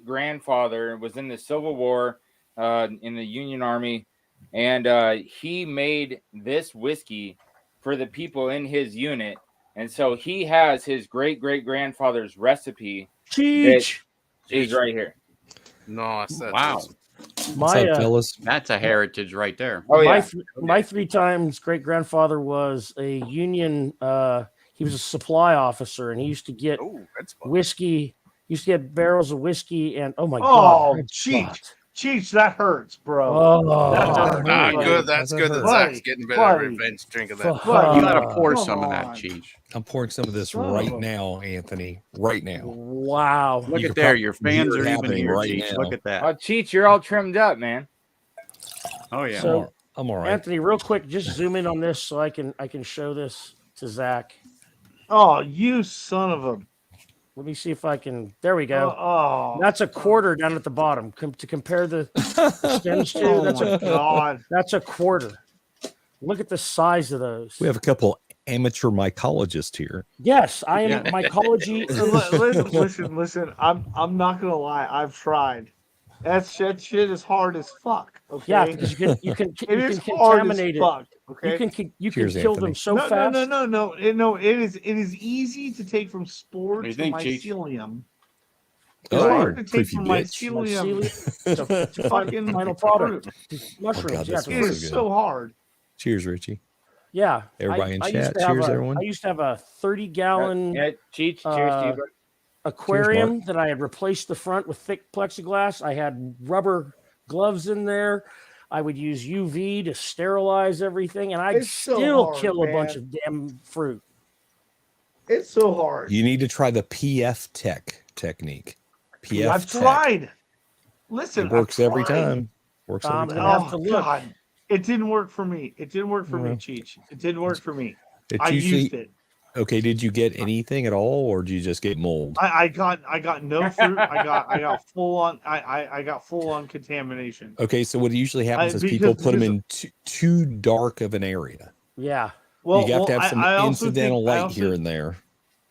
S10: grandfather was in the Civil War, in the Union Army, and he made this whiskey for the people in his unit, and so he has his great grandfather's recipe. That is right here.
S9: Nice.
S1: Wow.
S9: Awesome.
S1: That's a heritage right there.
S10: Oh yeah.
S4: My 3 times great grandfather was a Union. He was a supply officer, and he used to get whiskey. He used to get barrels of whiskey, and oh my god!
S5: Cheech, that hurts, bro.
S4: Oh,
S5: That hurts.
S9: Good. That's good that
S5: Buddy,
S9: Zach's getting a bit of a revenge drink of that.
S5: Buddy,
S1: You got to pour
S5: come
S1: some of that,
S5: on.
S1: Cheech.
S11: I'm pouring some of this
S5: Son
S11: right
S5: of a-
S11: now, Anthony. Right now.
S4: wow.
S1: Look
S11: You
S1: at
S11: could
S1: there.
S11: probably
S1: Your fans
S11: hear
S1: are
S11: it
S1: even
S11: happening
S1: here,
S11: right
S1: Cheech.
S11: now.
S1: Look at that.
S10: Oh, Cheech, you're all trimmed up, man.
S1: Oh, yeah.
S4: So,
S11: I'm all right.
S4: Anthony, real quick, just zoom in on this so I can show this to Zach.
S5: Oh, you son of a.
S4: Let me see if I can. There we go.
S5: Oh,
S4: That's a quarter down at the bottom. To compare the stems to,
S5: oh
S4: that's
S5: my God.
S4: that's a quarter. Look at the size of those.
S11: We have a couple amateur mycologists here.
S4: Yes, I am mycology.
S5: Listen. I'm not gonna lie. I've tried. That shit is hard as fuck. Okay.
S4: Yeah, because you can
S5: It
S4: contaminate it.
S5: fuck, okay.
S4: You can
S11: Cheers,
S4: kill
S11: Anthony.
S4: them so
S5: No.
S4: fast.
S5: It is easy to take from spore
S1: What do
S5: to
S1: you think, Cheech?
S5: mycelium. It's
S11: Oh,
S5: hard to take
S11: creepy
S5: from
S11: bitch.
S5: mycelium to fucking
S4: Final product.
S5: fruit.
S4: Mushrooms.
S11: God,
S4: yeah,
S11: this
S4: to
S5: It
S11: feels
S4: fruit.
S5: is
S11: good.
S5: so hard.
S11: Cheers, Richie.
S4: Yeah.
S11: Everybody in
S4: I used
S11: chat,
S4: to have
S11: cheers,
S4: a-
S11: everyone.
S4: I used to have a 30-gallon
S10: Yeah, Cheech, cheers to you, bro.
S4: aquarium that I had replaced the front with thick plexiglass. I had rubber gloves in there. I would use UV to sterilize everything, and I'd
S5: It's so
S4: still
S5: hard,
S4: kill a bunch
S5: man.
S4: of damn fruit.
S5: It's so hard.
S11: You need to try the PF technique. PF
S5: I've
S11: tech.
S5: tried. Listen,
S11: It works
S5: I've
S11: every
S5: tried.
S11: time. Works every
S4: I'm
S11: time.
S4: gonna have to
S5: Oh
S4: look.
S5: God, it didn't work for me. It didn't work for me,
S11: Well,
S5: Cheech. It didn't work for me.
S11: It's
S5: I
S11: usually
S5: used it.
S11: okay. Did you get anything at all, or did you just get mold?
S5: I got no fruit. I got full on. I got full on contamination.
S11: Okay, so what usually happens is
S5: because-
S11: people put them
S5: because-
S11: in too dark of an area.
S4: Yeah.
S5: Well,
S11: You have to have some
S5: I also
S11: incidental
S5: think- I
S11: light
S5: also-
S11: here and there.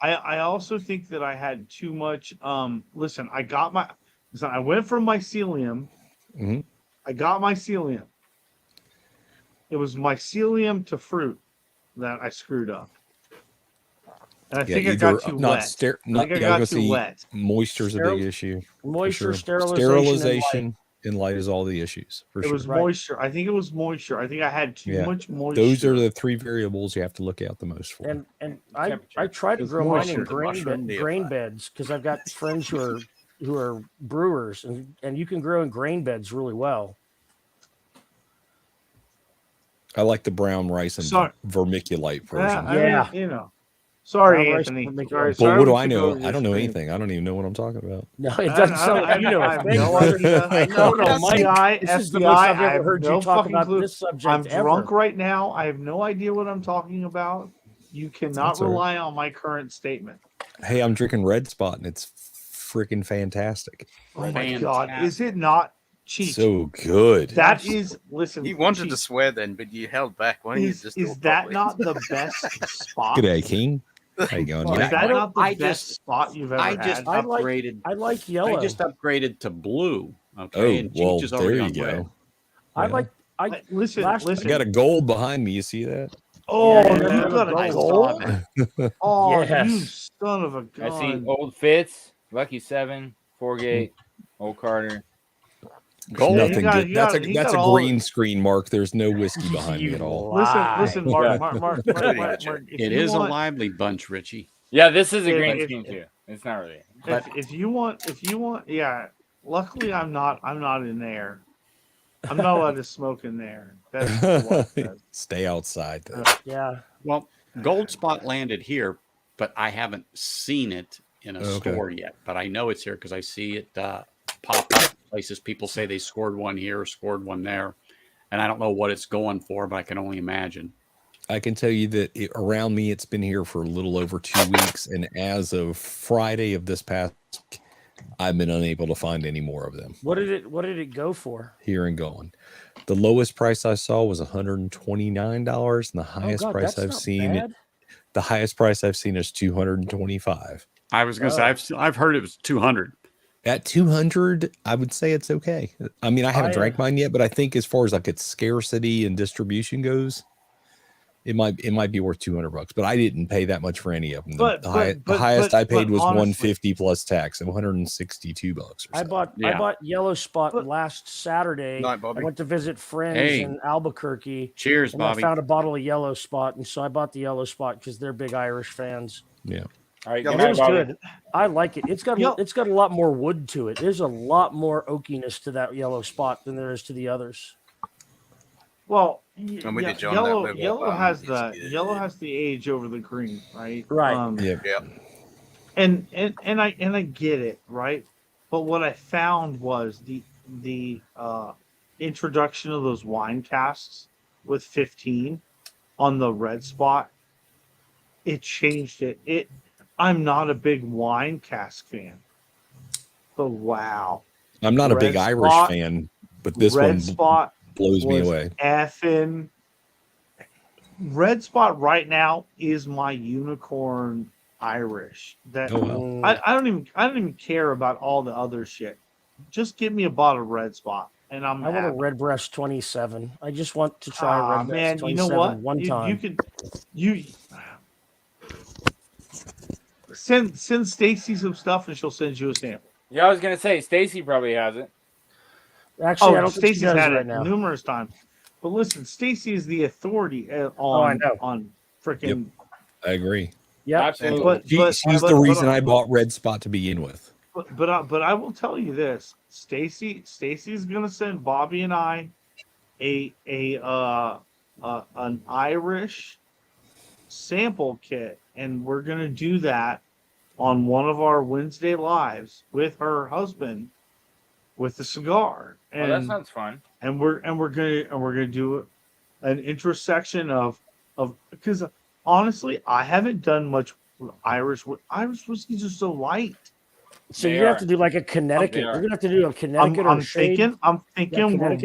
S5: I also think that I had too much. Listen, I went from mycelium.
S11: Mhm.
S5: I got mycelium. It was mycelium to fruit that I screwed up. And I think I got too
S11: not
S5: wet. I think I got too wet.
S11: Moisture's a
S4: Steril-
S11: big issue. for
S4: Moisture,
S11: sure.
S4: sterilization,
S11: and light is all the issues. For
S5: It
S11: sure.
S5: was moisture. I think it was moisture. I think I had too
S11: Yeah.
S5: much moisture.
S11: Those are the three variables you have to look out the most for.
S4: and I try to
S5: It's
S4: grow mine in
S5: moisture,
S4: grain beds because I've got friends who are brewers and you can grow in grain beds really well.
S11: I like the brown rice and
S5: Sorry.
S11: vermiculite version.
S5: I mean, Sorry,
S4: Brown rice
S5: Anthony.
S4: would make
S5: Sorry,
S4: it-
S11: But
S5: sorry
S11: what do
S5: we
S11: I
S5: took
S11: know?
S5: over your
S11: I don't know
S5: stream.
S11: anything. I don't even know what I'm talking about.
S4: No, it doesn't sound like you know.
S5: I have
S4: Thank
S5: no
S4: you.
S5: idea.
S4: No, Mike,
S5: FBI,
S4: this is the
S5: FBI,
S4: most I've
S5: I
S4: ever
S5: have
S4: heard
S5: no
S4: you talk
S5: fucking
S4: about
S5: clue.
S4: this subject
S5: I'm
S4: ever.
S5: drunk right now. I have no idea what I'm talking about. You cannot
S11: That's all right.
S5: rely on my current statement.
S11: Hey, I'm drinking Red Spot and it's freaking fantastic.
S5: Oh my God. Is it not cheap?
S11: So good.
S5: That is, listen.
S9: You wanted
S5: cheap.
S9: to swear then, but you held back. Why don't you just do
S5: Is
S9: it
S5: that
S9: properly?
S5: not the best spot?
S11: G'day, King. How you going?
S5: Is
S11: Yeah.
S5: that not the
S1: I
S5: best
S1: just-
S5: spot you've ever
S1: I just
S5: had?
S1: upgraded.
S4: I like yellow.
S1: I just upgraded to blue. Okay.
S11: Oh,
S1: and
S11: well,
S1: Cheech is already
S11: there you
S1: on
S11: go.
S1: red.
S4: I
S11: Yeah.
S4: like. I
S5: Listen,
S4: last-
S11: I
S5: listen.
S11: got a gold behind me. You see that?
S5: Oh,
S4: Yeah,
S5: you got a
S1: nice
S5: gold?
S1: spot.
S5: Oh,
S4: Yes.
S5: you son of a
S10: I see
S5: gun.
S10: Old Fitz, Lucky 7, Forgate, Old Carter.
S1: Gold.
S11: Nothing
S5: he got-
S11: good.
S5: he
S11: That's
S5: got-
S11: a
S5: he
S11: that's
S5: got
S11: a
S5: all-
S11: green screen, Mark. There's no whiskey behind me at all.
S5: Listen,
S10: Yeah.
S5: Mark.
S1: It is a lively bunch, Richie.
S10: Yeah, this is a
S5: If-
S10: green
S5: if-
S10: screen too. It's not really.
S5: If you want, yeah. Luckily, I'm not in there. I'm not allowed to smoke in there. That's the law says.
S11: Stay outside. Though.
S4: yeah.
S1: Well, Gold Spot landed here, but I haven't seen it in a
S11: Okay.
S1: store yet. But I know it's here because I see it pop up places. People say they scored one here, scored one there, and I don't know what it's going for, but I can only imagine.
S11: I can tell you that around me, it's been here for a little over 2 weeks, and as of Friday of this past week, I've been unable to find any more of them
S4: What did it go for?
S11: here and going. The lowest price I saw was $129, and the highest
S4: God,
S11: price
S4: that's
S11: I've
S4: not
S11: seen
S4: bad.
S11: the highest price I've seen is $225.
S1: I was going to say I've heard it was 200.
S11: At 200, I would say it's okay. I mean, I haven't drank mine yet, but I think as far as like its scarcity and distribution goes, it might be worth $200. But I didn't pay that much for any of them. The highest I paid was
S5: honestly,
S11: $150 plus tax, so $162 or so.
S4: I bought Yellow Spot last Saturday.
S9: Night, Bobby.
S4: I went to visit friends
S1: Hey.
S4: in Albuquerque.
S1: Cheers,
S4: And
S1: Bobby.
S4: I found a bottle of Yellow Spot, and so I bought the Yellow Spot because they're big Irish fans.
S11: Yeah.
S10: All right,
S4: It is good. I like it. It's got a lot more wood to it. There's a lot more oakiness to that yellow spot than there is to the others.
S5: Well,
S9: And we did John
S5: yellow
S9: that
S5: yellow has the age over the green, right?
S4: Right.
S9: Yeah.
S5: And I get it, right? But what I found was the introduction of those wine casks with 15 on the red spot. It changed it. I'm not a big wine cask fan, but wow.
S11: I'm not a big Irish fan, but this one
S5: spot
S11: blows me away.
S5: Effing red spot right now is my unicorn Irish. That I don't even care about all the other shit. Just give me a bottle of red spot, and I
S4: want a Redbreast 27. I just want to try Redbreast 27
S5: you know what?
S4: one time.
S5: You send Stacy some stuff, and she'll send you a sample.
S10: Yeah, I was gonna say Stacy probably has it.
S4: Actually, I don't think
S5: Stacy's
S4: she does
S5: had
S4: right
S5: it
S4: now.
S5: numerous times. But listen, Stacy is the authority on freaking.
S11: Yep. I agree.
S4: Yeah,
S10: absolutely.
S11: She's the reason I bought Red Spot to begin with.
S5: But I will tell you this: Stacy's gonna send Bobby and I an Irish sample kit, and we're gonna do that on one of our Wednesday lives with her husband with the cigar. And
S10: that sounds fun.
S5: And we're gonna do an intersection of because honestly, I haven't done much with Irish. Irish whiskeys are so light.
S4: So you're gonna have to do like a Connecticut. You're gonna have to do a Connecticut.
S5: I'm thinking
S4: we're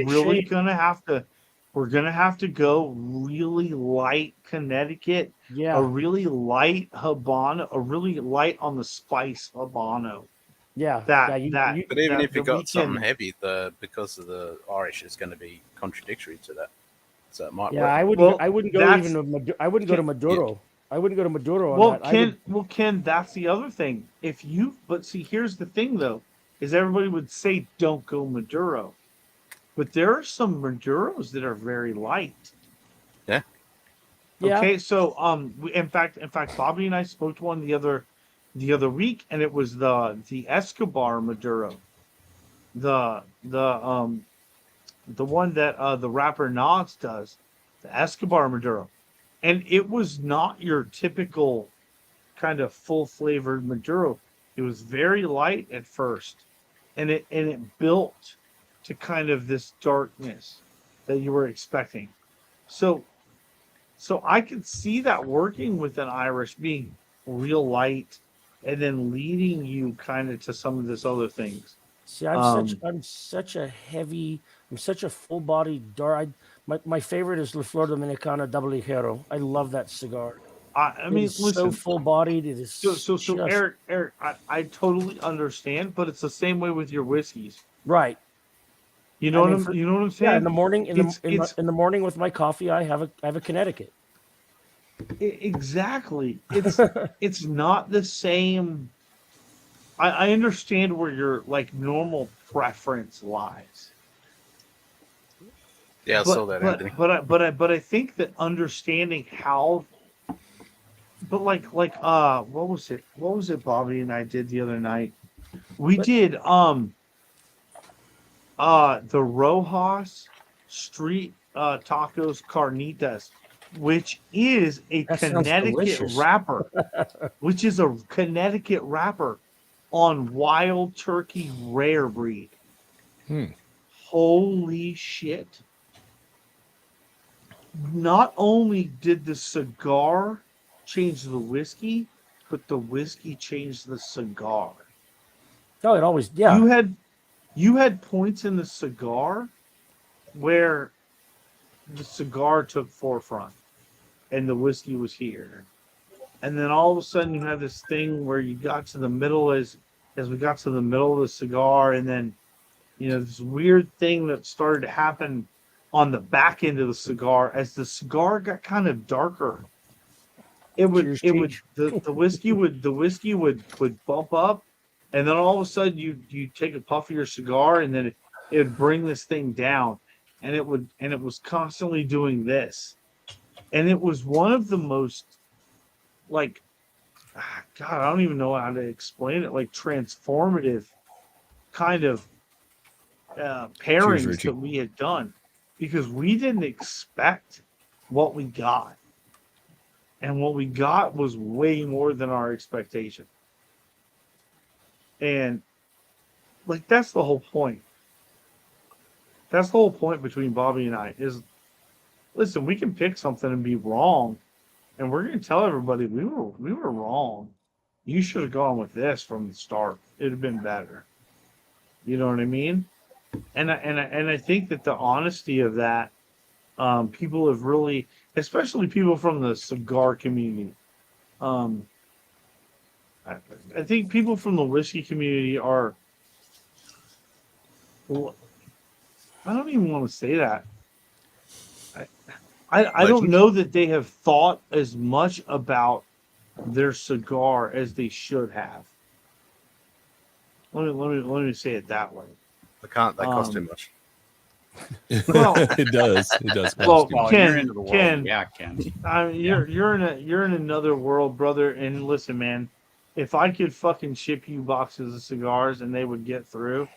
S5: we're gonna have to go really light Connecticut.
S4: Yeah.
S5: A really light Habano, a really light on the spice Habano.
S4: Yeah.
S9: But even if you got something heavy, because of the Irish, it's going to be contradictory to that. So it might work.
S4: I wouldn't go to Maduro.
S5: Yeah.
S4: I wouldn't go to Maduro on that.
S5: Ken, that's the other thing. But see, here's the thing though, is everybody would say don't go Maduro, but there are some Maduros that are very light.
S9: Yeah.
S5: Okay, so in fact, Bobby and I spoke to one the other week, and it was the Escobar Maduro, the one that the rapper Nas does, the Escobar Maduro. And it was not your typical kind of full flavored Maduro. It was very light at first, and it built to kind of this darkness that you were expecting. So I could see that working with an Irish being real light, and then leading you kind of to some of this other things.
S4: See, I'm such a full-bodied dark. My favorite is La Flor Dominicana Double Ligero. I love that cigar.
S5: I mean, listen,
S4: so full-bodied. It is
S5: so Eric, I totally understand, but it's the same way with your whiskeys,
S4: right?
S5: You know what I'm saying?
S4: Yeah, in the morning, in the morning with my coffee, I have a Connecticut.
S5: Exactly. It's not the same. I understand where your like normal preference lies.
S9: Yeah, I saw that, Anthony.
S5: But I think that understanding how, but like what was it Bobby and I did the other night? We did the Rojas Street Tacos Carnitas, which is a Connecticut wrapper, which is a Connecticut wrapper on Wild Turkey Rare Breed. Holy shit. Not only did the cigar change the whiskey, but the whiskey changed the cigar.
S4: Oh, it always, yeah.
S5: You had points in the cigar where the cigar took forefront and the whiskey was here. And then all of a sudden you have this thing where you got to the middle as we got to the middle of the cigar, and then this weird thing that started to happen on the back end of the cigar as the cigar got kind of darker. The whiskey would bump up, and then all of a sudden you take a puff of your cigar, and then it would bring this thing down, and it was constantly doing this. And it was one of the most like God, I don't even know how to explain it. Like transformative kind of pairings
S11: Richie.
S5: that we had done, because we didn't expect what we got, and what we got was way more than our expectation. And like that's the whole point. That's the whole point between Bobby and I is, listen, we can pick something and be wrong, and we're going to tell everybody we were wrong. You should have gone with this from the start. It'd have been better. You know what I mean? And I think that the honesty of that, people have really, especially people from the cigar community. I think people from the whiskey community are. Well, I don't even want to say that. I don't know that they have thought as much about their cigar as they should have. Let me say it that way.
S9: They can't. They cost too much.
S5: Well,
S11: it does. It does.
S5: Well,
S1: you're into the world.
S5: Ken,
S1: Yeah, Ken.
S5: you're in another world, brother. And listen, man, if I could fucking ship you boxes of cigars and they would get through,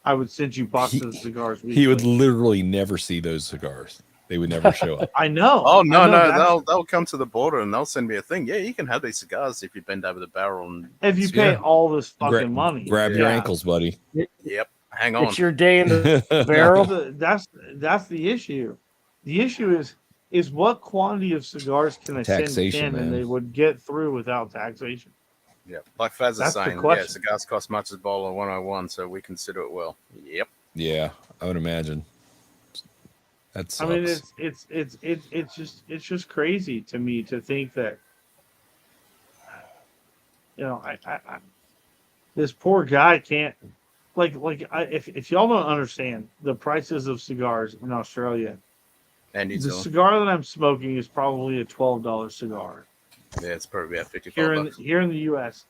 S5: I would send you boxes of cigars. Weekly.
S11: He would literally never see those cigars. They would never show up.
S5: I know.
S9: Oh no,
S5: I know,
S9: they'll come to the border and they'll send me a thing. Yeah, you can have these cigars if you bend over the barrel and
S5: if you pay all this fucking money.
S11: Grab your ankles, buddy.
S9: Yep. Hang on.
S4: It's your day in the barrel.
S5: That's the issue. The issue is what quantity of cigars can I send in and they would get through without taxation?
S9: Yeah, like Faz is
S5: That's the
S9: saying,
S5: question.
S9: cigars cost much as a bottle of 101, so we consider it well. Yep.
S11: Yeah, I would imagine. That sucks.
S5: I mean, it's just crazy to me to think that, you know, I this poor guy can't if y'all don't understand the prices of cigars in Australia,
S9: and
S5: the cigar that I'm smoking is probably a $12 cigar.
S9: Yeah, it's probably about $55.
S5: Here in the U.S.,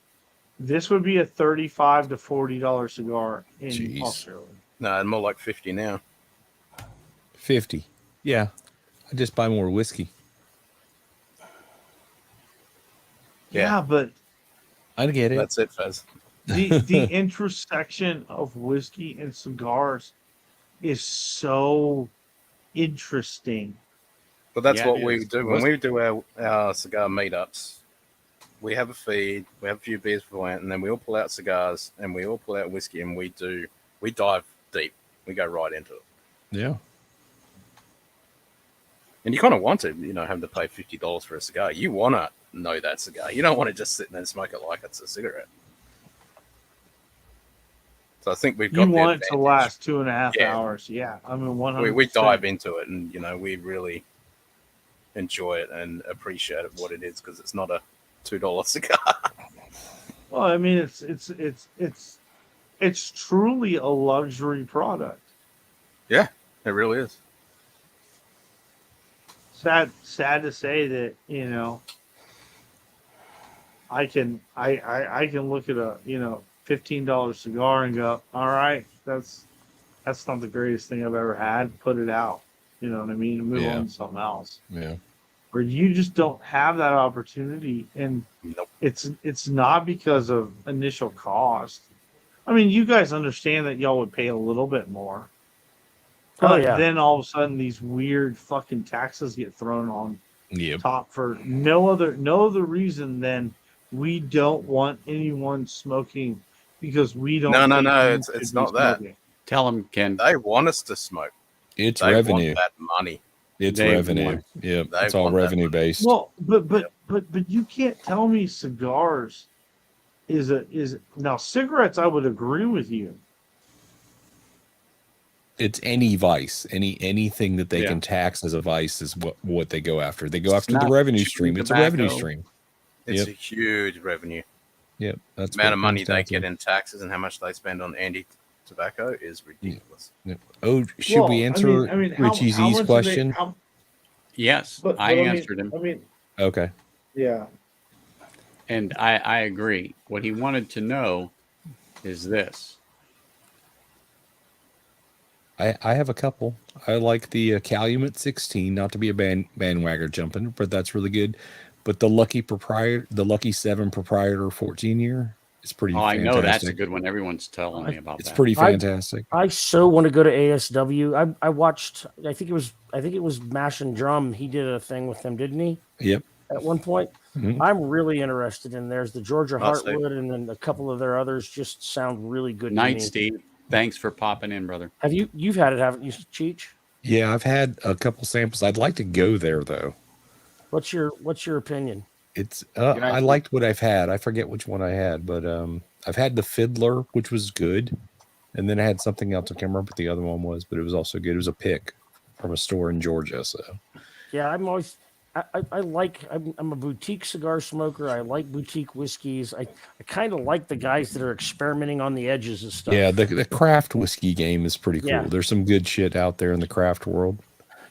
S5: this would be a $35 to $40 cigar in Australia.
S9: No, and more like 50 now.
S11: 50. Yeah. I just buy more whiskey.
S5: Yeah, but
S11: I get it.
S9: That's it, Faz.
S5: The intersection of whiskey and cigars is so interesting.
S9: But that's what we do. When we do our cigar meetups, we have a feed, we have a few beers beforehand, and then we all pull out cigars and we all pull out whiskey and we dive deep. We go right into it.
S11: Yeah.
S9: And you kind of want to, have to pay $50 for a cigar. You want to know that cigar. You don't want to just sit there and smoke it like it's a cigarette. So I think we've got.
S5: You want it to last 2.5 hours. Yeah, I mean 100%.
S9: We dive into it, and we really enjoy it and appreciate it what it is, because it's not a $2 cigar.
S5: Well, I mean it's truly a luxury product.
S9: Yeah, it really is.
S5: Sad to say that I can look at a $15 cigar and go, all right, that's not the greatest thing I've ever had. Put it out, you know what I mean, and move on to something else.
S11: Yeah.
S5: Where you just don't have that opportunity, and it's not because of initial cost. I mean, you guys understand that y'all would pay a little bit more. But then all of a sudden these weird fucking taxes get thrown on top for no other reason than we don't want anyone smoking because we don't.
S9: No, it's not that.
S1: Tell them, Ken.
S9: They want us to smoke.
S11: It's
S9: they
S11: revenue.
S9: Want that money.
S11: It's revenue. Yeah, it's all revenue based.
S5: Well, but you can't tell me cigars is now cigarettes. I would agree with you.
S11: It's any vice, anything that they can tax as a vice is what they go after. They go after the revenue stream. It's a revenue stream.
S9: It's a huge revenue.
S11: Yep, that's
S9: the amount of money they get in taxes and how much they spend on anti-tobacco is ridiculous.
S11: Yep. Oh, should we answer Richie Z's question?
S1: Yes, I answered him.
S11: Okay.
S5: Yeah.
S1: And I agree. What he wanted to know is this.
S11: I have a couple. I like the Calumet 16, not to be a bandwagon jumping, but that's really good. But the Lucky 7 proprietor 14-year is pretty.
S1: Oh, I
S11: fantastic.
S1: know that's a good one. Everyone's telling me about
S11: It's
S1: that.
S11: pretty fantastic.
S4: I so want to go to ASW. I watched. I think it was Mash and Drum. He did a thing with them, didn't he?
S11: Yep.
S4: At one point, I'm really interested in theirs. The Georgia Heartwood and then a couple of their others just sound really good.
S1: Night,
S4: to me.
S1: Steve. Thanks for popping in, brother.
S4: You've had it, haven't you, Cheech?
S11: Yeah, I've had a couple samples. I'd like to go there though.
S4: What's your opinion?
S11: It's I liked what I've had. I forget which one I had, but I've had the Fiddler, which was good, and then I had something else. I can't remember what the other one was, but it was also good. It was a pick from a store in Georgia. So
S4: yeah, I'm a boutique cigar smoker. I like boutique whiskeys. I kind of like the guys that are experimenting on the edges and stuff.
S11: yeah, the craft whiskey game is pretty cool.
S4: Yeah.
S11: There's some good shit out there in the craft world.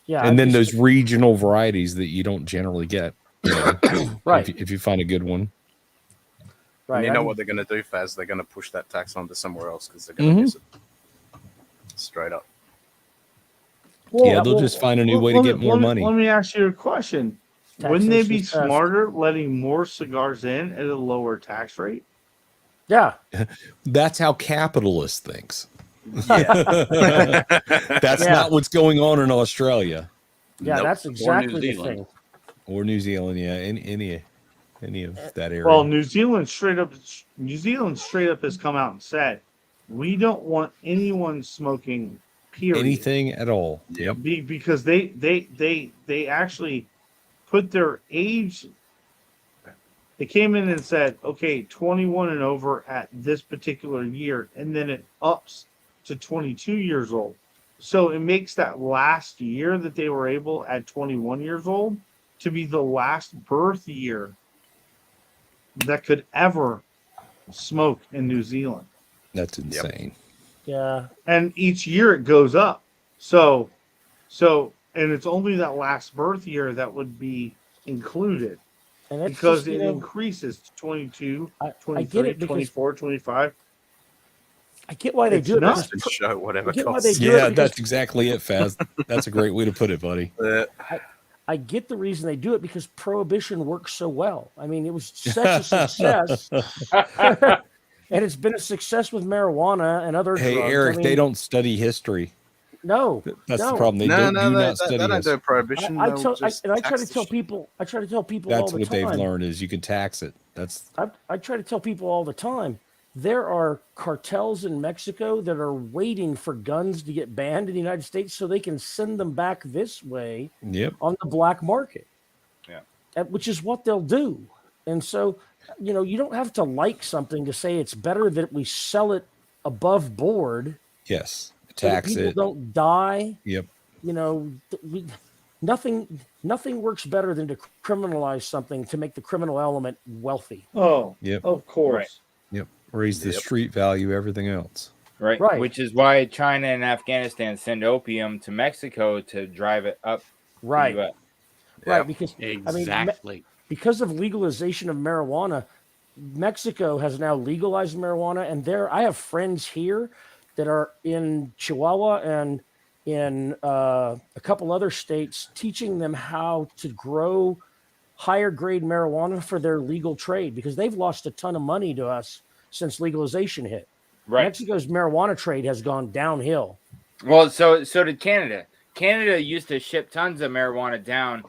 S4: Yeah,
S11: and then those regional varieties that you don't generally get. You know,
S4: right.
S11: If you find a good one.
S9: Right. And you know what they're going to do, Faz? They're going to push that tax onto somewhere else because they're going to use it straight up.
S11: Well, they'll just find a new way to get more money.
S5: Let me ask you a question. Wouldn't they be smarter letting more cigars in at a lower tax rate?
S4: Yeah.
S11: That's how capitalists thinks. Yeah. That's not what's going on in Australia.
S4: Yeah, that's exactly the thing.
S11: Or New Zealand, yeah, any of that area.
S5: Well, New Zealand straight up has come out and said, we don't want anyone smoking. Period.
S11: Anything at all. Yep.
S5: Because they actually put their age. They came in and said, okay, 21 and over at this particular year, and then it ups to 22 years old. So it makes that last year that they were able at 21 years old to be the last birth year that could ever smoke in New Zealand.
S11: That's insane.
S4: Yeah.
S5: And each year it goes up. So and it's only that last birth year that would be included.
S4: And
S5: because it increases to 22, 23, 24, 25.
S4: I get why they do it.
S11: That's exactly it, Faz. That's a great way to put it, buddy.
S4: I get the reason they do it because prohibition works so well. I mean, it was such a success. And it's been a success with marijuana and other drugs.
S11: Hey, Eric, they don't study history.
S4: No,
S11: that's the problem. They do not study
S9: don't do prohibition.
S4: I try to tell people
S11: that's
S4: all the time.
S11: what they've learned is you can tax it.
S4: I try to tell people all the time. There are cartels in Mexico that are waiting for guns to get banned in the United States so they can send them back this way on the black market. Yeah, which is what they'll do. And so, you don't have to like something to say it's better that we sell it above board.
S11: Yes. Tax
S4: people
S11: it.
S4: Don't die.
S11: Yep.
S4: Nothing works better than to criminalize something to make the criminal element wealthy.
S5: Oh,
S11: yep.
S5: Of course.
S10: Right.
S11: Yep. Raise the street value, everything else.
S10: Right. Which is why China and Afghanistan send opium to Mexico to drive it up.
S4: Right. Right. Because
S1: exactly.
S4: Because of legalization of marijuana, Mexico has now legalized marijuana, and I have friends here that are in Chihuahua and in a couple other states, teaching them how to grow higher grade marijuana for their legal trade because they've lost a ton of money to us since legalization hit.
S10: Right.
S4: Mexico's marijuana trade has gone downhill.
S10: Well, so did Canada. Canada used to ship tons of marijuana down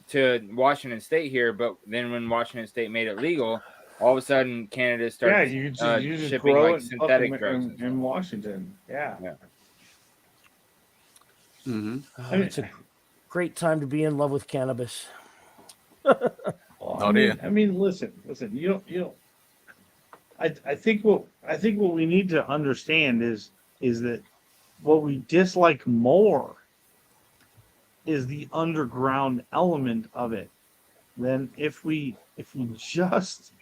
S10: to Washington State here, but then when Washington State made it legal, all of a sudden Canada started
S5: you just
S10: shipping
S5: grow
S10: like synthetic drugs
S5: in Washington. Yeah.
S1: Mm-hmm.
S4: It's a great time to be in love with cannabis.
S5: I mean, listen. You don't. I think what we need to understand is that what we dislike more is the underground element of it. Then if we just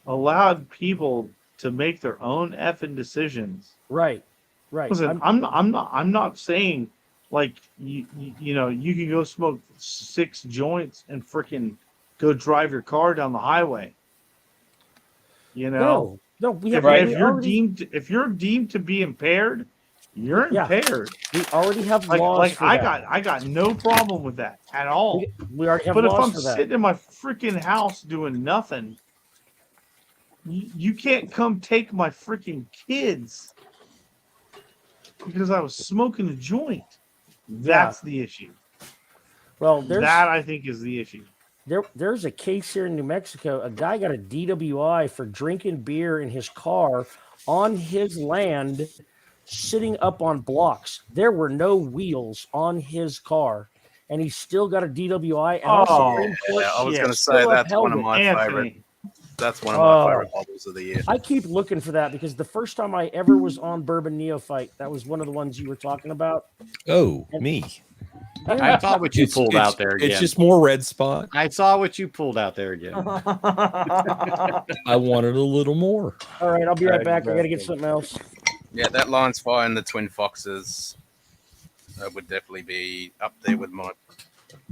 S5: allowed people to make their own effing decisions.
S4: Right.
S5: Listen, I'm not saying like you can go smoke 6 joints and freaking go drive your car down the highway.
S4: No,
S5: if you're deemed to be impaired, You're impaired.
S4: We already have
S5: Like,
S4: laws for that.
S5: I got no problem with that at all.
S4: We already have
S5: but if
S4: laws
S5: I'm
S4: for that.
S5: sitting in my freaking house doing nothing, you can't come take my freaking kids because I was smoking a joint. That's the issue.
S4: Well,
S5: that I think is the issue.
S4: There's a case here in New Mexico. A guy got a DWI for drinking beer in his car on his land, sitting up on blocks. There were no wheels on his car, and he still got a DWI. And
S9: I was going to say that's one of my favorite. That's one of my favorite bottles of the year.
S4: I keep looking for that because the first time I ever was on Bourbon Neophyte, that was one of the ones you were talking about.
S11: Oh, me.
S1: I saw what you pulled out there again.
S11: It's just more red spot.
S1: I saw what you pulled out there again.
S11: I wanted a little more.
S4: All right, I'll be right back. I got to get something else.
S9: Yeah, that Lion's Fire and the Twin Foxes would definitely be up there with my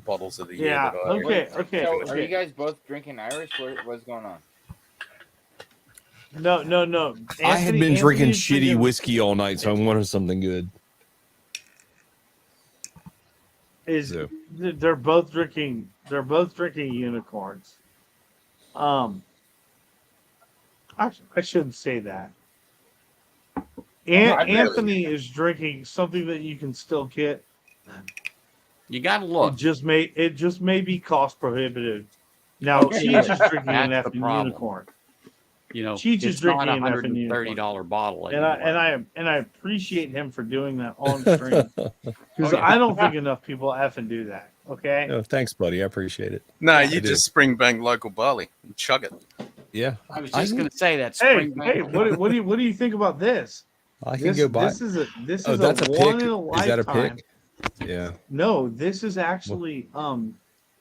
S9: bottles of the year.
S5: Yeah, okay.
S10: So are you guys both drinking Irish? What's going on?
S5: No.
S11: I had been drinking shitty whiskey all night, so I wanted something good.
S5: They're both drinking unicorns. I shouldn't say that. Anthony is drinking something that you can still get.
S1: You gotta look.
S5: It just may be cost prohibitive. Now Cheech is drinking an effing unicorn.
S1: You know,
S5: Cheech is drinking an effing
S1: $130 bottle,
S5: and I appreciate him for doing that on stream because I don't think enough people effing do that. Okay.
S11: Oh, thanks, buddy. I appreciate it.
S9: No, you just Springbank local barley and chug it.
S11: Yeah,
S1: I was just gonna say that.
S5: Hey, what do you think about this?
S11: I can go buy.
S5: This is a
S11: that's a
S5: one
S11: pick.
S5: in a lifetime.
S11: Is that a pick? Yeah.
S5: No, this is actually
S11: what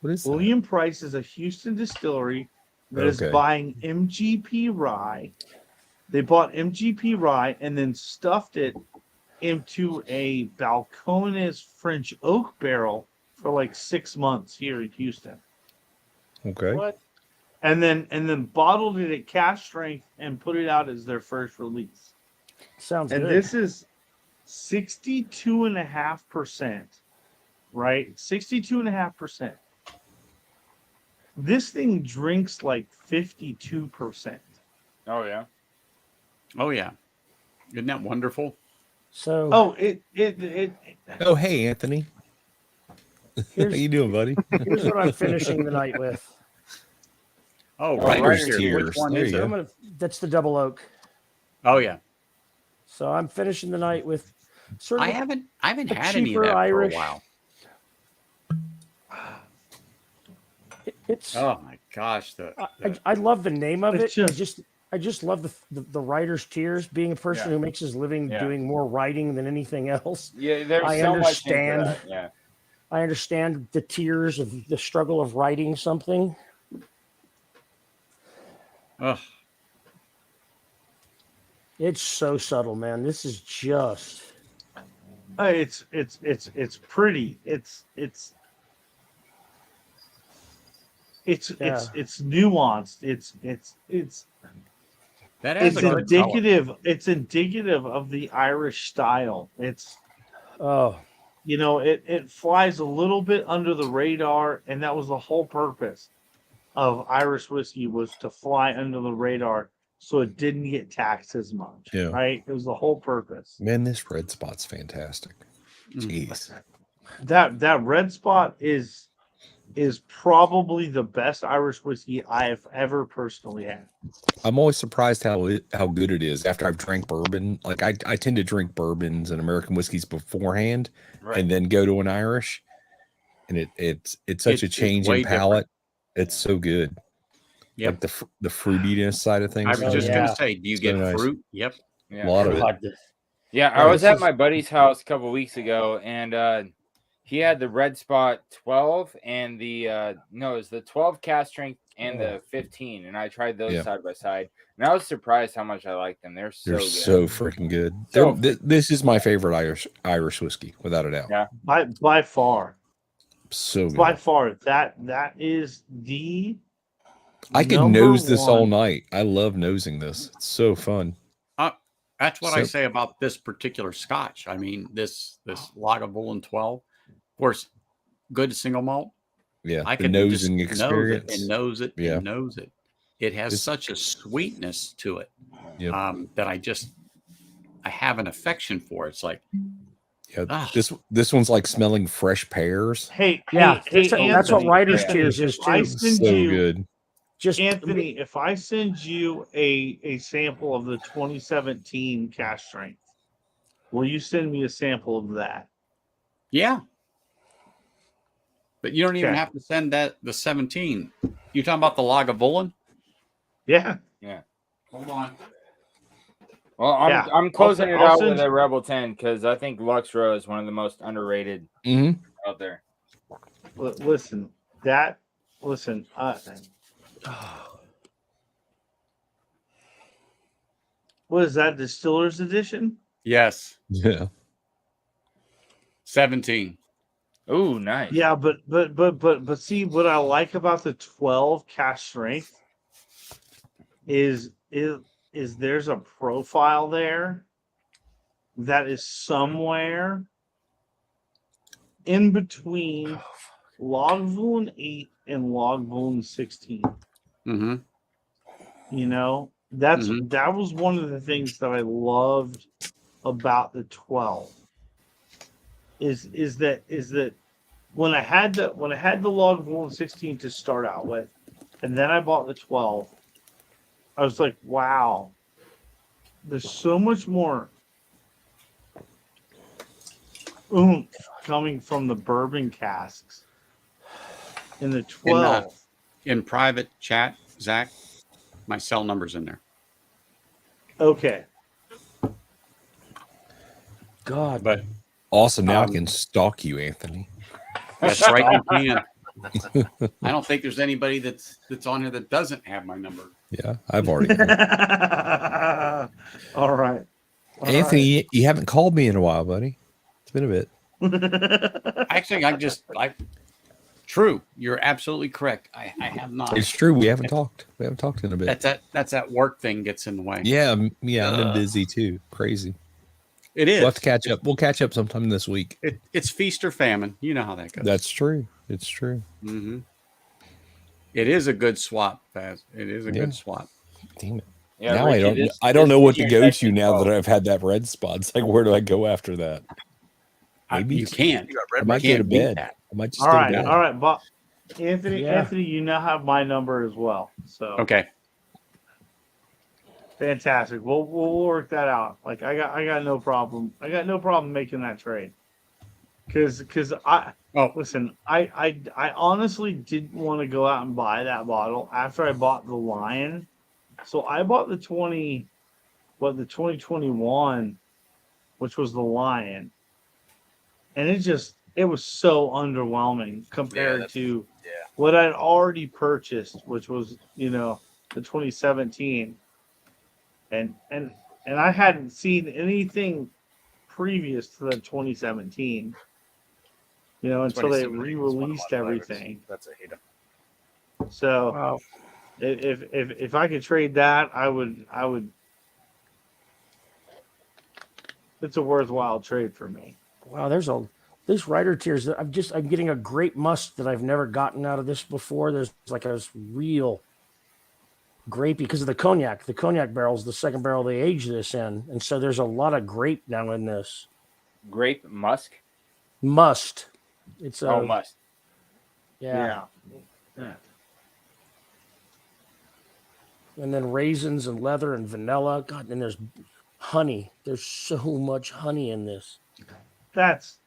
S11: is
S5: William Price is a Houston distillery that is buying MGP rye. They bought MGP rye and then stuffed it into a Balcones French oak barrel for like 6 months here in Houston.
S11: Okay.
S5: What? And then bottled it at cask strength and put it out as their first release.
S4: Sounds
S5: good. And this is 62.5%, right? 62.5%. This thing drinks like 52%.
S10: Oh yeah.
S1: Oh yeah. Isn't that wonderful?
S4: So.
S5: Oh,
S11: Oh, hey, Anthony. How you doing, buddy?
S4: Here's what I'm finishing the night with.
S1: Oh,
S11: Writer's
S1: Tears.
S11: Tears.
S1: Which one
S11: There
S1: is
S11: you
S1: it?
S11: go.
S4: That's the double oak.
S1: Oh yeah.
S4: So I'm finishing the night with sort of.
S1: I haven't
S4: a
S1: had any of
S4: cheaper
S1: that
S4: Irish.
S1: for a while.
S4: It's.
S1: Oh my gosh,
S4: I love the name of it.
S5: It's
S4: I just love the writer's tears. Being a person who makes his living doing more writing than anything else.
S10: Yeah, there's
S4: I
S10: so
S4: understand.
S10: much into that. Yeah.
S4: I understand the tears of the struggle of writing something.
S1: Ugh.
S4: It's so subtle, man. This is just.
S5: It's pretty. It's nuanced. It's
S1: That has
S5: it's
S1: a good
S5: indicative.
S1: color.
S5: It's indicative of the Irish style. It's
S4: Oh.
S5: It flies a little bit under the radar, and that was the whole purpose of Irish whiskey, was to fly under the radar so it didn't get taxed as much.
S11: Yeah.
S5: Right? It was the whole purpose.
S11: Man, this red spot's fantastic. Jeez.
S5: That red spot is probably the best Irish whiskey I have ever personally had.
S11: I'm always surprised how good it is after I've drank bourbon. Like I tend to drink bourbons and American whiskeys beforehand, and then go to an Irish, and it's such a change in palate. It's so good.
S1: Yep.
S11: Like the fruitiness side of things.
S1: I was just gonna say, do you get
S11: nice.
S1: fruit? Yep.
S10: Yeah.
S11: A lot of it.
S10: Yeah, I was at my buddy's house a couple weeks ago, and he had the Red Spot 12 and the no, it was the 12 cask strength and the 15, and I tried those side by side, and I was surprised how much I liked them. They're so
S11: freaking good.
S10: So
S11: this is my favorite Irish whiskey, without a doubt.
S10: Yeah,
S5: by far.
S11: So good.
S5: By far, that is the.
S11: I could nose this all night. I love nosing this. It's so fun.
S1: That's what I
S11: So-
S1: say about this particular Scotch. I mean, this Lagavulin 12, of course, good single malt.
S11: Yeah,
S1: I
S11: the
S1: could just
S11: nosing
S1: nose it
S11: experience.
S1: and nose it
S11: Yeah.
S1: and nose it. It has
S11: This-
S1: such a sweetness to it
S11: Yep.
S1: that I have an affection for. It's like,
S11: Yeah, this one's like smelling fresh pears.
S5: Hey,
S4: Yeah,
S5: hey,
S4: that's what
S5: Anthony,
S4: Writer's
S5: Anthony,
S4: Tears is
S5: if I
S4: too.
S5: send
S11: So
S5: you,
S11: good.
S4: Just
S5: Anthony, if I send you a sample of the 2017 cash strength, will you send me a sample of that?
S1: yeah. But you don't even
S5: Okay.
S1: have to send the 17. You talking about the Lagavulin?
S5: Yeah.
S10: Yeah.
S1: Hold on.
S10: Well, I'm closing it
S5: I'll
S10: out
S5: send
S10: with
S5: you-
S10: a Rebel 10 because I think Luxro is one of the most underrated
S11: Mm-hmm.
S10: out there.
S5: Listen, what is that, Distiller's Edition?
S1: Yes.
S11: Yeah.
S1: 17.
S10: Ooh, nice.
S5: Yeah, but see, what I like about the 12 cash strength is there's a profile there that is somewhere in between Lagavulin 8 and Lagavulin 16.
S1: Mm-hmm.
S5: You know, that was one of the things that I loved about the 12. Is that when I had the Lagavulin 16 to start out with, and then I bought the 12, I was like, wow, there's so much more oomph coming from the bourbon casks in the 12.
S1: In private chat, Zach, my cell number's in there.
S5: Okay.
S4: God.
S1: But
S11: awesome. Now I can stalk you, Anthony.
S1: That's right, you can. I don't think there's anybody that's on here that doesn't have my number.
S11: Yeah, I've already.
S5: All right.
S11: Anthony, you haven't called me in a while, buddy. It's been a bit.
S1: Actually, true. You're absolutely correct. I have not.
S11: It's true. We haven't talked. We haven't talked in a bit.
S1: That's that work thing gets in the way.
S11: Yeah. I've been busy too. Crazy.
S1: It is.
S11: We'll have to catch up. We'll catch up sometime this week.
S1: It's feast or famine. You know how that goes.
S11: That's true. It's true.
S1: Mm-hmm. It is a good swap, Faz. It is a good swap.
S11: Damn it.
S10: Yeah,
S11: now
S10: Richie,
S11: I don't know what to go to now that I've had that red spot. It's like, where do I go after that? Maybe
S1: you can't.
S11: I might go to bed. I might just
S5: all
S11: go
S5: right,
S11: to bed.
S5: all right, but Anthony, you now have my number as well. So
S1: okay,
S5: fantastic. We'll work that out. Like I got no problem. I got no problem making that trade. Because listen, I honestly didn't want to go out and buy that bottle after I bought the Lion. So I bought the 2021, which was the Lion. And it was so underwhelming compared to what I'd already purchased, which was, the 2017. And I hadn't seen anything previous to the 2017. Until they re-released everything.
S9: That's a hater.
S5: So
S4: Wow.
S5: if I could trade that, I would. It's a worthwhile trade for me.
S4: Wow, these writer tiers that I'm getting a great must that I've never gotten out of this before. There's like a real grapey because of the cognac. The cognac barrel's the second barrel they age this in, and so there's a lot of grape now in this.
S10: Grape musk.
S4: Must. It's
S10: must.
S4: Yeah. And then raisins and leather and vanilla. God, and there's honey. There's so much honey in this.
S5: That's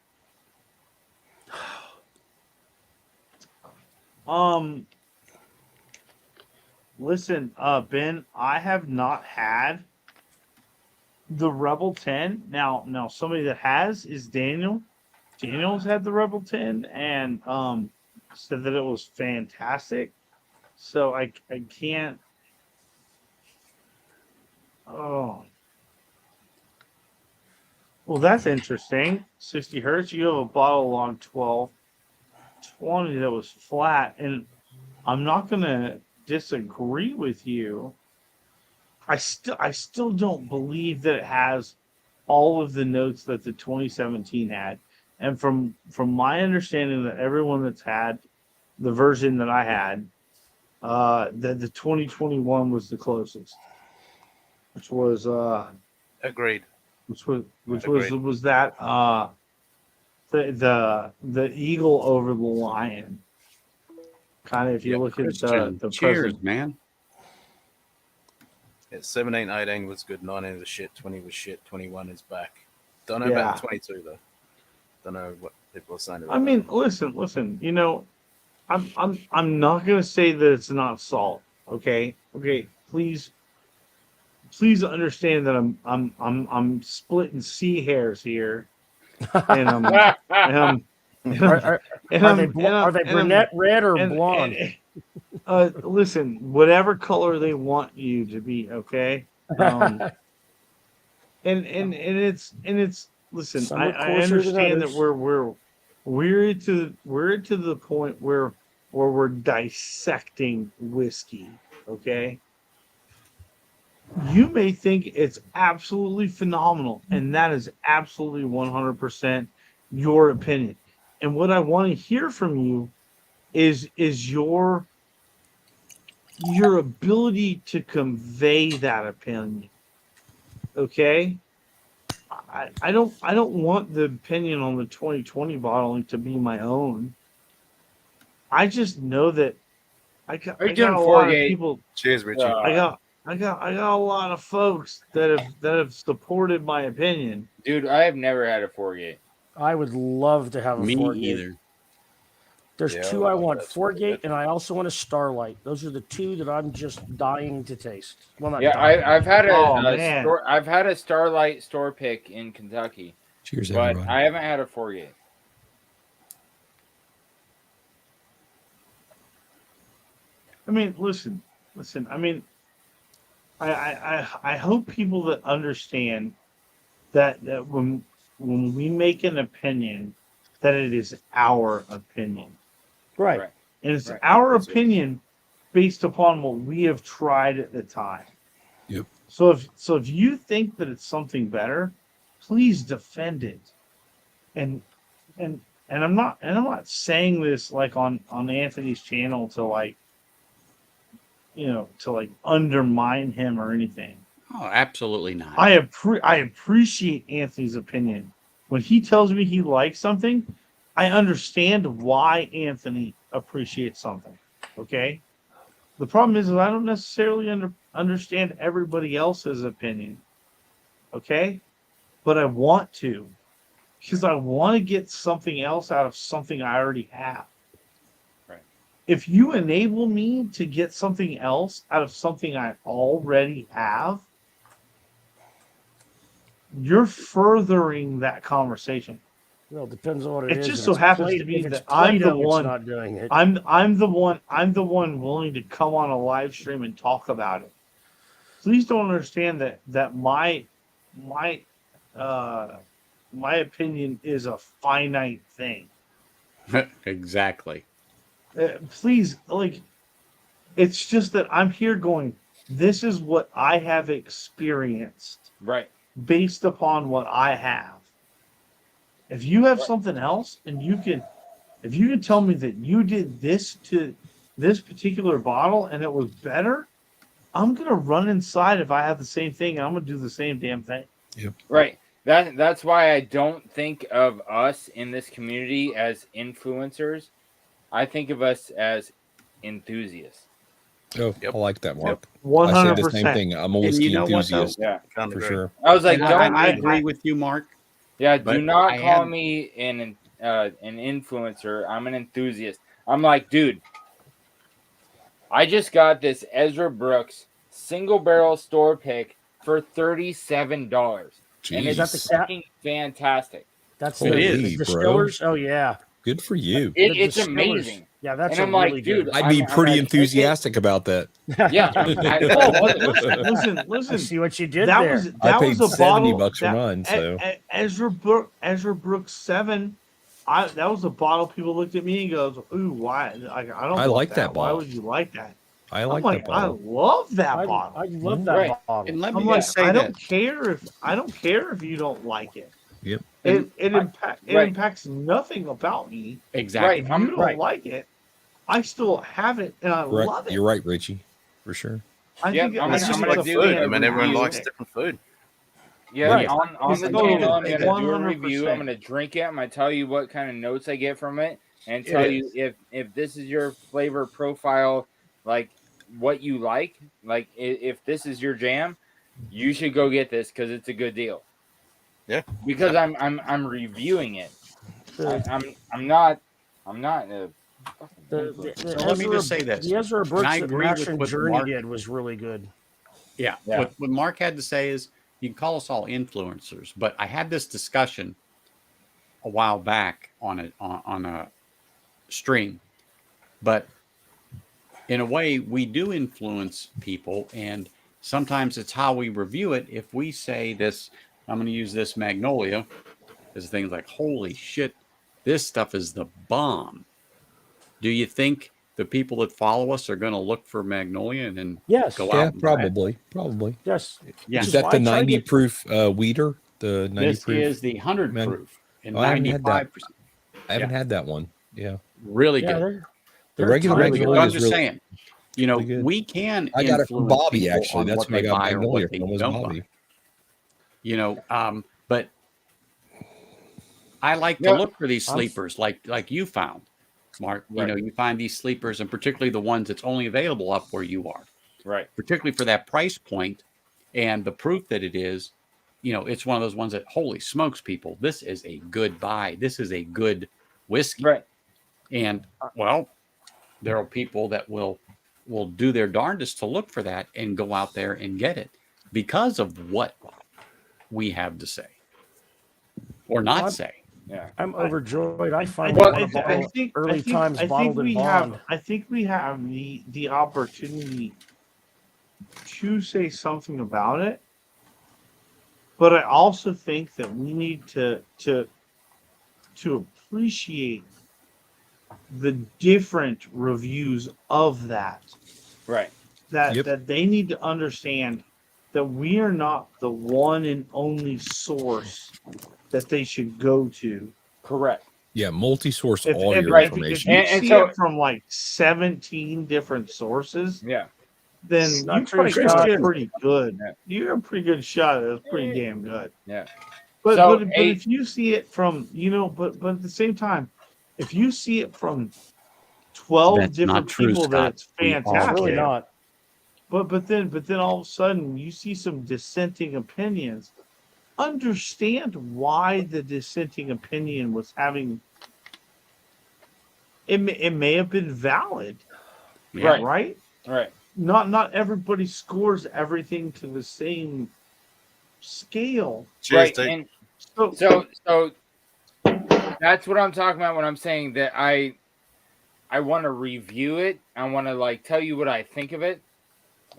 S5: listen, Ben, I have not had the Rebel 10. Now somebody that has is Daniel. Daniel's had the Rebel 10 and said that it was fantastic. So I can't. Oh. Well, that's interesting. 60 hertz. You have a bottle along 1220 that was flat, and I'm not going to disagree with you I still don't believe that it has all of the notes that the 2017 had. And from my understanding, that everyone that's had the version that I had, that the 2021 was the closest, which was
S9: Agreed.
S5: which was that the eagle over the lion. Kind of, if you look at
S1: Christian,
S5: the
S1: cheers,
S5: present.
S1: man.
S9: Yeah, 17, 18 was good. 19 was shit. 20 was shit. 21 is back. Don't know
S5: Yeah.
S9: about the 22 though. Don't know what people are saying about
S5: I mean, listen. You know, I'm not gonna say that it's not salt. Okay. Please understand that I'm splitting sea hairs here, and
S4: Are they brunette, red, or blonde?
S5: Listen, whatever color they want you to be, okay. And it's listen.
S4: Some are
S5: I
S4: coarser than
S5: understand that
S4: others.
S5: we're to the point where we're dissecting whiskey, okay. You may think it's absolutely phenomenal, and that is absolutely 100% your opinion. And what I want to hear from you is your ability to convey that opinion. Okay? I don't want the opinion on the 2020 bottling to be my own. I just know that I got a lot of people.
S9: Cheers, Richie.
S5: I got a lot of folks that have supported my opinion.
S10: Dude, I have never had a 4-gate.
S4: I would love to have a
S1: Me
S4: 4-gate.
S1: either.
S4: There's
S9: Yeah,
S4: two I want:
S9: that's
S4: 4-gate, and I also want a Starlight. Those are the two that I'm just dying to taste. Well, not
S10: Yeah,
S4: dying.
S10: I've had
S5: man.
S10: I've had a Starlight store pick in Kentucky,
S11: Cheers,
S10: but
S11: everybody.
S10: I haven't had a 4-gate.
S5: I mean, listen. I mean, I hope people that understand that when we make an opinion, that it is our opinion,
S4: Right.
S5: and it's
S10: Right.
S5: our opinion based upon what we have tried at the time.
S11: Yep.
S5: So if you think that it's something better, please defend it. And I'm not saying this like on Anthony's channel to like, to like undermine him or anything.
S1: Oh, absolutely not.
S5: I appreciate Anthony's opinion. When he tells me he likes something, I understand why Anthony appreciates something. Okay. The problem is I don't necessarily understand everybody else's opinion. Okay. But I want to, because I want to get something else out of something I already have.
S10: Right.
S5: If you enable me to get something else out of something I already have, you're furthering that conversation.
S4: Well, it depends on what it is.
S5: It just
S4: If
S5: so
S4: it's
S5: happens to be
S4: if it's
S5: that I'm the
S4: Play-Doh, it's
S5: one.
S4: not doing it.
S5: I'm the one willing to come on a live stream and talk about it. Please don't understand that my opinion is a finite thing.
S1: Exactly.
S5: Please, like, it's just that I'm here going, this is what I have experienced.
S10: Right.
S5: Based upon what I have. If you have something else and if you can tell me that you did this to this particular bottle and it was better, I'm going to run inside if I have the same thing and I'm going to do the same damn thing.
S11: Yep.
S10: Right. That's why I don't think of us in this community as influencers. I think of us as enthusiasts.
S11: Oh, I like that, Mark.
S5: 100%.
S11: I say the same thing. I'm a whiskey
S1: you know what, though?
S11: enthusiast.
S10: Yeah,
S11: for sure.
S10: I was like,
S1: And I agree with you, Mark.
S10: Yeah,
S1: but
S10: do not
S1: I
S10: call
S1: had-
S10: me an influencer. I'm an enthusiast. I'm like, dude, I just got this Ezra Brooks single barrel store pick for $37, and it's
S11: Jeez.
S10: fucking fantastic.
S4: That's
S11: Holy,
S4: the distillers.
S11: bro.
S4: Oh yeah,
S11: Good for you.
S10: It's
S4: distillers.
S10: amazing.
S4: Yeah, that's
S10: And I'm
S4: really
S10: like,
S4: good.
S10: dude,
S11: I'd be pretty
S10: I'm
S11: enthusiastic about that.
S10: Yeah.
S5: Listen.
S4: I see what you did
S5: That
S4: there.
S5: was
S11: I paid
S5: a bottle.
S11: $70 for mine. So
S5: Ezra Brooks 7. That was a bottle. People looked at me and goes, "Ooh, why? I don't.
S11: I
S5: want
S11: like that
S5: Why
S11: bottle.
S5: would you like that?"
S11: I like that
S5: I
S11: bottle.
S5: love that bottle.
S4: I love that bottle.
S1: And let me
S5: I'm like,
S1: just say
S5: I
S1: that.
S5: don't care if you don't like it.
S11: Yep.
S5: It
S10: Right.
S5: impacts nothing about me.
S1: Exactly.
S5: If you don't like it, I still have it and I
S11: Right.
S5: love it.
S11: You're right, Richie, for sure.
S5: I
S10: Yep,
S5: think
S10: I'm
S5: it's
S10: gonna
S5: just
S10: do
S5: a
S10: it.
S9: I mean, everyone likes
S5: fantastic.
S9: different food.
S10: Yeah,
S1: Right.
S10: on the
S5: Totally.
S10: channel, I'm gonna do a
S5: 100%.
S10: review. I'm gonna drink it. I'm gonna tell you what kind of notes I get from it, and tell you if this is your flavor profile, like what you like if this is your jam, you should go get this because it's a good deal.
S9: Yeah,
S10: because I'm reviewing it. I'm not a fucking influencer.
S4: The
S1: So let me just say this.
S4: The Ezra
S1: And
S4: Brooks
S1: I
S4: that
S1: agree
S4: Mash
S1: with
S4: and
S1: what
S4: Journey
S1: Mark
S4: did was really good.
S1: Yeah.
S10: Yeah.
S1: What Mark had to say is you can call us all influencers, but I had this discussion a while back on a stream. But in a way, we do influence people, and sometimes it's how we review it. If we say this, I'm going to use this Magnolia, as things like, holy shit, this stuff is the bomb. Do you think the people that follow us are going to look for Magnolia and then go out and buy it?
S11: Probably.
S4: Yes.
S1: Yeah.
S11: Is that the 90 proof weeder? The 90
S1: This
S11: proof?
S1: is the 100 proof and
S11: I haven't had that.
S1: 95%.
S11: I haven't had that one. Yeah.
S1: Really
S4: Yeah,
S1: good.
S11: The regular
S1: Really good.
S11: Magnolia
S1: I'm
S11: is
S1: just
S11: really,
S1: saying, you know,
S11: really good.
S1: we can
S11: I got it from
S1: influence
S11: Bobby,
S1: people
S11: actually.
S1: on
S11: That's
S1: what
S11: when I
S1: they
S11: got
S1: buy or
S11: Magnolia
S1: what they
S11: from, was
S1: don't
S11: Bobby.
S1: buy. You know, but I like to look for these sleepers like you found, Mark.
S10: Right.
S1: You know, you find these sleepers, and particularly the ones that's only available up where you are.
S10: Right.
S1: Particularly for that price point and the proof that it is, you know, it's one of those ones that, holy smokes, people, this is a good buy. This is a good whiskey.
S10: Right.
S1: And well, there are people that will do their darndest to look for that and go out there and get it because of what we have to say or not say.
S10: Yeah,
S4: I'm overjoyed. I finally
S5: Well,
S4: want to bottle early times bottled in bond.
S5: I think we have the opportunity to say something about it, but I also think that we need to appreciate the different reviews of that.
S10: Right.
S5: That they need to understand that we are not the one and only source that they should go to.
S10: Correct.
S11: Yeah, multi-source all
S5: If
S11: your
S5: you
S11: information.
S5: see it from like 17 different sources,
S10: yeah,
S5: then
S4: Not
S5: you
S4: true,
S5: probably got
S4: Christian.
S5: pretty good. You got a pretty good shot. It was pretty damn good.
S10: Yeah.
S5: But
S10: So,
S5: but if you see it from but at the same time, if you see it from 12
S1: That's
S5: different
S1: not true,
S5: people,
S1: Scott.
S5: that it's
S1: We all
S5: fantastic.
S4: It's really not.
S5: But then all of a sudden you see some dissenting opinions. Understand why the dissenting opinion was having. It may have been valid,
S10: Right.
S5: right?
S10: Right.
S5: Not everybody scores everything to the same scale.
S10: Right. And so that's what I'm talking about when I'm saying that I want to review it. I want to like tell you what I think of it.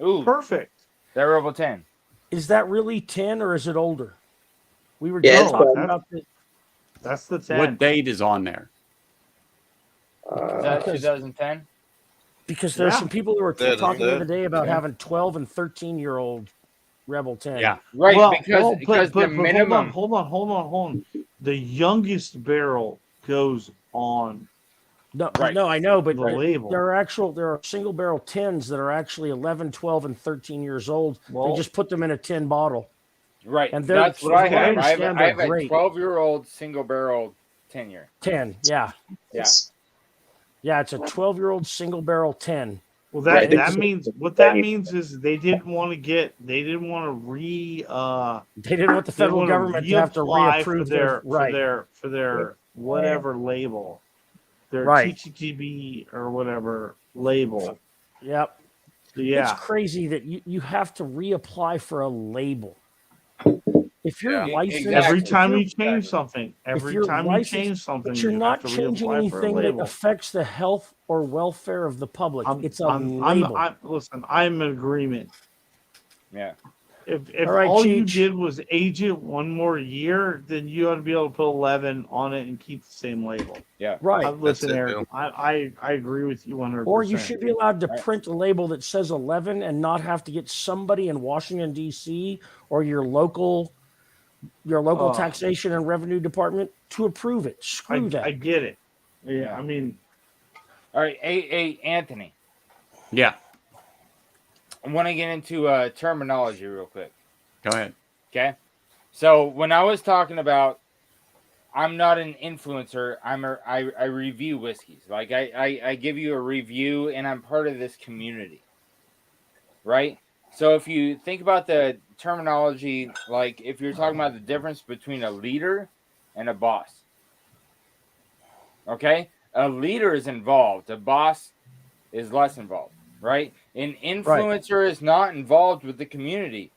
S10: Ooh,
S5: perfect.
S10: That Rebel 10.
S4: Is that really 10 or is it older? We were
S5: Yeah,
S4: just
S5: it's
S4: talking
S5: 10.
S4: about the
S5: That's the 10.
S1: What date is on there?
S10: Is that 2010?
S4: Because there's some people who were talking the other day about
S10: Yeah.
S4: having 12 and 13-year-old Rebel 10.
S1: Yeah.
S10: Right,
S5: Well,
S10: because the minimum.
S5: Hold on. The youngest barrel goes on.
S4: No,
S10: Right.
S4: no, I know, but
S5: The label.
S4: there are single barrel 10s that are actually 11, 12, and 13 years old.
S5: Well-
S4: they just put them in a 10 bottle.
S10: Right.
S4: And
S10: That's what I have. I have,
S4: understand
S10: I have
S4: they're
S10: a
S4: great.
S10: 12-year-old single barrel 10-year.
S4: 10, yeah.
S10: Yeah.
S4: Yeah, it's a 12-year-old single barrel 10.
S5: Well,
S10: Right.
S5: that means what that means is they didn't want to
S4: They didn't want the federal government to have to
S5: reapply
S4: reapprove
S5: for their whatever label, their
S4: Right.
S5: TTTB or whatever label.
S4: Yep.
S5: So, yeah.
S4: It's crazy that you have to reapply for a label. If you're
S10: Yeah,
S4: licensed,
S10: exactly.
S5: Every time
S4: if
S5: you
S4: you're-
S5: change something,
S4: if you're licensed, but you're
S5: you
S4: not
S5: have to
S4: changing
S5: reapply for a
S4: anything that
S5: label.
S4: affects the health or welfare of the public. It's a
S5: I'm
S4: label.
S5: listen, I'm in agreement.
S10: Yeah.
S5: If
S4: All right,
S5: all you
S4: Cheech.
S5: did was age it one more year, then you ought to be able to put 11 on it and keep the same label.
S10: Yeah.
S4: Right.
S5: Listen,
S9: That's it,
S5: Eric,
S9: Bill.
S5: I agree with you 100%.
S4: Or you should be allowed to
S10: Right.
S4: print a label that says 11 and not have to get somebody in Washington D.C. or your local taxation and revenue department to approve it. Screw that.
S5: I get it. Yeah,
S10: Yeah.
S5: I mean,
S10: All right, hey, Anthony.
S1: Yeah.
S10: I want to get into terminology real quick.
S1: Go ahead.
S10: Okay. So when I was talking about, I'm not an influencer. I review whiskeys. Like I give you a review, and I'm part of this community, right? So if you think about the terminology, like if you're talking about the difference between a leader and a boss, okay, a leader is involved. A boss is less involved, right? An influencer is not involved with the community.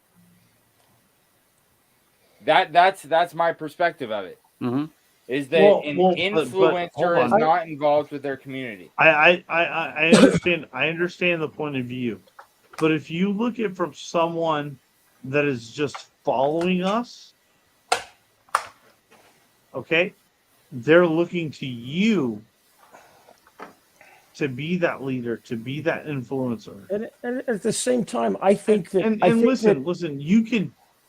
S10: That's my perspective of it.
S1: Mm-hmm.
S10: Is that an influencer is not involved with their community?
S5: I understand. I understand the point of view, but if you look at it from someone that is just following us, okay, they're looking to you to be that leader, to be that influencer.
S4: And at the same time, I think that.
S5: Listen.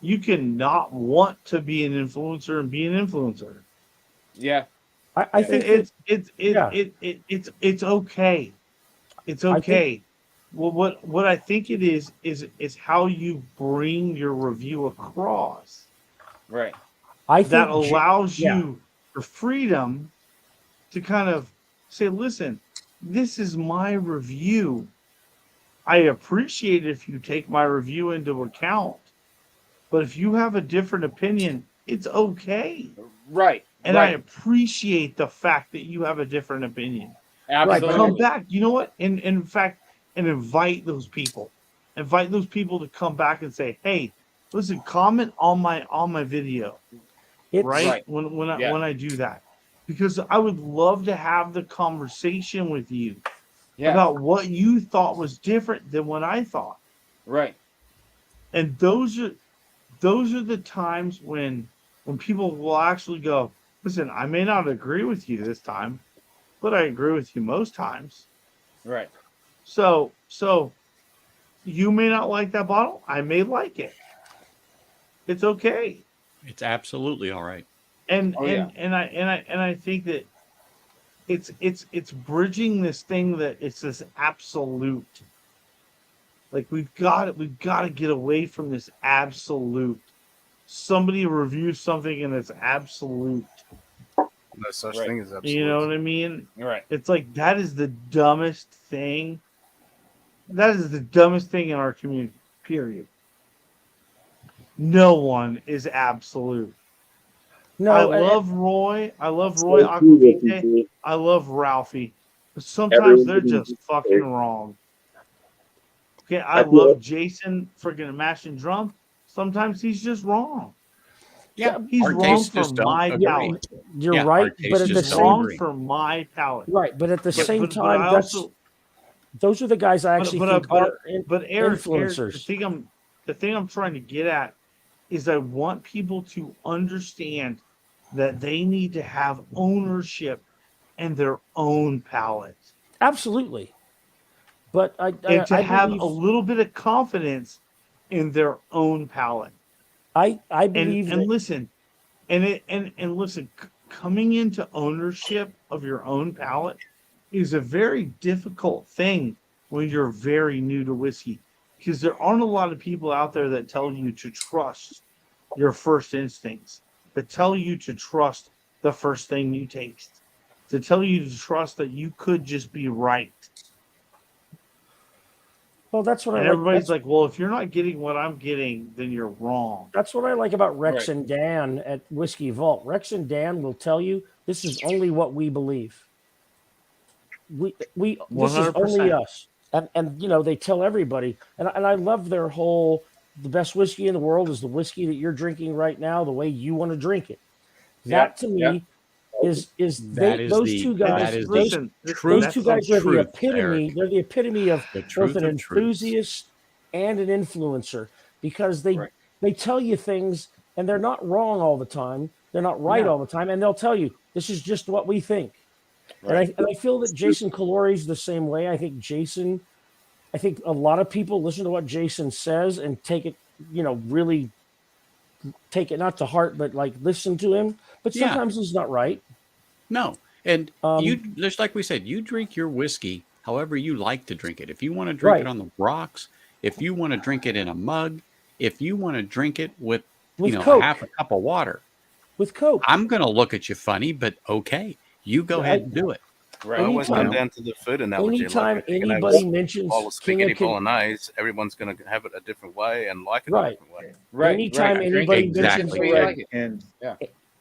S5: You can not want to be an influencer and be an influencer.
S10: Yeah,
S4: I think
S5: it's okay. It's okay. Well, what I think it is how you bring your review across.
S10: Right.
S5: That allows you the freedom to kind of say, listen, this is my review. I appreciate it if you take my review into account. But if you have a different opinion, it's okay.
S10: Right.
S5: And I appreciate the fact that you have a different opinion.
S10: Absolutely.
S5: Come back. You know what? And in fact, and invite those people. Invite those people to come back and say, hey, listen, comment on my video. Right? When I do that. Because I would love to have the conversation with you about what you thought was different than what I thought.
S10: Right.
S5: And those are the times when people will actually go, listen, I may not agree with you this time, but I agree with you most times.
S10: Right.
S5: So you may not like that bottle. I may like it. It's okay.
S1: It's absolutely all right.
S5: And I think that it's bridging this thing that it's this absolute. Like we've got to get away from this absolute. Somebody reviews something and it's absolute.
S9: No such thing as absolute.
S5: You know what I mean?
S10: Right.
S5: It's like that is the dumbest thing. That is the dumbest thing in our community. Period. No one is absolute.
S4: No,
S5: I love Roy. I love Roy Aquavite. I love Ralphie. But sometimes they're just fucking wrong. Okay, I love Jason freaking Mash and Drum. Sometimes he's just wrong.
S1: Yeah,
S5: he's wrong for my palate.
S4: You're right, but at the same
S5: wrong for my palate.
S4: Right, but at the same time, those are the guys I actually think are influencers.
S5: Eric, the thing I'm trying to get at is I want people to understand that they need to have ownership and their own palate.
S4: Absolutely. But I
S5: have a little bit of confidence in their own palate.
S4: I believe
S5: and listen, and listen, coming into ownership of your own palate is a very difficult thing when you're very new to whiskey, because there aren't a lot of people out there that tell you to trust your first instincts, that tell you to trust the first thing you taste, to tell you to trust that you could just be right.
S4: Well, that's what
S5: everybody's like, well, if you're not getting what I'm getting, then you're wrong.
S4: That's what I like about Rex and Dan at Whiskey Vault. Rex and Dan will tell you this is only what we believe. We this is only us. And you know, they tell everybody. And I love their whole the best whiskey in the world is the whiskey that you're drinking right now, the way you want to drink it. That to me those two guys are the epitome. They're the epitome of both an enthusiast and an influencer. because they tell you things and they're not wrong all the time. They're not right all the time, and they'll tell you this is just what we think. Right. And I feel that Jason Calori's the same way. I think a lot of people listen to what Jason says and take it, really take it not to heart, but like listen to him. But sometimes he's not right.
S1: No. And you just like we said, you drink your whiskey however you like to drink it. If you want to drink it on the rocks, if you want to drink it in a mug, if you want to drink it with
S4: Coke.
S1: half a cup of water.
S4: With Coke.
S1: I'm going to look at you funny, but okay. You go ahead and do it.
S9: Right. I always come down to the food analogy.
S4: Anytime anybody mentions
S9: spaghetti bolognese, everyone's going to have it a different way and like it a different way.
S4: Right. Anytime anybody mentions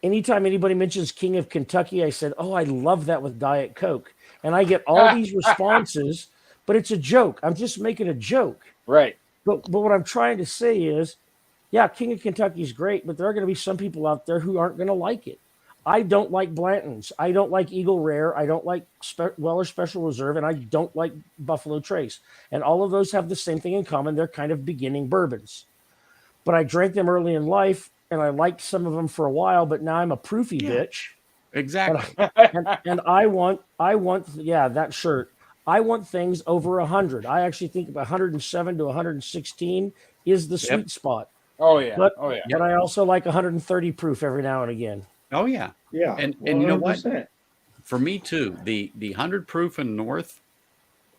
S4: anytime anybody mentions King of Kentucky, I said, "Oh, I love that with Diet Coke," and I get all these responses. But it's a joke. I'm just making a joke.
S10: Right.
S4: But what I'm trying to say is, yeah, King of Kentucky is great, but there are going to be some people out there who aren't going to like it. I don't like Blanton's. I don't like Eagle Rare. I don't like Weller Special Reserve, and I don't like Buffalo Trace. And all of those have the same thing in common. They're kind of beginning bourbons. But I drank them early in life, and I liked some of them for a while, but now I'm a proofy bitch.
S1: Exactly.
S4: And I want that shirt. I want things over 100. I actually think 107 to 116 is the sweet spot.
S10: Oh, yeah.
S4: But I also like 130 proof every now and again.
S1: Oh, yeah.
S5: Yeah.
S1: And you know what? For me, too, the 100 proof and north,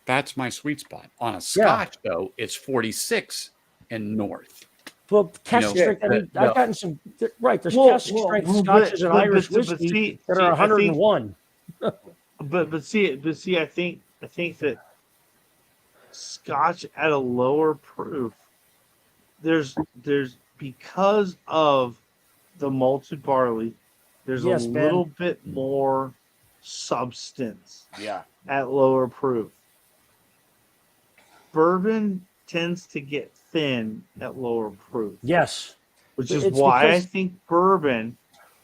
S1: that's my sweet spot. On a Scotch, though, it's 46 and north.
S4: Well, cask strength, I've gotten some, right, there's cask strength Scotches and Irish whiskey that are 101.
S5: But see, I think that Scotch at a lower proof, there's because of the malted barley, there's a little bit more substance at lower proof. Bourbon tends to get thin at lower proof.
S4: Yes.
S5: Which is why I think bourbon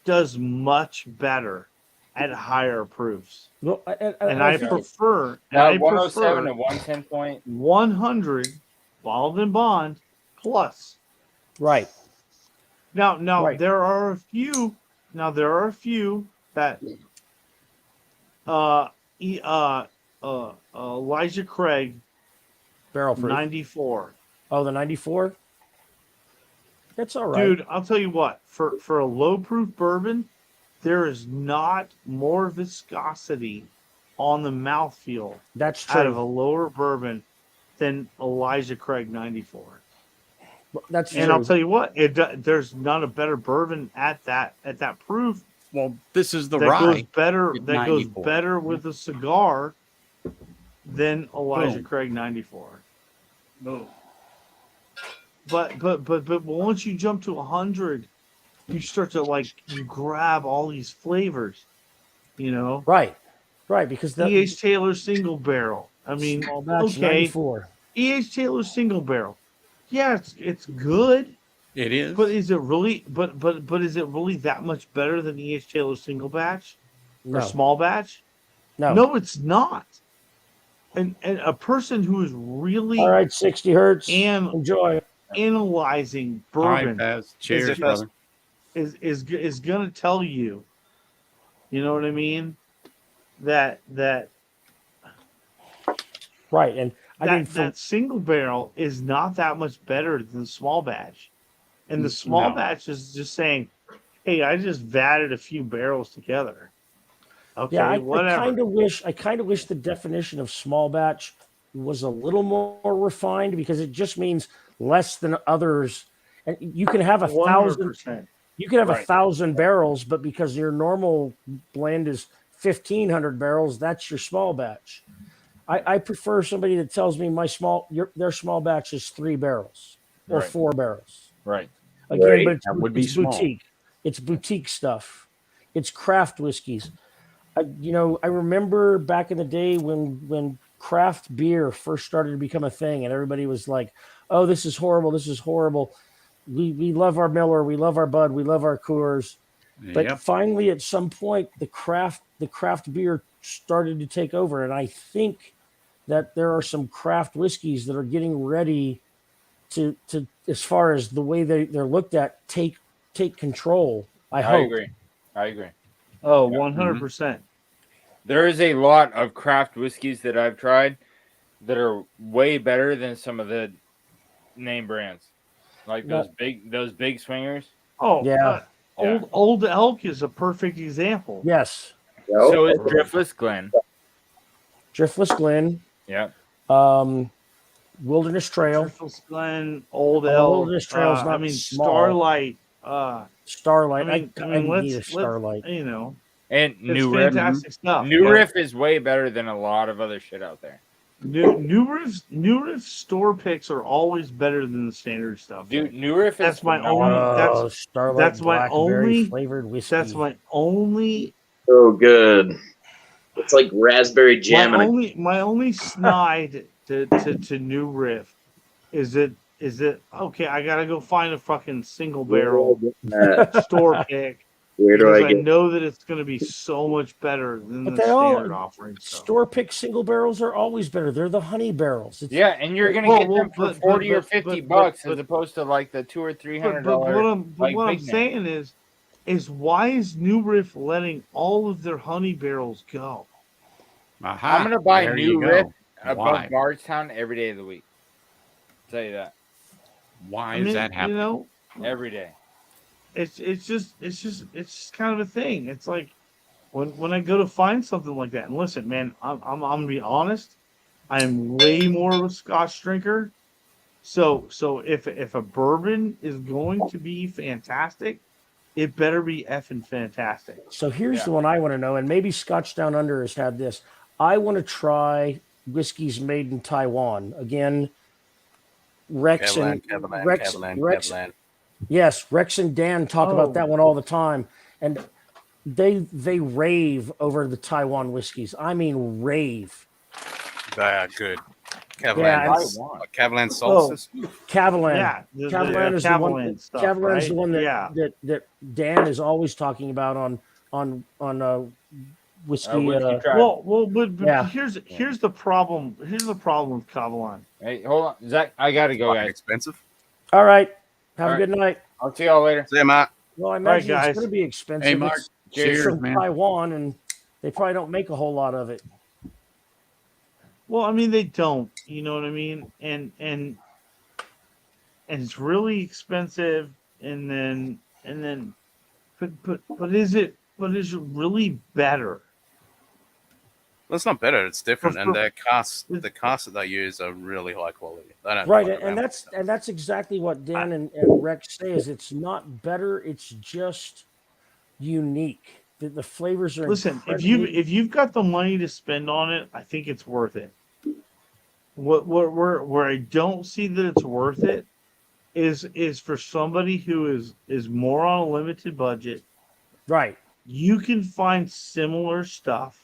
S5: does much better at higher proofs.
S4: Well,
S5: I prefer
S10: 107 to 110 point
S5: 100 bottled and bond plus.
S4: Right.
S5: Now there are a few that Elijah Craig
S4: barrel proof
S5: 94.
S4: Oh, the 94? That's all right.
S5: Dude, I'll tell you what, for a low proof bourbon, there is not more viscosity on the mouthfeel
S4: that's true
S5: out of a lower bourbon than Elijah Craig 94.
S4: That's true.
S5: And I'll tell you what, there's not a better bourbon at that proof.
S1: Well, this is the
S5: that
S1: rye.
S5: Goes better with a cigar than Elijah Craig 94.
S8: No.
S5: But once you jump to 100, you start to you grab all these flavors,
S4: Right, because the
S5: E.H. Taylor single barrel. I mean, okay,
S4: 94.
S5: E.H. Taylor single barrel. Yeah, it's good.
S1: It is.
S5: But is it really? But is it really that much better than E.H. Taylor single batch or small batch? No, it's not. And a person who is really
S4: all right, 60 hertz and enjoy
S5: analyzing bourbon.
S1: All right, cheers, brother.
S5: Is gonna tell you, you know what I mean? That
S4: right, and
S5: that single barrel is not that much better than the small batch, and the small batch is just saying, "Hey, I just vatted a few barrels together." Okay, whatever.
S4: I kind of wish the definition of small batch was a little more refined because it just means less than others, and you can have 1,000. You can have 1,000 barrels, but because your normal blend is 1,500 barrels, that's your small batch. I prefer somebody that tells me their small batch is 3 barrels or 4 barrels.
S10: Right.
S4: Again, but
S1: that would be
S4: it's boutique. It's boutique stuff. It's craft whiskeys. I remember back in the day when craft beer first started to become a thing, and everybody was like, "Oh, this is horrible! This is horrible." We love our Miller, we love our Bud, we love our Coors, but finally, at some point, the craft beer started to take over, and I think that there are some craft whiskeys that are getting ready to as far as the way they're looked at, take control. I
S10: I
S4: hope.
S10: agree.
S5: Oh, 100%.
S10: There is a lot of craft whiskeys that I've tried that are way better than some of the name brands, like those big swingers.
S5: Oh,
S4: yeah.
S5: Old Elk is a perfect example.
S4: Yes.
S10: So is Driftless Glen.
S4: Driftless Glen.
S10: Yeah.
S4: Wilderness Trail.
S5: Driftless Glen, Old Elk.
S4: Wilderness Trail's not small.
S5: Starlight.
S4: Starlight.
S5: I mean,
S4: need a Starlight.
S5: You know.
S10: And New
S5: Riff,
S10: fantastic
S5: stuff.
S10: New Riff is way better than a lot of other shit out there.
S5: New Riff store picks are always better than the standard stuff.
S10: Dude, New Riff
S5: that's
S10: is
S5: my only.
S4: Starlight
S5: that's my only
S4: flavored whiskey.
S5: That's my only.
S12: So good. It's like raspberry jam.
S5: My only snide to New Riff is that okay? I gotta go find a fucking single barrel store pick.
S12: Where do I
S5: know that it's going to be so much better than the standard offering.
S4: Store pick single barrels are always better. They're the honey barrels.
S10: And you're going to get them for $40 or $50 as opposed to like the $200 or $300.
S5: What I'm saying is why is New Riff letting all of their honey barrels go?
S10: I'm going to buy New Riff above Bardstown every day of the week. I'll tell you that.
S1: Why is that happening?
S5: You know,
S10: every day.
S5: It's just kind of a thing. It's like when I go to find something like that, and listen, man, I'm gonna be honest, I'm way more of a Scotch drinker. So if a bourbon is going to be fantastic, it better be effing fantastic.
S4: So here's the one I want to know, and maybe Scotch Down Under has had this. I want to try whiskeys made in Taiwan again. Rex and Yes, Rex and Dan talk about that one all the time, and they rave over the Taiwan whiskeys. I mean, rave.
S9: They are good. Cavalan Solstice.
S4: Cavalan.
S5: Yeah,
S4: Cavalan is the one.
S5: Stuff,
S4: Cavalan
S5: right?
S4: is the one that Dan is always talking about on whiskey.
S5: But here's the problem. Here's the problem with Cavalan.
S10: Hey, hold on, Zach. I gotta go, guys.
S9: Expensive.
S4: All right. Have a good night.
S10: I'll see y'all later.
S9: See you, Matt.
S4: Well, I imagine it's going to be expensive.
S1: Hey, Mark.
S4: It's from Taiwan, and they probably don't make a whole lot of it.
S5: Well, I mean, they don't. You know what I mean? And it's really expensive. And then, but is it really better?
S9: Well, it's not better. It's different, and the casts that they use are really high quality. They don't
S4: and that's exactly what Dan and Rex say. Is it's not better. It's just unique. The flavors are.
S5: Listen, if you've got the money to spend on it, I think it's worth it. Where I don't see that it's worth it is for somebody who is more on a limited budget.
S4: Right.
S5: You can find similar stuff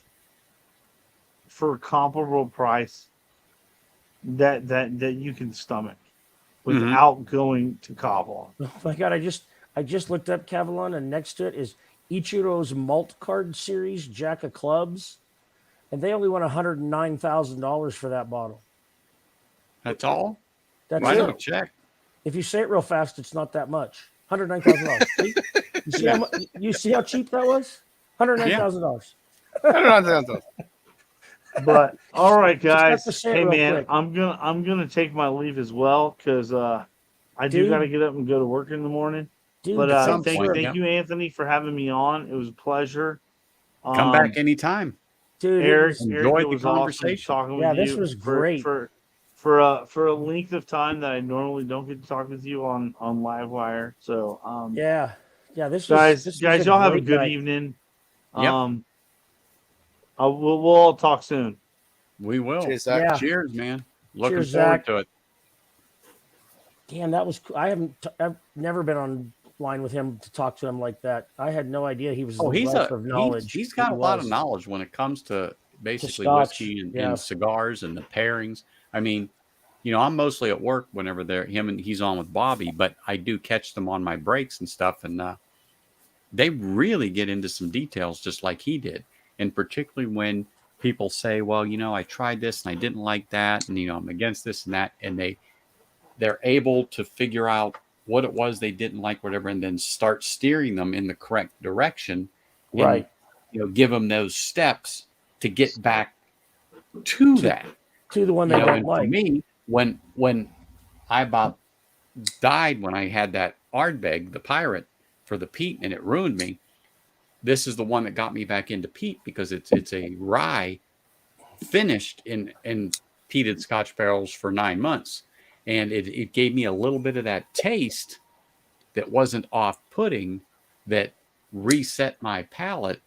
S5: for a comparable price that you can stomach without going to Cavalan.
S4: Oh my God! I just looked up Cavalan, and next to it is Ichiro's Malt Card Series Jack of Clubs, and they only want $109,000 for that bottle.
S1: That's all.
S4: That's
S1: Why
S4: it.
S1: don't check?
S4: If you say it real fast, it's not that much. $109,000. You see how cheap that was? $109,000.
S9: $109,000.
S5: But all right, guys.
S4: Hey man, quick.
S5: I'm gonna take my leave as well because I do got to get up and go to work in the morning.
S4: Dude,
S5: but thank you, Anthony, for having me on. It was a pleasure.
S1: Come back anytime,
S4: dude.
S5: Eric,
S1: enjoyed the
S5: awesome
S1: conversation.
S5: talking with you.
S4: This was great.
S5: For a length of time that I normally don't get to talk with you on Livewire. So
S4: this
S5: was guys, y'all have a good evening.
S1: Yep.
S5: We'll all talk soon.
S1: We will.
S9: Cheers, Zach.
S4: Yeah.
S1: Cheers, man. Looking
S4: Cheers,
S1: forward
S4: Zach.
S1: to it.
S4: Damn, that was. I've never been online with him to talk to him like that. I had no idea he was.
S1: He's
S4: of knowledge.
S1: He's got a lot of knowledge when it comes to basically
S4: Scotch,
S1: whiskey and cigars and the pairings. I mean, I'm mostly at work whenever he's on with Bobby, but I do catch them on my breaks and stuff, and they really get into some details just like he did. And particularly when people say, well, I tried this and I didn't like that, and I'm against this and that, and they're able to figure out what it was they didn't like, whatever, and then start steering them in the correct direction. And,
S4: Right.
S1: Give them those steps to get back to that.
S4: To the one they don't
S1: and
S4: like.
S1: For me, when I about died when I had that Ardbeg, the pirate, for the peat, and it ruined me. This is the one that got me back into peat because it's a rye finished in peated Scotch barrels for 9 months. And it gave me a little bit of that taste that wasn't off-putting, that reset my palate,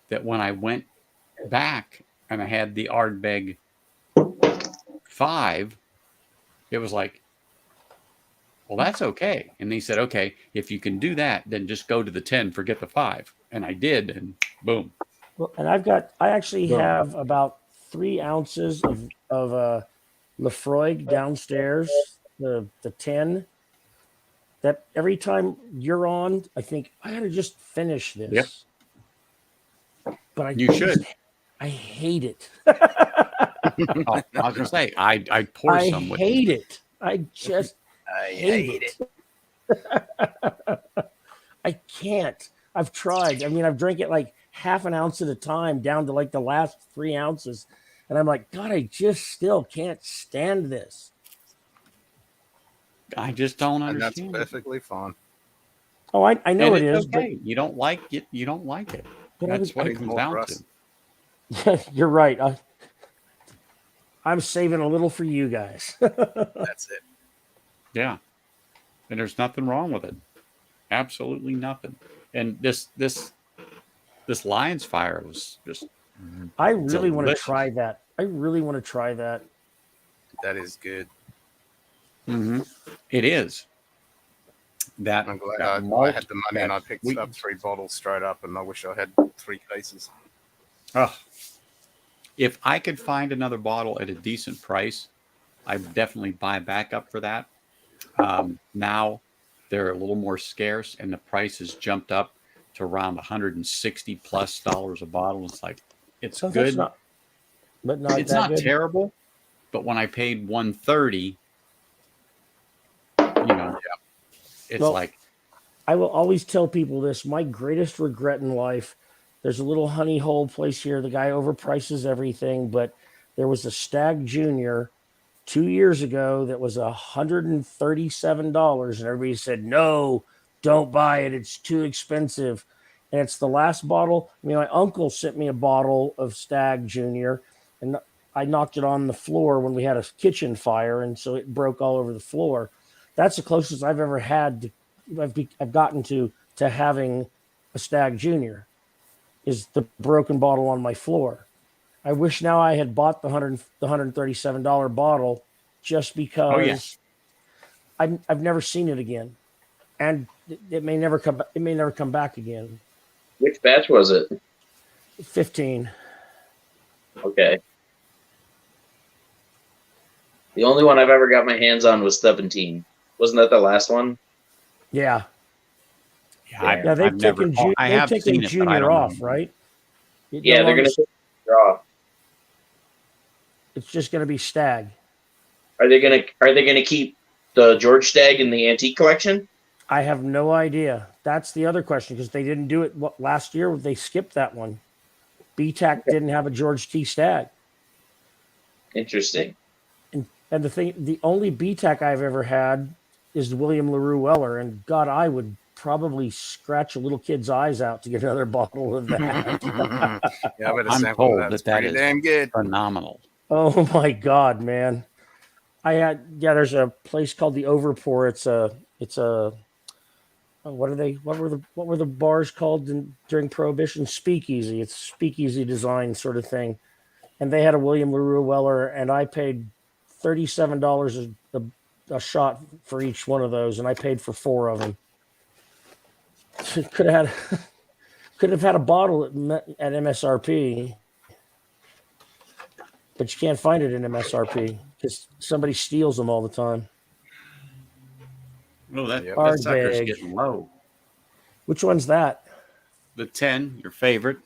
S1: that when I went back and I had the Ardbeg 5, it was like, well, that's okay. And he said, okay, if you can do that, then just go to the 10, forget the 5. And I did, and boom.
S4: Well, and I actually have about 3 ounces of Lefroy downstairs, the 10, that every time you're on, I think I gotta just finish this.
S1: Yep.
S4: But
S1: You should.
S4: I hate it.
S1: I was gonna say, I pour some with
S4: I hate
S1: you.
S4: it. I just hate it. I can't. I've tried. I mean, I've drank it like half an ounce at a time down to like the last 3 ounces. And I'm like, God, I just still can't stand this.
S1: I just don't
S9: And
S1: understand.
S9: that's perfectly fine.
S4: Oh, I know
S1: And
S4: it
S1: it's
S4: is.
S1: okay. You don't like it. You don't like it.
S4: But
S1: That's what it
S9: Needs
S1: comes
S9: more
S1: down
S9: rust.
S1: to.
S4: You're right. I'm saving a little for you guys.
S9: That's it.
S1: Yeah. And there's nothing wrong with it. Absolutely nothing. And this Lion's Fire was just
S4: I really want to
S1: delicious.
S4: try that. I really want to try that.
S9: That is good.
S1: Mm-hmm. It is. That
S9: I'm glad
S1: that
S9: I
S1: malt,
S9: had the money and I
S1: that
S9: picked
S1: sweet-
S9: up 3 bottles straight up, and I wish I had 3 cases.
S1: Oh. If I could find another bottle at a decent price, I'd definitely buy back up for that. Now they're a little more scarce, and the price has jumped up to around $160+ a bottle. It's like, it's
S4: So
S1: good.
S4: But not
S1: It's
S4: that
S1: not
S4: good.
S1: terrible, but when I paid $130, it's
S4: Well,
S1: like,
S4: I will always tell people this. My greatest regret in life, there's a little honey hole place here. The guy overprices everything, but there was a Stag Junior 2 years ago that was $137, and everybody said, no, don't buy it. It's too expensive. And it's the last bottle. I mean, my uncle sent me a bottle of Stag Junior, and I knocked it on the floor when we had a kitchen fire, and so it broke all over the floor. That's the closest I've ever had I've gotten to having a Stag Junior, is the broken bottle on my floor. I wish now I had bought the $137 bottle, just because I've never seen it again, and it may never come. It may never come back again.
S12: Which batch was it?
S4: 15.
S12: Okay. The only one I've ever got my hands on was 17. Wasn't that the last one?
S4: Yeah.
S1: Yeah,
S4: They've taken
S1: seen it, but I
S4: Junior
S1: don't
S4: off,
S1: know.
S4: right?
S12: Yeah, they're going to draw.
S4: It's just going to be Stag.
S12: Are they gonna keep the George Stagg in the antique collection?
S4: I have no idea. That's the other question, because they didn't do it last year. They skipped that one. BTAC didn't have a George T. Stagg.
S12: Interesting.
S4: And the only BTAC I've ever had is the William LaRue Weller, and God, I would probably scratch a little kid's eyes out to get another bottle of that.
S9: Yeah, I better
S1: I'm
S9: sample
S1: told
S9: that. It's
S1: that
S9: pretty
S1: is
S9: damn good.
S1: phenomenal.
S4: Oh my God, man! There's a place called the Overpour. It's a what were the bars called during Prohibition? Speakeasy. It's speakeasy design sort of thing, and they had a William LaRue Weller, and I paid $37 a shot for each one of those, and I paid for 4 of them. Could have had a bottle at MSRP, but you can't find it in MSRP because somebody steals them all the time.
S1: Oh, that
S4: Hard
S1: sucker's
S4: bag.
S1: getting low.
S4: Which one's that?
S1: The 10, your favorite.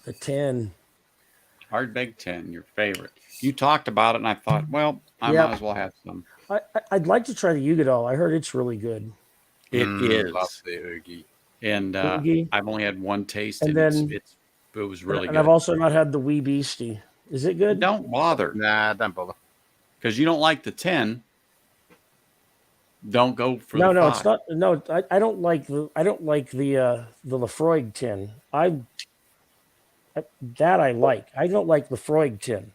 S4: The 10.
S1: Ardbeg 10, your favorite. You talked about it, and I thought, well, I
S4: Yep.
S1: might as well have some.
S4: I'd like to try the Ugadal. I heard it's really good.
S1: It is.
S9: Love the Oogie.
S1: And
S4: Oogie.
S1: I've only had one taste,
S4: And
S1: and
S4: then
S1: it was really
S4: and
S1: good.
S4: I've also not had the Wee Beastie. Is it good?
S1: Don't bother.
S9: Nah, don't bother.
S1: Because you don't like the 10. Don't go for
S4: No,
S1: the 5.
S4: it's not. No, I don't like the Lefroy tin. That I like. I don't like Lefroy tin.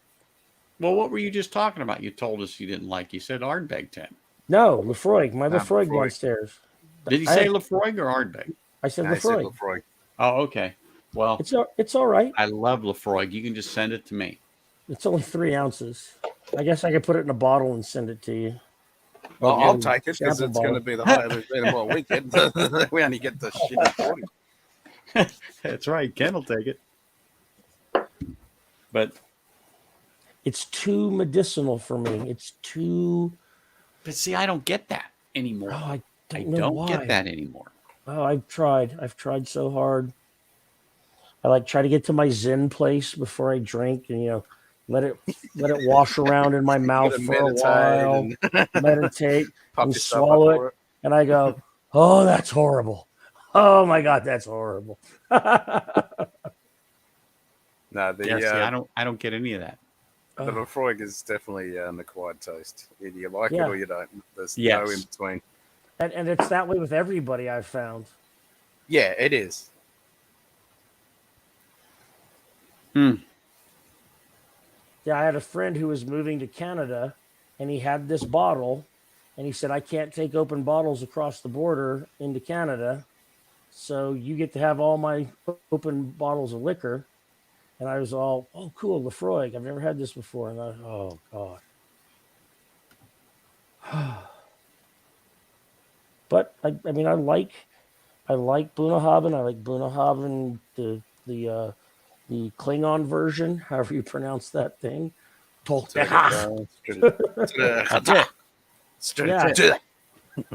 S1: Well, what were you just talking about? You told us you didn't like. You said Ardbeg 10.
S4: No, Lefroy. My Lefroy
S9: Lefroy.
S4: downstairs.
S1: Did he say Lefroy or Ardbeg?
S4: I said
S9: I said
S4: Lefroy.
S9: Lefroy.
S1: Oh, okay. Well,
S4: It's all right.
S1: I love Lefroy. You can just send it to me.
S4: It's only 3 ounces. I guess I could put it in a bottle and send it to you.
S9: Well,
S4: Yeah,
S9: I'll take it because
S4: sample
S9: it's going to
S4: bottle.
S9: be the highest available weekend. We only get the shit in 40.
S1: That's right. Ken will take it. But
S4: It's too medicinal for me. It's too.
S1: But see, I don't get that anymore.
S4: Oh, I
S1: I
S4: don't know
S1: don't
S4: why.
S1: get that anymore.
S4: Oh, I've tried so hard. I try to get to my Zen place before I drink, and let it wash around in my mouth
S9: gotta
S4: for a
S9: meditate
S4: while,
S9: and
S4: meditate
S9: pump
S4: and
S9: yourself up
S4: swallow
S9: for
S4: it, and I go, "Oh, that's horrible! Oh my God, that's horrible!"
S9: No, the
S1: Yeah, see, I don't get any of that.
S9: the Lefroy is definitely an acquired taste. Either you like
S4: Yeah.
S9: it or you don't. There's no
S1: Yes.
S9: in between.
S4: and it's that way with everybody I've found.
S9: Yeah, it is.
S4: Yeah, I had a friend who was moving to Canada, and he had this bottle, and he said, "I can't take open bottles across the border into Canada, so you get to have all my open bottles of liquor." And I was all, "Oh, cool, Lefroy. I've never had this before." And oh God. But I mean, I like Bunnahabhain. I like Bunnahabhain, the Klingon version, however you pronounce that thing. Yeah,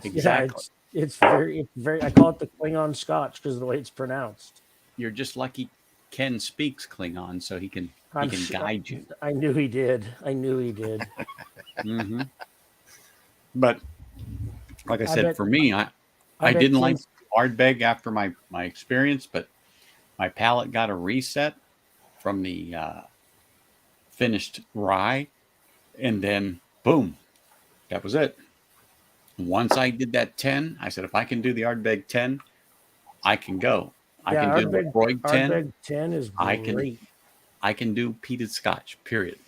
S1: Exactly.
S4: it's very. I call it the Klingon Scotch because of the way it's pronounced.
S1: You're just lucky Ken speaks Klingon, so he can guide you.
S4: I knew he did.
S1: Mm-hmm. But like I said,
S4: bet-
S1: for me, I
S4: bet
S1: didn't like
S4: Ken's-
S1: Ardbeg after my experience, but my palate got a reset from the finished rye, and then boom, that was it. Once I did that 10, I said, if I can do the Ardbeg 10, I can go. I can do the Lefroy 10.
S4: Ardbeg 10 is great.
S1: I can do peated Scotch, period.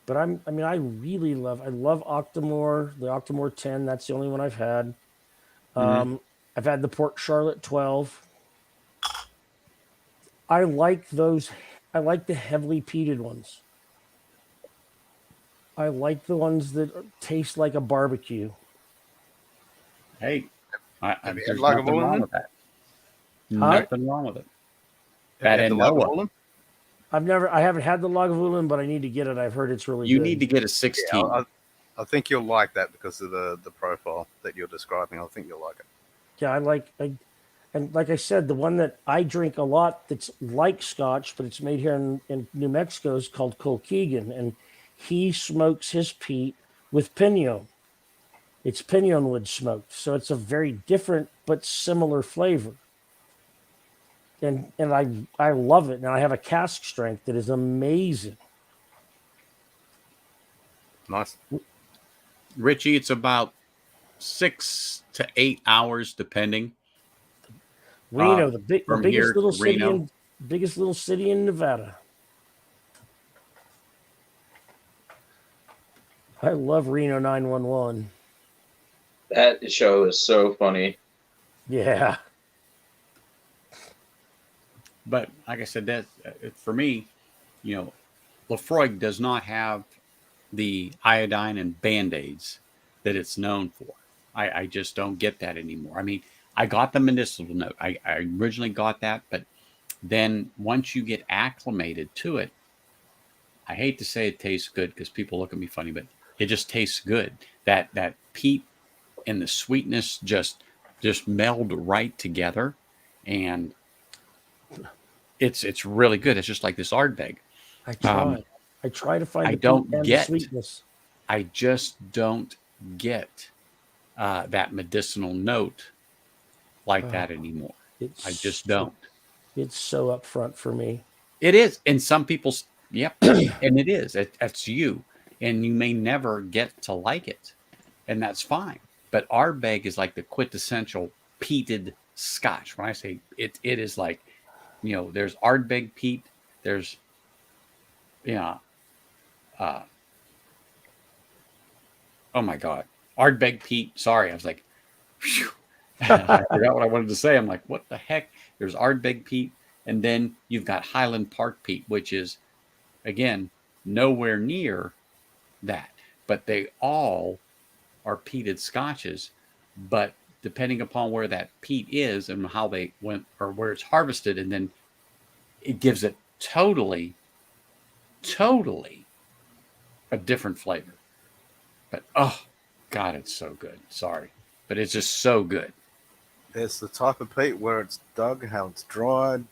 S4: But I love Octomore, the Octomore 10. That's the only one I've had. I've had the Port Charlotte 12. I like those. I like the heavily peated ones. I like the ones that taste like a barbecue.
S1: Hey, there's
S9: like
S1: nothing wrong with that.
S4: Huh?
S1: Nothing wrong with it.
S9: Had
S1: That
S9: the
S1: and Noah.
S9: Lagavulin?
S4: I haven't had the Lagavulin, but I need to get it. I've heard it's really
S1: You
S4: good.
S1: need to get a 16.
S9: Yeah, I think you'll like that because of the profile that you're describing. I think you'll like it.
S4: Yeah, and like I said, the one that I drink a lot that's like Scotch, but it's made here in New Mexico is called Colkegan, and he smokes his peat with pinon. It's pinon wood smoked, so it's a very different but similar flavor. And I love it. Now I have a cask strength that is amazing.
S9: Nice.
S1: Richie, it's about 6 to 8 hours, depending.
S4: Reno, the biggest little city
S1: Reno.
S4: biggest little city in Nevada. I love Reno 911.
S12: That show is so funny.
S4: Yeah.
S1: But like I said, that for me, Lefroy does not have the iodine and Band-Aids that it's known for. I just don't get that anymore. I mean, I got the medicinal note. I originally got that, but then once you get acclimated to it, I hate to say it tastes good because people look at me funny, but it just tastes good. That peat and the sweetness just meld right together, and it's really good. It's just like this Ardbeg.
S4: I try to find
S1: I
S4: the
S1: don't
S4: peat and
S1: get
S4: the sweetness.
S1: I just don't get that medicinal note like that anymore. I just don't.
S4: It's so upfront for me.
S1: It is. And some people's, yep. And it is. That's you. And you may never get to like it. And that's fine. But Ardbeg is like the quintessential peated Scotch. When I say it, it is like, there's Ardbeg peat. There's, oh my God. Ardbeg peat. Sorry. I was like, phew. I forgot what I wanted to say. I'm like, what the heck? There's Ardbeg peat. And then you've got Highland Park peat, which is, again, nowhere near that. But they all are peated scotches. But depending upon where that peat is and how they went or where it's harvested, and then it gives it totally a different flavor. But, oh, God, it's so good. Sorry. But it's just so good.
S9: It's the type of peat where it's dug, how it's dried,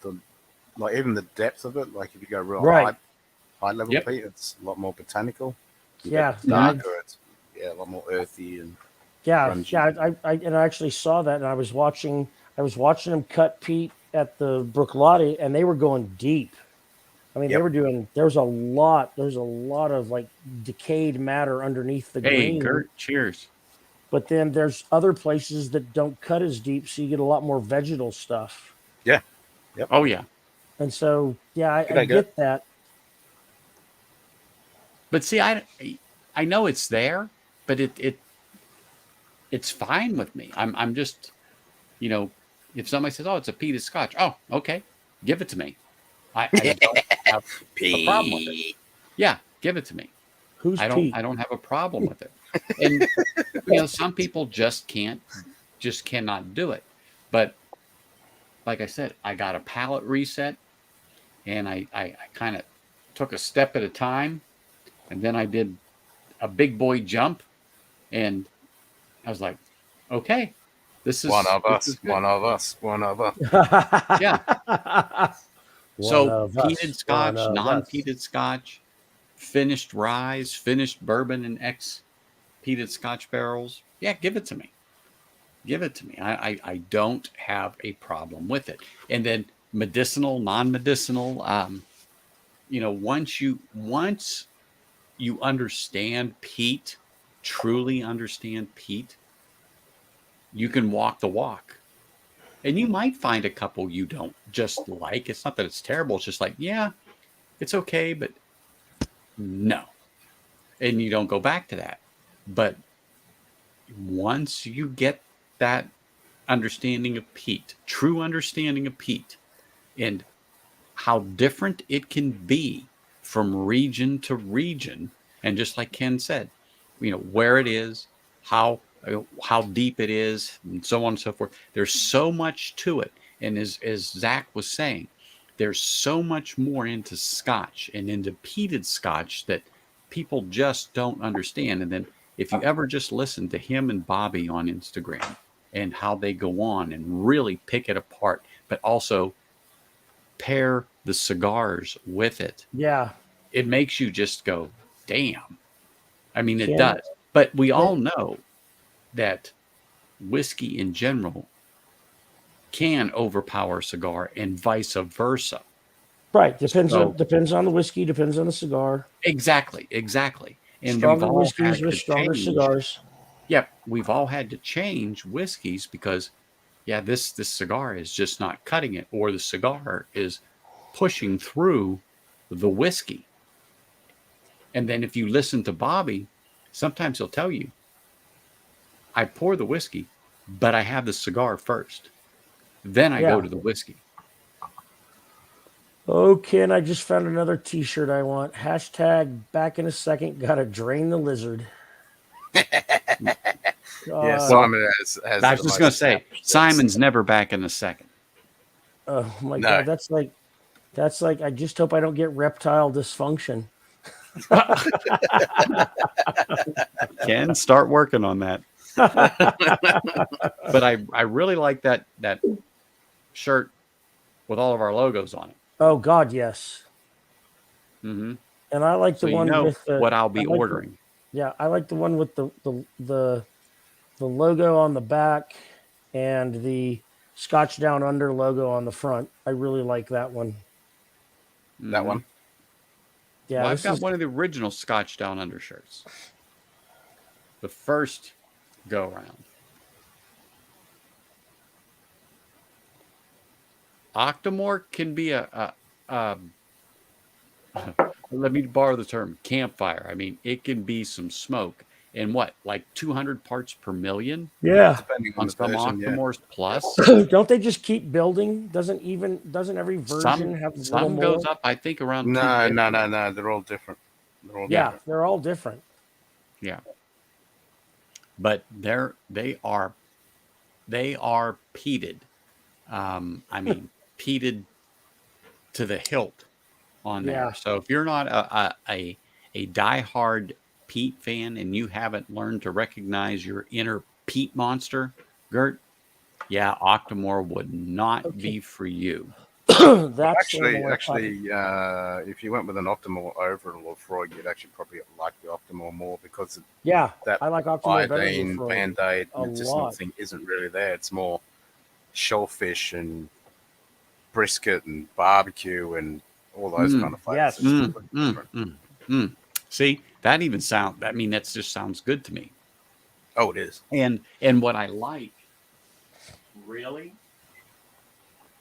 S9: even the depth of it. Like if you go real high level peat, it's a lot more botanical.
S4: Yeah,
S9: darker. It's a lot more earthy and grungy.
S4: I actually saw that, and I was watching them cut peat at the Brooklotti, and they were going deep. I mean, they were doing. There's a lot of like decayed matter underneath the green.
S1: Hey, Gert, cheers.
S4: But then there's other places that don't cut as deep, so you get a lot more vegetal stuff.
S9: Yeah. Yep.
S1: Oh yeah.
S4: And so I get that.
S1: But see, I know it's there, but it's fine with me. I'm just, if somebody says, "Oh, it's a peated Scotch," oh, okay, give it to me. I don't have a problem with it. Yeah, give it to me. I don't have a problem with it. And some people just cannot do it. But like I said, I got a palate reset, and I kind of took a step at a time, and then I did a big boy jump, and I was like, okay, this is
S9: one of us.
S1: Yeah. So peated Scotch, non-peated Scotch, finished rye, finished bourbon and peated Scotch barrels. Yeah, give it to me. Give it to me. I don't have a problem with it. And then medicinal, non-medicinal. Once you understand peat, truly understand peat, you can walk the walk. And you might find a couple you don't just like. It's not that it's terrible. It's just like, yeah, it's okay, but no. And you don't go back to that. But once you get that understanding of peat, true understanding of peat, and how different it can be from region to region, and just like Ken said, where it is, how deep it is, and so on and so forth. There's so much to it. And as Zach was saying, there's so much more into Scotch and into peated Scotch that people just don't understand. And then if you ever just listen to him and Bobby on Instagram and how they go on and really pick it apart, but also pair the cigars with it.
S4: Yeah.
S1: It makes you just go, damn. I mean, it does. But we all know that whiskey in general can overpower a cigar and vice versa.
S4: Right. Depends on the whiskey, depends on the cigar.
S1: Exactly. And
S4: stronger whiskeys with stronger cigars.
S1: Yep. We've all had to change whiskeys because, this cigar is just not cutting it, or the cigar is pushing through the whiskey. And then if you listen to Bobby, sometimes he'll tell you, I pour the whiskey, but I have the cigar first. Then I go to the whiskey.
S4: Oh, Ken, I just found another t-shirt I want. # back in a second. Gotta drain the lizard.
S9: Yeah, Simon has
S1: I was just going to say, Simon's never back in a second.
S4: Oh, my God. That's like, I just hope I don't get reptile dysfunction.
S1: Ken, start working on that. But I really like that shirt with all of our logos on it.
S4: Oh God, yes.
S1: Mm-hmm.
S4: And I like the one with
S1: what I'll be ordering.
S4: Yeah, I like the one with the logo on the back and the Scotch Down Under logo on the front. I really like that one.
S9: That one.
S4: Yeah,
S1: well, I've got one of the original Scotch Down Under shirts. The first go around. Octomore can be a let me borrow the term campfire. I mean, it can be some smoke and what, like 200 parts per million?
S4: Yeah.
S9: Depending on
S1: On
S9: the
S1: some
S9: version, yeah.
S1: Octomores plus.
S4: Don't they just keep building? Doesn't every version have a little
S1: some
S4: more?
S1: goes up, I think, around
S9: No,
S1: 250.
S9: no. They're all different.
S4: Yeah, they're all different.
S1: Yeah. But they are peated. I mean, peated to the hilt on there.
S4: Yeah.
S1: So if you're not a diehard peat fan and you haven't learned to recognize your inner peat monster, Gert, yeah, Octomore would not be for you.
S4: That's
S9: actually, if you went with an Optimal over a Lefroy, you'd actually probably like the Optimal more because that
S4: I like Octomore better than
S9: iodine,
S4: Lefroy
S9: Band-Aid,
S4: a
S9: medicinal
S4: lot.
S9: thing isn't really there. It's more shellfish and brisket and barbecue and all those kind of flavors.
S4: Yes.
S1: See, that even sound. I mean, that just sounds good to me.
S9: Oh, it is.
S1: And what I like, really,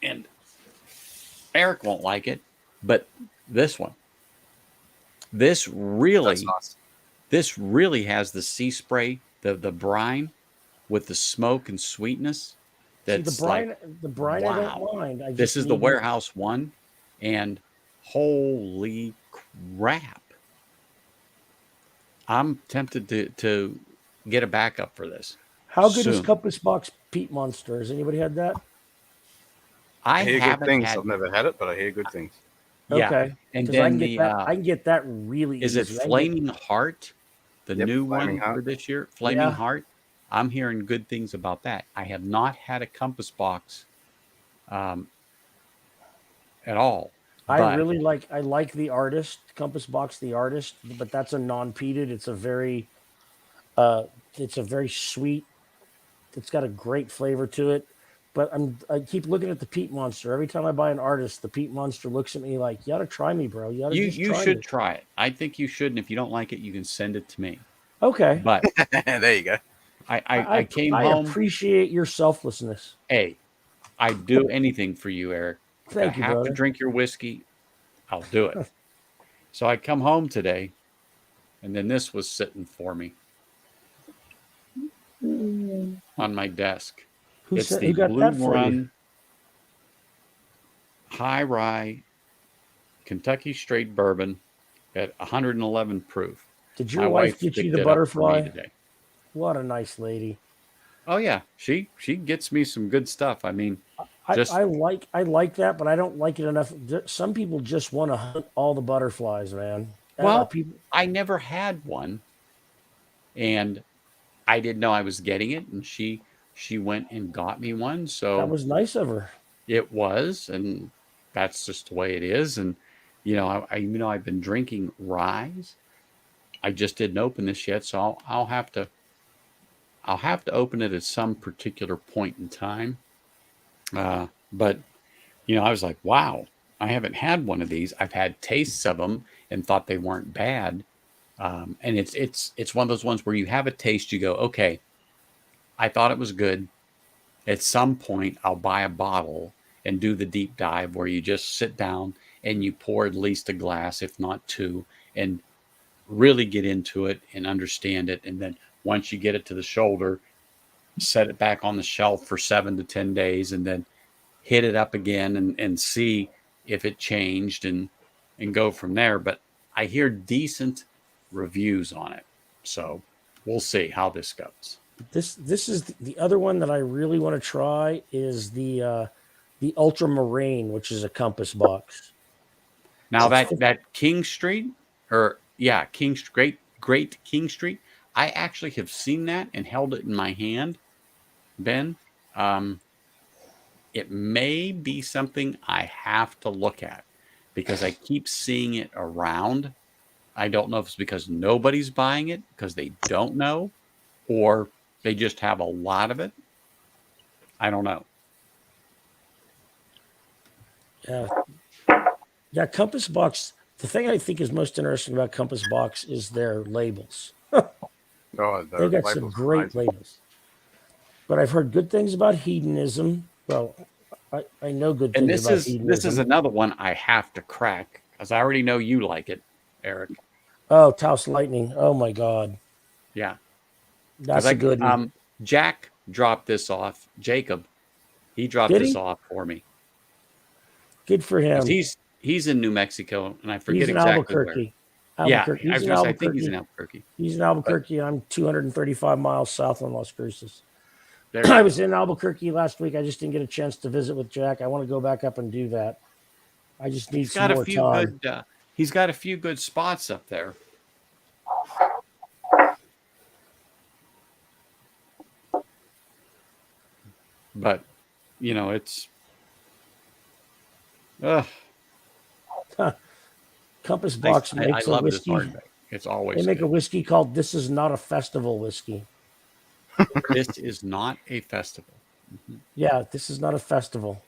S1: and Eric won't like it, but this one, this really has the sea spray, the brine with the smoke and sweetness. That's
S4: See, the brine
S1: wow.
S4: I don't mind.
S1: This is the warehouse one, and holy crap. I'm tempted to get a backup for this.
S4: How good is
S1: soon.
S4: Compass Box Peat Monster? Has anybody had that?
S1: I
S9: hear
S1: haven't
S9: good things.
S1: had.
S9: I've never had it, but I hear good things.
S1: Yeah.
S4: Okay.
S1: And
S4: Because
S1: then
S4: I can get that really
S1: is
S4: easy.
S1: it Flaming Heart, the new
S9: Flaming
S1: one
S9: Heart.
S1: for this year? Flaming Heart. I'm hearing good things about that. I have not had a Compass Box at all.
S4: I like the artist, Compass Box the artist, but that's a non-peated. It's a very sweet. It's got a great flavor to it. But I keep looking at the Peat Monster. Every time I buy an artist, the Peat Monster looks at me like, "You ought to try me, bro.
S1: You should try it. I think you should, and if you don't like it, you can send it to me."
S4: Okay.
S1: But
S9: there you go.
S1: I came
S4: I
S1: home.
S4: appreciate your selflessness.
S1: Hey, I'd do anything for you, Eric.
S4: Thank you,
S1: I have
S4: brother.
S1: to drink your whiskey, I'll do it. So I come home today, and then this was sitting for me on my desk. It's the Blue Run High Rye Kentucky Straight Bourbon at 111 proof.
S4: Did your wife get you the butterfly?
S1: Today.
S4: What a nice lady.
S1: Oh yeah, she gets me some good stuff. I mean,
S4: I like that, but I don't like it enough. Some people just want to hunt all the butterflies, man.
S1: Well, I never had one, and I didn't know I was getting it, and she went and got me one. So
S4: that was nice of her.
S1: It was, and that's just the way it is. And I've been drinking rye. I just didn't open this yet, so I'll have to open it at some particular point in time. But I was like, wow, I haven't had one of these. I've had tastes of them and thought they weren't bad. And it's one of those ones where you have a taste, you go, okay, I thought it was good. At some point, I'll buy a bottle and do the deep dive where you just sit down and you pour at least a glass, if not two, and really get into it and understand it. And then once you get it to the shoulder, set it back on the shelf for 7 to 10 days, and then hit it up again and see if it changed and go from there. But I hear decent reviews on it. So we'll see how this goes.
S4: This is the other one that I really want to try is the Ultramarine, which is a Compass Box.
S1: Now that King Street, Great King Street, I actually have seen that and held it in my hand, Ben. It may be something I have to look at because I keep seeing it around, I don't know if it's because nobody's buying it because they don't know, or they just have a lot of it. I don't know.
S4: Yeah. Yeah, Compass Box. The thing I think is most interesting about Compass Box is their labels. They've got some great labels. But I've heard good things about hedonism. Well, I know good
S1: And
S4: things about hedonism.
S1: this is another one I have to crack because I already know you like it, Eric.
S4: Oh, Taos Lightning. Oh my God.
S1: Yeah.
S4: That's a good one.
S1: Jack dropped this off. Jacob, he dropped
S4: Did
S1: this
S4: he?
S1: off for me.
S4: Good for him.
S1: He's in New Mexico, and I forget
S4: He's in
S1: exactly
S4: Albuquerque.
S1: where.
S4: Albuquerque.
S1: Yeah, I
S4: He's
S1: was
S4: in
S1: going to say, I
S4: Albuquerque.
S1: think he's in Albuquerque.
S4: He's in Albuquerque. I'm 235 miles south on Las Cruces.
S1: There
S4: I was in Albuquerque last week. I just didn't get a chance to visit with Jack. I want to go back up and do that. I just need some more time.
S1: He's got a few good spots up there. But, you know, it's...
S4: Compass Box makes a whiskey.
S1: It's always
S4: They make a whiskey called This Is Not a Festival whiskey.
S1: This is not a festival. Mm-hmm.
S4: Yeah, this is not a festival.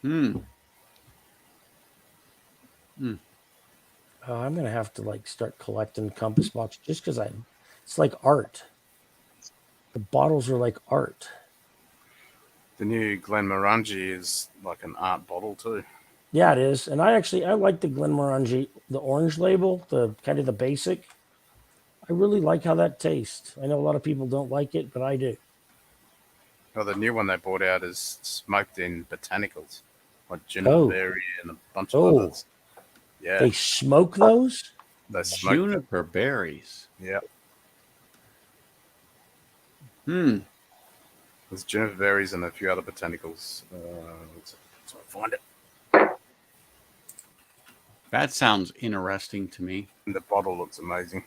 S1: Mm-hmm. Mm.
S4: I'm gonna have to like start collecting Compass Box just because it's like art. The bottles are like art.
S9: The new Glenmorangie is like an art bottle too.
S4: Yeah, it is. And I like the Glenmorangie, the orange label, the kind of the basic. I really like how that tastes. I know a lot of people don't like it, but I do.
S9: Well, the new one they brought out is smoked in botanicals, like juniper and a bunch of others. Yeah.
S4: They smoke those?
S9: They smoke
S1: juniper berries.
S9: Yeah.
S1: There's
S9: juniper berries and a few other botanicals. Let's find it.
S1: That sounds interesting to me.
S9: And the bottle looks amazing.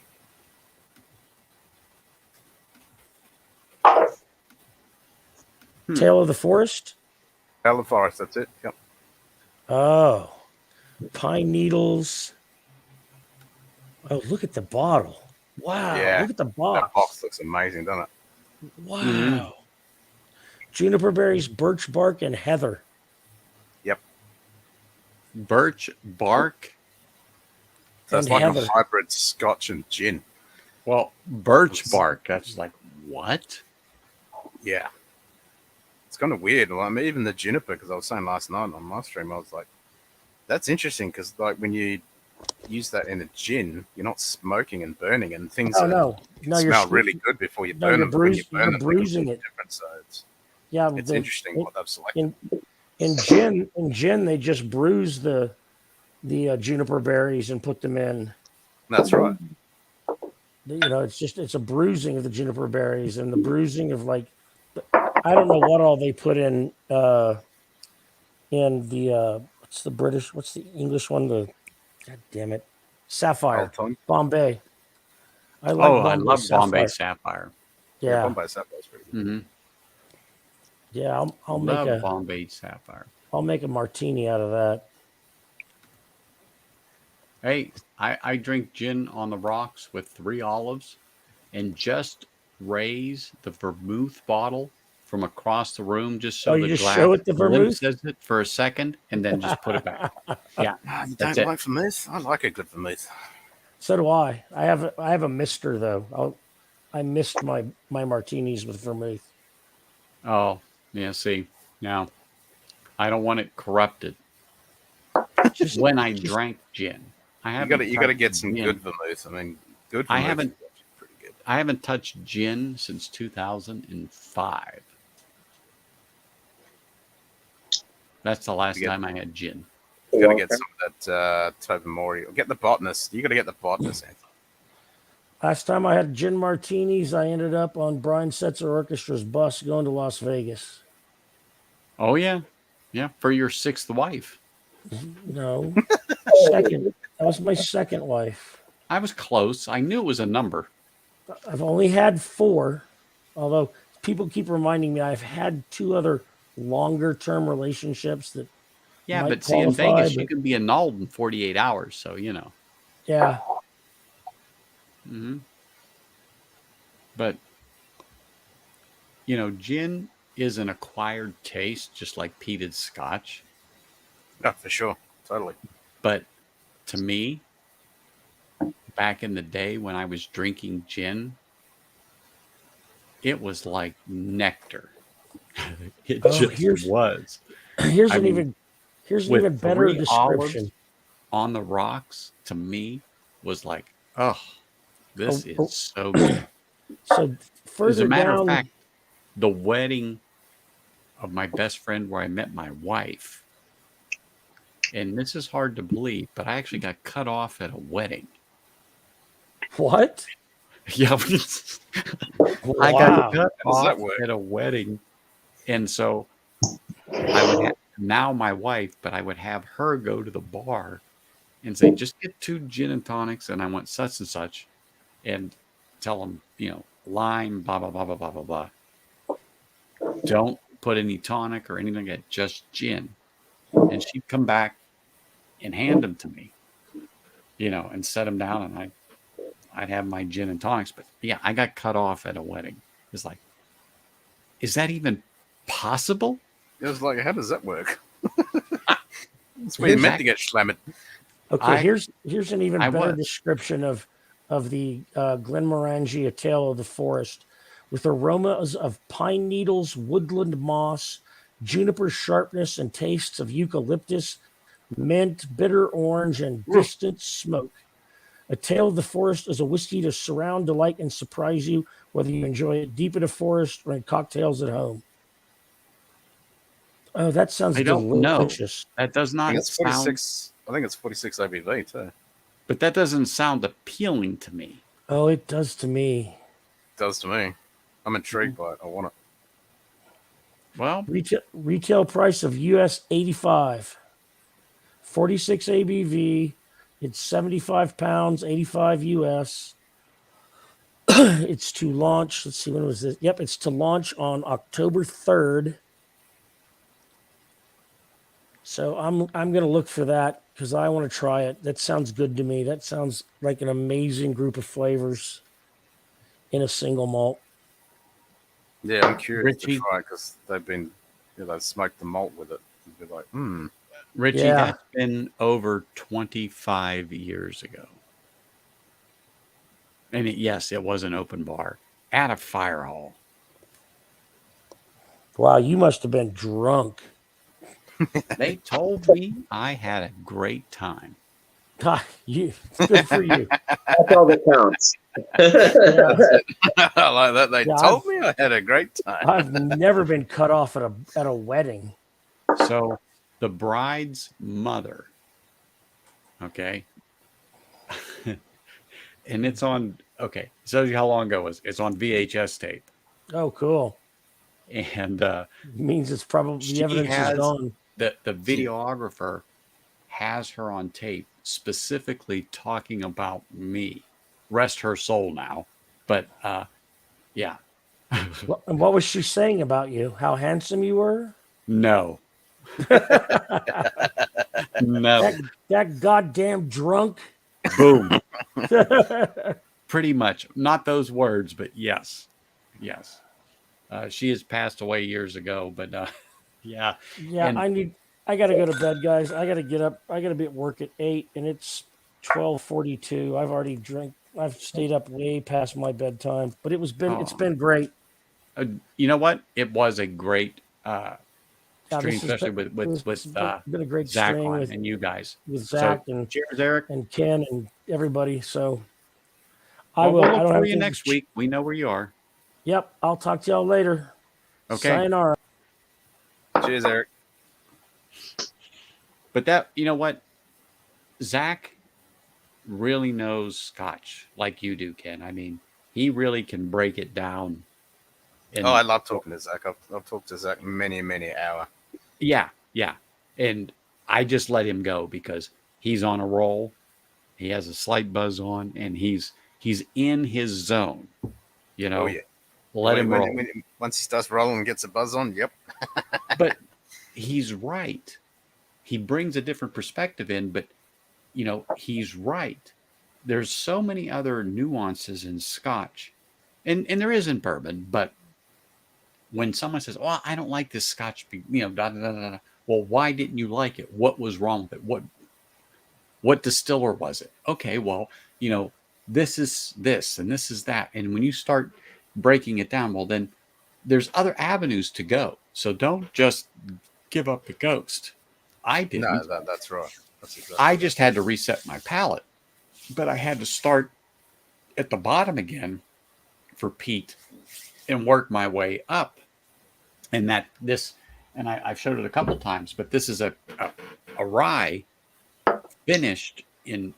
S4: Tale of the Forest?
S9: Tale of the Forest, that's it. Yep.
S4: Oh. Pine needles. Oh, look at the bottle. Wow.
S9: Yeah.
S4: Look at the box.
S9: That box looks amazing, doesn't it?
S4: Wow. Mm-hmm. Juniper berries, birch bark, and heather.
S9: Yep.
S1: Birch bark?
S9: So it's like heather. A hybrid scotch and gin.
S1: Well, birch bark, that's like, what?
S9: Yeah. It's kind of weird. Well, I mean, even the juniper, because I was saying last night on my stream, I was like, that's interesting because like when you use that in a gin, you're not smoking and burning and things smell really good before you burn them.
S4: You're bruising it.
S9: So it's interesting what they've selected.
S4: In gin, they just bruise the juniper berries and put them in.
S9: That's right.
S4: You know, it's a bruising of the juniper berries and the bruising of like, I don't know what all they put in the what's the English one? God damn it. Sapphire. Bombay.
S1: I love Bombay Sapphire.
S4: Yeah.
S9: Bombay Sapphire is pretty good.
S1: Mm-hmm.
S4: Yeah, I'll make
S1: Bombay Sapphire.
S4: I'll make a martini out of that.
S1: Hey, I drink gin on the rocks with 3 olives and just raise the vermouth bottle from across the room just so the glass
S4: show it the vermouth
S1: it for a second and then just put it back. Yeah.
S9: You don't like vermouth? I like a good vermouth.
S4: So do I. I have a mister though. I missed my martinis with vermouth.
S1: Oh, yeah, see. Now I don't want it corrupted. When I drank gin. You
S9: got to get some good vermouth. I mean, good vermouth.
S1: I haven't touched gin since 2005. That's the last time I had gin.
S9: You got to get some of that Tobermory. Get the botanist. You got to get the botanist.
S4: Last time I had gin martinis, I ended up on Brian Setzer Orchestra's bus going to Las Vegas.
S1: Oh yeah, yeah, for your 6th wife.
S4: No, second. That was my 2nd wife.
S1: I was close. I knew it was a number.
S4: I've only had 4, although people keep reminding me I've had 2 other longer term relationships that
S1: Yeah,
S4: might
S1: but see, in
S4: qualify,
S1: Vegas, you
S4: but
S1: can be annulled in 48 hours. So, you know.
S4: yeah.
S1: Hmm. But, you know, gin is an acquired taste, just like peated scotch.
S9: Oh, for sure. Totally.
S1: But to me, back in the day when I was drinking gin, it was like nectar. It
S4: Oh,
S1: just was.
S4: here's
S1: I
S4: an
S1: mean,
S4: even here's an
S1: with
S4: even better
S1: 3
S4: description.
S1: olives on the rocks, to me, was like, oh, this
S4: Oh,
S1: is
S4: oh,
S1: so good.
S4: so
S1: As a
S4: further
S1: matter of
S4: down,
S1: fact, the wedding of my best friend where I met my wife, and this is hard to believe, but I actually got cut off at a wedding.
S4: what?
S1: Yeah, I got
S4: Wow.
S1: cut
S9: How does that
S1: off
S9: work?
S1: at a wedding, and so I would have now my wife, but I would have her go to the bar and say, "Just get 2 gin and tonics," and I want such and such, and tell them, you know, lime, blah blah blah blah blah blah blah. Don't put any tonic or anything, just gin. And she'd come back and hand them to me, you know, and set them down, and I'd have my gin and tonics. But yeah, I got cut off at a wedding. It's like, is that even possible?
S9: It was like, how does that work? That's where you meant to get slammed.
S4: Okay, here's an even better
S1: was.
S4: description of the Glenmorangie, A Tale of the Forest, with aromas of pine needles, woodland moss, juniper sharpness, and tastes of eucalyptus, mint, bitter orange, and distant smoke. A Tale of the Forest is a whiskey to surround, delight, and surprise you, whether you enjoy it deep in the forest or in cocktails at home. Oh, that sounds
S1: I don't know.
S4: delicious.
S1: That does
S9: I think
S1: not
S9: it's
S1: sound,
S9: 46. I think it's 46 ABV too.
S1: but that doesn't sound appealing to me.
S4: Oh, it does to me.
S9: It does to me. I'm intrigued by it. I want it.
S1: Well,
S4: Retail price of US 85, 46 ABV. It's 75 pounds, 85 US. It's to launch. Let's see, when was this? Yep, it's to launch on October 3rd. So I'm gonna look for that because I want to try it. That sounds good to me. That sounds like an amazing group of flavors in a single malt.
S9: Yeah, I'm curious
S1: Richie,
S9: to try it because they've been, you know, they've smoked the malt with it. They'd be like,
S1: Richie,
S4: Yeah.
S1: that's been over 25 years ago. And yes, it was an open bar at a fire hall.
S4: Wow, you must have been drunk.
S1: They told me I had a great time.
S4: Good for you.
S12: That's all that counts.
S9: I like that. They told me I had a great time.
S4: I've never been cut off at a wedding.
S1: So the bride's mother, okay, and it's on, okay, shows you how long ago it was. It's on VHS tape.
S4: Oh, cool.
S1: And
S4: means it's probably the evidence is gone.
S1: The videographer has her on tape specifically talking about me. Rest her soul now. But yeah.
S4: And what was she saying about you? How handsome you were?
S1: No. No.
S4: That goddamn drunk.
S1: Boom. Pretty much. Not those words, but yes. Yes. She has passed away years ago, but yeah.
S4: Yeah,
S1: And
S4: I gotta go to bed, guys. I gotta get up. I gotta be at work at 8, and it's 12:42. I've already drank. I've stayed up way past my bedtime, but it's been great.
S1: You know what? It was a great stream, especially with
S4: been a great
S1: Zach
S4: stream
S1: on
S4: with,
S1: and you guys.
S4: with Zach and
S1: cheers, Eric,
S4: and Ken and everybody. So
S1: we'll
S4: I
S1: look
S4: don't
S1: for
S4: have
S1: you next week. We know where you are.
S4: Yep, I'll talk to y'all later.
S1: Okay.
S4: Sayonara.
S9: Cheers, Eric.
S1: But that, you know what? Zach really knows Scotch like you do, Ken. I mean, he really can break it down.
S9: I love talking to Zach. I've talked to Zach many hour.
S1: Yeah, yeah. And I just let him go because he's on a roll. He has a slight buzz on, and he's in his zone. You know, let him roll.
S9: Once he starts rolling and gets a buzz on, yep.
S1: But he's right. he brings a different perspective in, but he's right. There's so many other nuances in Scotch, and there is in bourbon, but when someone says, "Oh, I don't like this Scotch," da da da da. Well, why didn't you like it? What was wrong with it? What distiller was it? Okay, well, this is this and this is that, and when you start breaking it down, well, then there's other avenues to go. So don't just give up the ghost. I didn't.
S9: No, that's right. That's exactly
S1: I just had to reset my palate, but I had to start at the bottom again for peat and work my way up. And I've showed it a couple times, but this is a rye finished in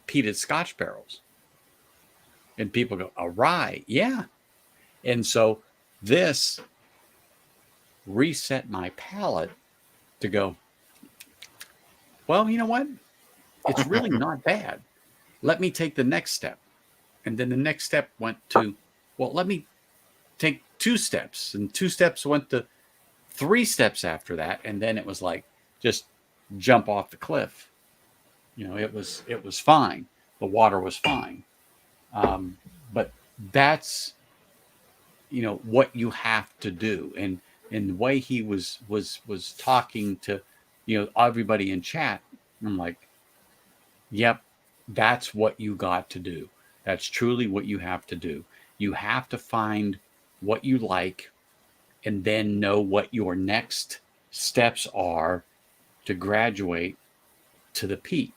S1: peated Scotch barrels. And people go, a rye? Yeah. And so this reset my palate to go, well, you know what? It's really not bad. Let me take the next step. And then the next step went to, well, let me take 2 steps. And 2 steps went to 3 steps after that. And then it was like, just jump off the cliff. It was fine. The water was fine. But that's, what you have to do. And the way he was talking to, everybody in chat, I'm like, yep, that's what you got to do. That's truly what you have to do. You have to find what you like and then know what your next steps are to graduate to the peat.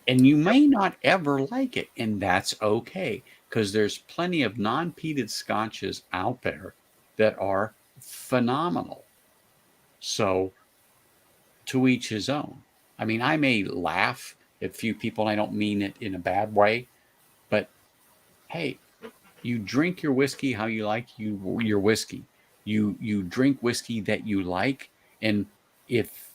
S1: And you may not ever like it, and that's okay, because there's plenty of non-peated scotches out there that are phenomenal. So to each his own. I mean, I may laugh at few people, and I don't mean it in a bad way, but hey, you drink your whiskey how you like your whiskey. You drink whiskey that you like, and if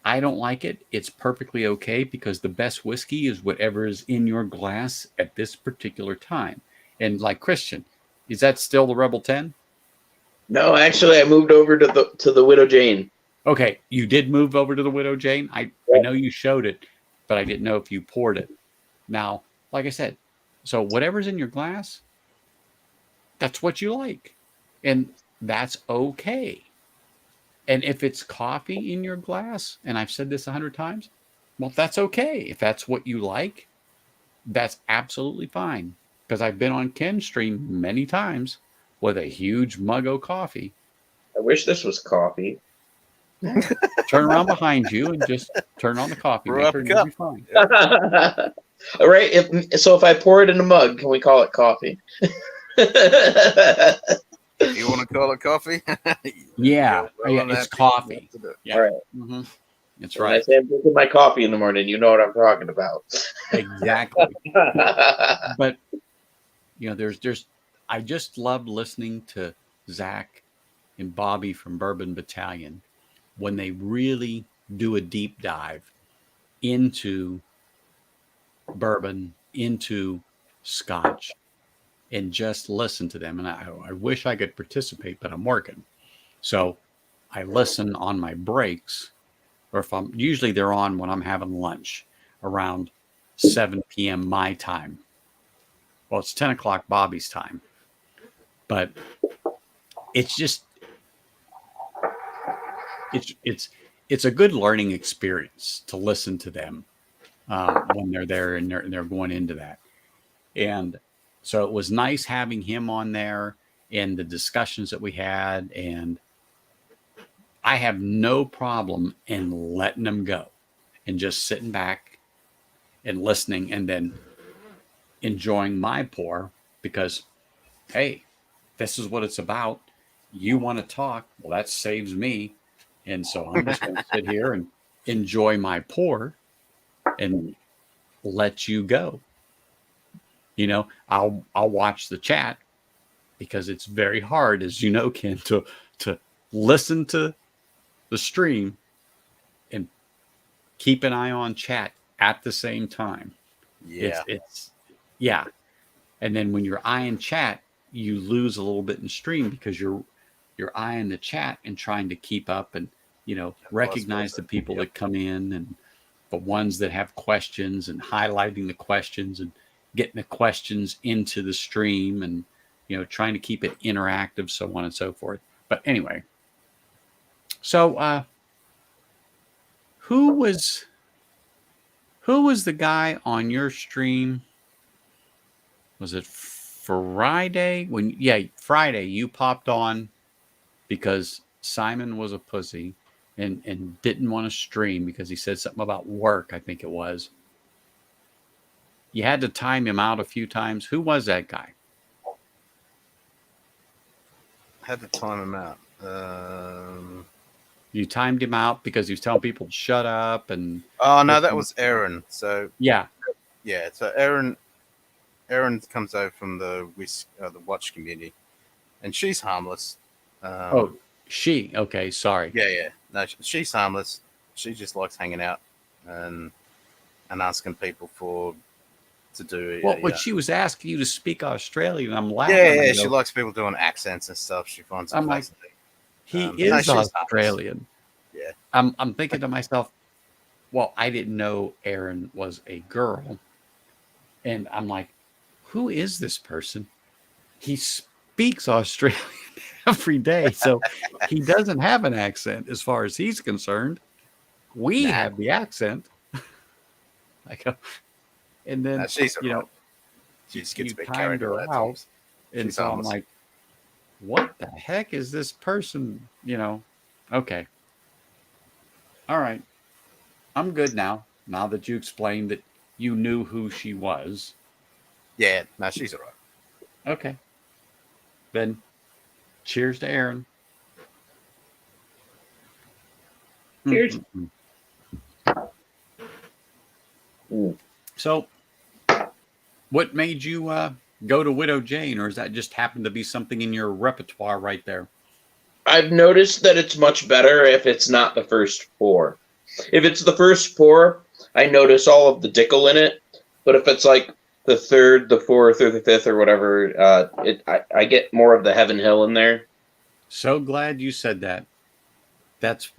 S1: I don't like it, it's perfectly okay, because the best whiskey is whatever is in your glass at this particular time. And like Christian, is that still the Rebel 10?
S12: No, actually, I moved over to the Widow Jane.
S1: Okay, you did move over to the Widow Jane. I know you showed it, but I didn't know if you poured it. Now, like I said, so whatever's in your glass, that's what you like, and that's okay. And if it's coffee in your glass, and I've said this 100 times, well, that's okay. If that's what you like, that's absolutely fine. Because I've been on Ken's stream many times with a huge mug of coffee.
S12: I wish this was coffee.
S1: Turn around behind you and just turn on the coffee maker, and you'll be fine.
S12: All right. If I pour it in a mug, can we call it coffee?
S9: If you want to call it coffee,
S1: yeah, it's coffee. Yeah,
S12: all right.
S1: Mm-hmm. That's
S12: when
S1: right.
S12: I say I'm drinking my coffee in the morning, you know what I'm talking about.
S1: Exactly. But there's. I just love listening to Zach and Bobby from Bourbon Battalion when they really do a deep dive into bourbon, into Scotch, and just listen to them. And I wish I could participate, but I'm working. So I listen on my breaks, or if usually they're on when I'm having lunch around 7 p.m. my time. Well, it's 10 o'clock Bobby's time, but it's just, it's a good learning experience to listen to them when they're there and they're going into that. And so it was nice having him on there and the discussions that we had. And I have no problem in letting them go and just sitting back and listening and then enjoying my pour, because, hey, this is what it's about. You want to talk? Well, that saves me. And so I'm just going to sit here and enjoy my pour and let you go. I'll watch the chat, because it's very hard, as you know, Ken, to listen to the stream and keep an eye on chat at the same time.
S9: Yeah.
S1: Yeah. And then when you're eyeing chat, you lose a little bit in stream, because you're eyeing the chat and trying to keep up and, recognize the people that come in and the ones that have questions and highlighting the questions and getting the questions into the stream and, trying to keep it interactive, so on and so forth. But anyway, so who was the guy on your stream? Was it Friday? Friday you popped on because Simon was a pussy and didn't want to stream because he said something about work, I think it was. You had to time him out a few times. Who was that guy?
S9: Had to time him out.
S1: You timed him out because he was telling people to shut up and.
S9: Oh no, that was Aaron. So
S1: yeah.
S9: So Aaron comes over from the watch community, and she's harmless.
S1: She. Okay, sorry.
S9: Yeah. No, she's harmless. She just likes hanging out and asking people to do.
S1: Well, she was asking you to speak Australian. I'm laughing.
S9: Yeah, she likes people doing accents and stuff. She finds it fascinating.
S1: He is Australian.
S9: Yeah.
S1: I'm thinking to myself, well, I didn't know Aaron was a girl. And I'm like, who is this person? He speaks Australian every day. So he doesn't have an accent as far as he's concerned. We have the accent. I go, and then,
S9: she just gets a bit carried away
S1: out. And so I'm like, what the heck is this person? Okay. All right. I'm good now. Now that you explained that you knew who she was.
S9: Yeah, no, she's all right.
S1: Okay. Then cheers to Aaron.
S12: Cheers.
S1: So, what made you go to Widow Jane, or is that just happened to be something in your repertoire right there?
S12: I've noticed that it's much better if it's not the first pour. If it's the first pour, I notice all of the Dickel in it. But if it's like the third, the fourth, or the fifth, or whatever, I get more of the Heaven Hill in there.
S1: So glad you said that. That's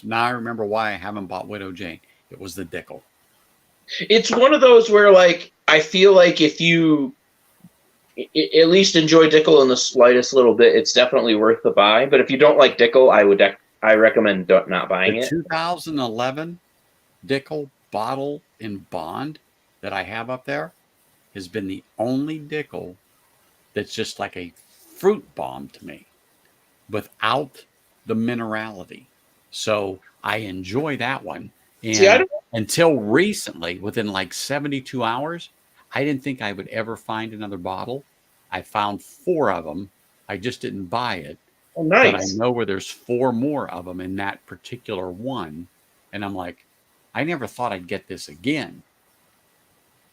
S1: now I remember why I haven't bought Widow Jane. It was the Dickel.
S12: It's one of those where, like, I feel like if you at least enjoy Dickel in the slightest little bit, it's definitely worth the buy. But if you don't like Dickel, I recommend not buying it.
S1: 2011 Dickel bottle in bond that I have up there has been the only Dickel that's just like a fruit bomb to me without the minerality. So I enjoy that one. And until recently, within like 72 hours, I didn't think I would ever find another bottle. I found 4 of them. I just didn't buy it.
S12: Oh, nice.
S1: But I know where there's 4 more of them in that particular one. And I'm like, I never thought I'd get this again.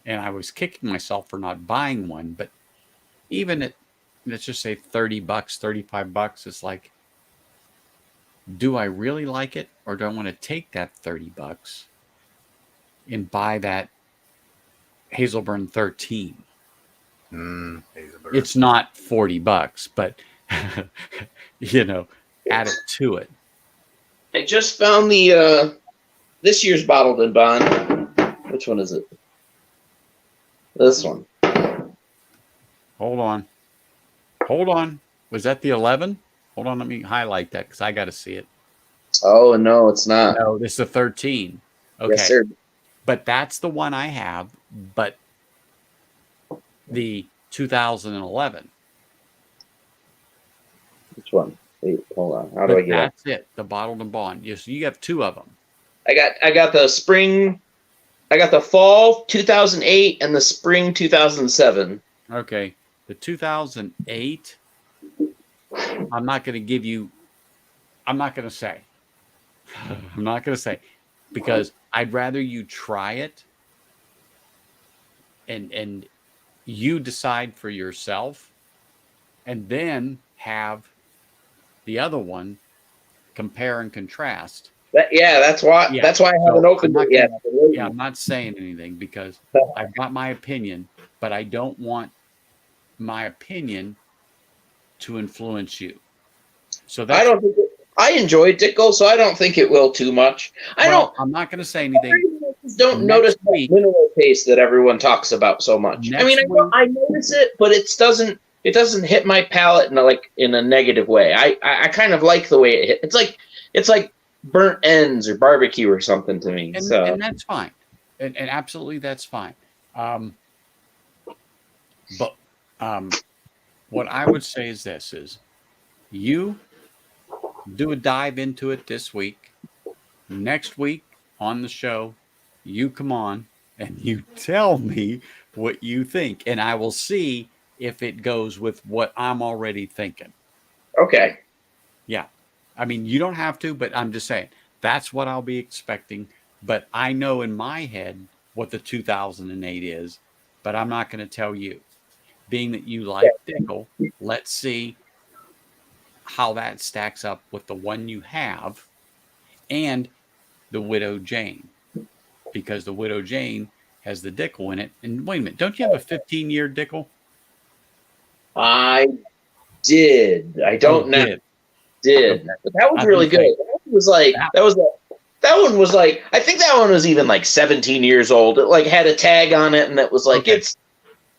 S1: And I was kicking myself for not buying one. But even at, let's just say $30, $35, it's like, do I really like it? Or do I want to take that $30 and buy that Hazelburn 13?
S9: Hazelburn.
S1: It's not $40, but add it to it.
S12: I just found the this year's bottled in bond. Which one is it? This one.
S1: Hold on. Was that the 11? Hold on, let me highlight that because I got to see it.
S12: Oh, no, it's not.
S1: No, this is the 13. Okay.
S12: Yes, sir.
S1: But that's the one I have, but the 2011.
S12: Which one? Wait, hold on. How do I get it?
S1: That's it. The bottled and bond. Yes, you have 2 of them.
S12: I got the spring. I got the fall 2008 and the spring 2007.
S1: Okay. The 2008, I'm not going to say. I'm not going to say because I'd rather you try it and you decide for yourself and then have the other one compare and contrast.
S12: That's why I haven't opened it yet.
S1: Yeah, I'm not saying anything because I've got my opinion, but I don't want my opinion to influence you. So that's,
S12: I enjoy Dickel, so I don't think it will too much.
S1: I'm not going to say anything.
S12: Don't notice the mineral taste that everyone talks about so much. I mean, I notice it, but it doesn't hit my palate in a negative way. I kind of like the way it hit. It's like burnt ends or barbecue or something to me.
S1: And that's fine, and absolutely that's fine. But what I would say is this: is you do a dive into it this week. Next week on the show, you come on and you tell me what you think, and I will see if it goes with what I'm already thinking.
S12: Okay.
S1: Yeah. I mean, you don't have to, but I'm just saying that's what I'll be expecting. But I know in my head what the 2008 is, but I'm not going to tell you. Being that you like Dickel, let's see how that stacks up with the one you have and the Widow Jane, because the Widow Jane has the Dickel in it. And wait a minute, don't you have a 15-year Dickel?
S12: I did. I don't know. Did.
S1: Okay.
S12: But that was really good. That was like that one was like, I think that one was even like 17 years old. It like had a tag on it, and it was like it's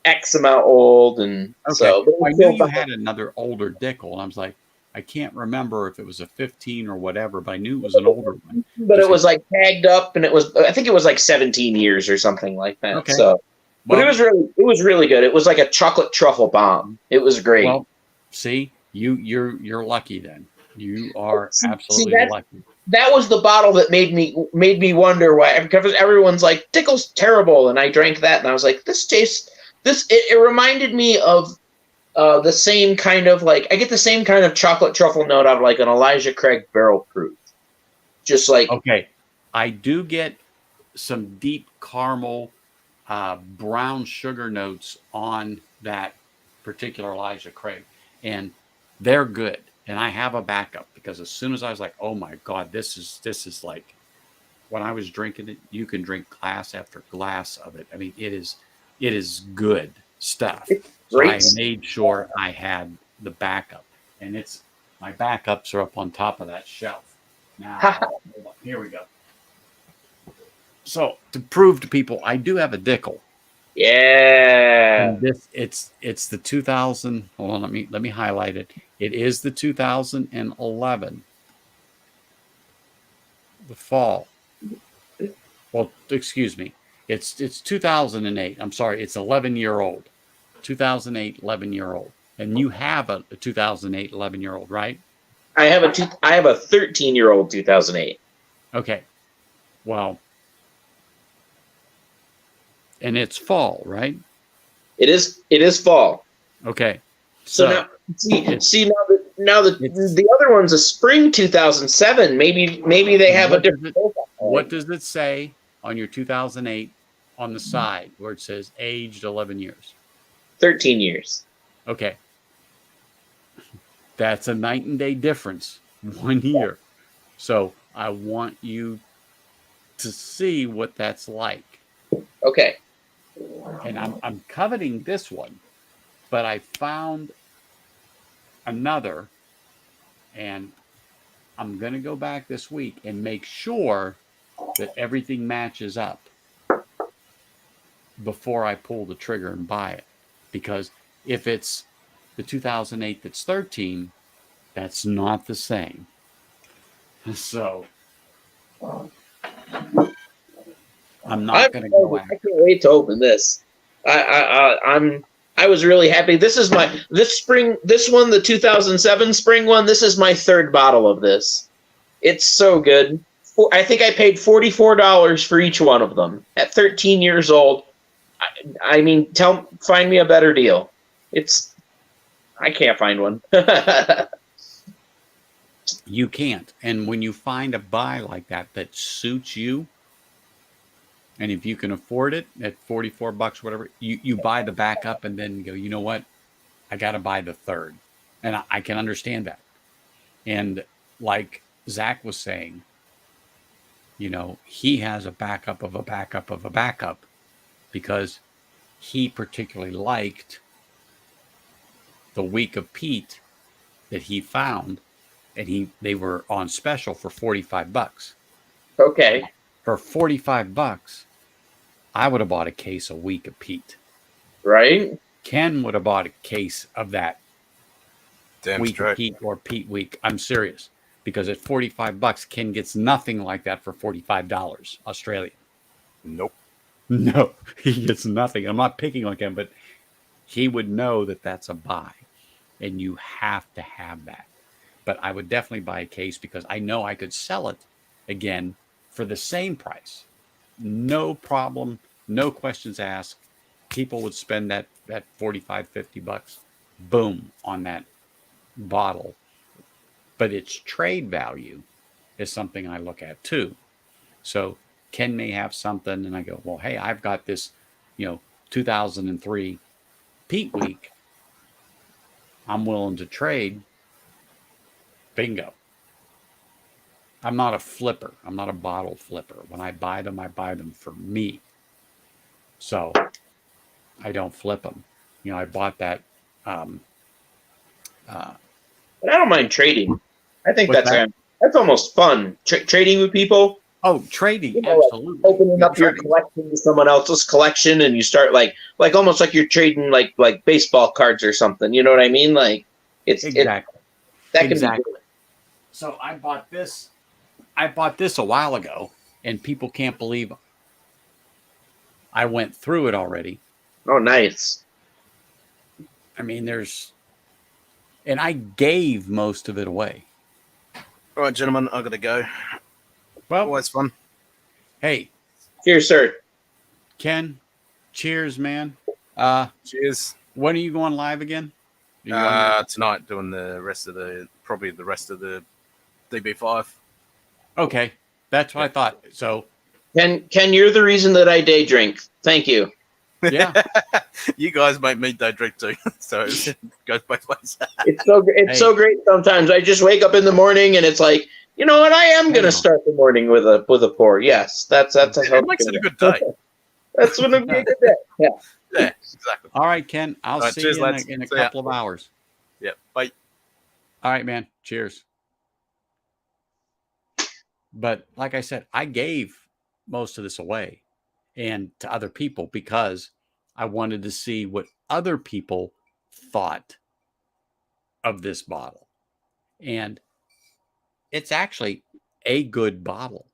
S12: X amount old, and so.
S1: I knew you had another older Dickel, and I was like, I can't remember if it was a 15 or whatever, but I knew it was an older one.
S12: But it was like tagged up, and I think it was like 17 years or something like that.
S1: Okay.
S12: So, but it was really good. It was like a chocolate truffle bomb. It was great.
S1: Well, see, you're lucky then. You are absolutely lucky.
S12: That was the bottle that made me wonder why, because everyone's like, Dickel's terrible, and I drank that, and I was like, it reminded me of the same kind of I get the same kind of chocolate truffle note out of like an Elijah Craig barrel proof. Just like
S1: I do get some deep caramel, brown sugar notes on that particular Elijah Craig, and they're good. And I have a backup because as soon as I was like, oh my God, this is like when I was drinking it, you can drink glass after glass of it. I mean, it is good stuff. So I made sure I had the backup, and my backups are up on top of that shelf. Now, hold on, here we go. So to prove to people, I do have a Dickel.
S12: Yeah.
S1: And it's the 2000. Hold on, let me highlight it. It is the 2011. The fall. Well, excuse me. It's 2008. I'm sorry. It's 11-year-old. 2008, 11-year-old. And you have a 2008, 11-year-old, right?
S12: I have a 13-year-old 2008.
S1: Okay. Well, and it's fall, right?
S12: It is fall.
S1: Okay.
S12: So now now the other one's a spring 2007. Maybe they have a different profile.
S1: What does it say on your 2008 on the side where it says aged 11 years?
S12: 13 years.
S1: Okay. That's a night and day difference. 1 year. So I want you to see what that's like.
S12: Okay.
S1: And I'm coveting this one, but I found another, and I'm going to go back this week and make sure that everything matches up before I pull the trigger and buy it. Because if it's the 2008 that's 13, that's not the same. So I'm not going to go after.
S12: I can't wait to open this. I was really happy. This spring, this one, the 2007 spring one, this is my third bottle of this. It's so good. I think I paid $44 for each one of them at 13 years old. I mean, find me a better deal. I can't find one.
S1: You can't. And when you find a buy like that suits you, and if you can afford it at $44, whatever, you buy the backup and then go, you know what? I got to buy the third. And I can understand that. And like Zach was saying, he has a backup of a backup of a backup because he particularly liked the week of Pete that he found and they were on special for $45.
S12: Okay.
S1: For $45, I would have bought a case a week of peat.
S12: Right.
S1: Ken would have bought a case of that
S9: Damn
S1: week
S9: straight.
S1: of peat or peat week. I'm serious, because at $45, Ken gets nothing like that for $45 Australian.
S9: Nope.
S1: No, he gets nothing. I'm not picking on Ken, but he would know that that's a buy, and you have to have that. But I would definitely buy a case because I know I could sell it again for the same price. No problem, no questions asked. People would spend that $45-$50, boom, on that bottle. But its trade value is something I look at too. So Ken may have something, and I go, well, hey, I've got this, 2003 Peat Week. I'm willing to trade. Bingo. I'm not a flipper. I'm not a bottle flipper. When I buy them for me. So I don't flip them. I bought that.
S12: But I don't mind trading. I think
S1: What's
S12: that's almost fun. Trading with people.
S1: Oh, trading,
S12: like
S1: absolutely.
S12: opening up your collection to someone else's collection, and you start like almost like you're trading like baseball cards or something. You know what I mean? Like
S1: exactly.
S12: That can be good.
S1: So I bought this a while ago, and people can't believe I went through it already.
S12: Oh, nice.
S1: I mean, and I gave most of it away.
S9: All right, gentlemen, I gotta go.
S1: Well,
S9: always fun.
S1: Hey,
S12: cheers, sir.
S1: Ken, cheers, man.
S9: Cheers.
S1: When are you going live again?
S9: Tonight, doing the rest of the DB5.
S1: Okay, that's what I thought. So,
S12: Ken, you're the reason that I day drink. Thank you.
S1: Yeah,
S9: you guys make me day drink too, so it goes both ways.
S12: It's so great. Sometimes I just wake up in the morning and it's like, you know what? I am going to start the morning with a pour. Yes, that's how
S9: it makes it a good day.
S12: That's when it be a good day. Yeah.
S9: Yeah, exactly.
S1: All right, Ken. I'll see you in a couple of hours.
S9: Yeah. Bye.
S1: All right, man. Cheers. But like I said, I gave most of this away and to other people because I wanted to see what other people thought of this bottle. And it's actually a good bottle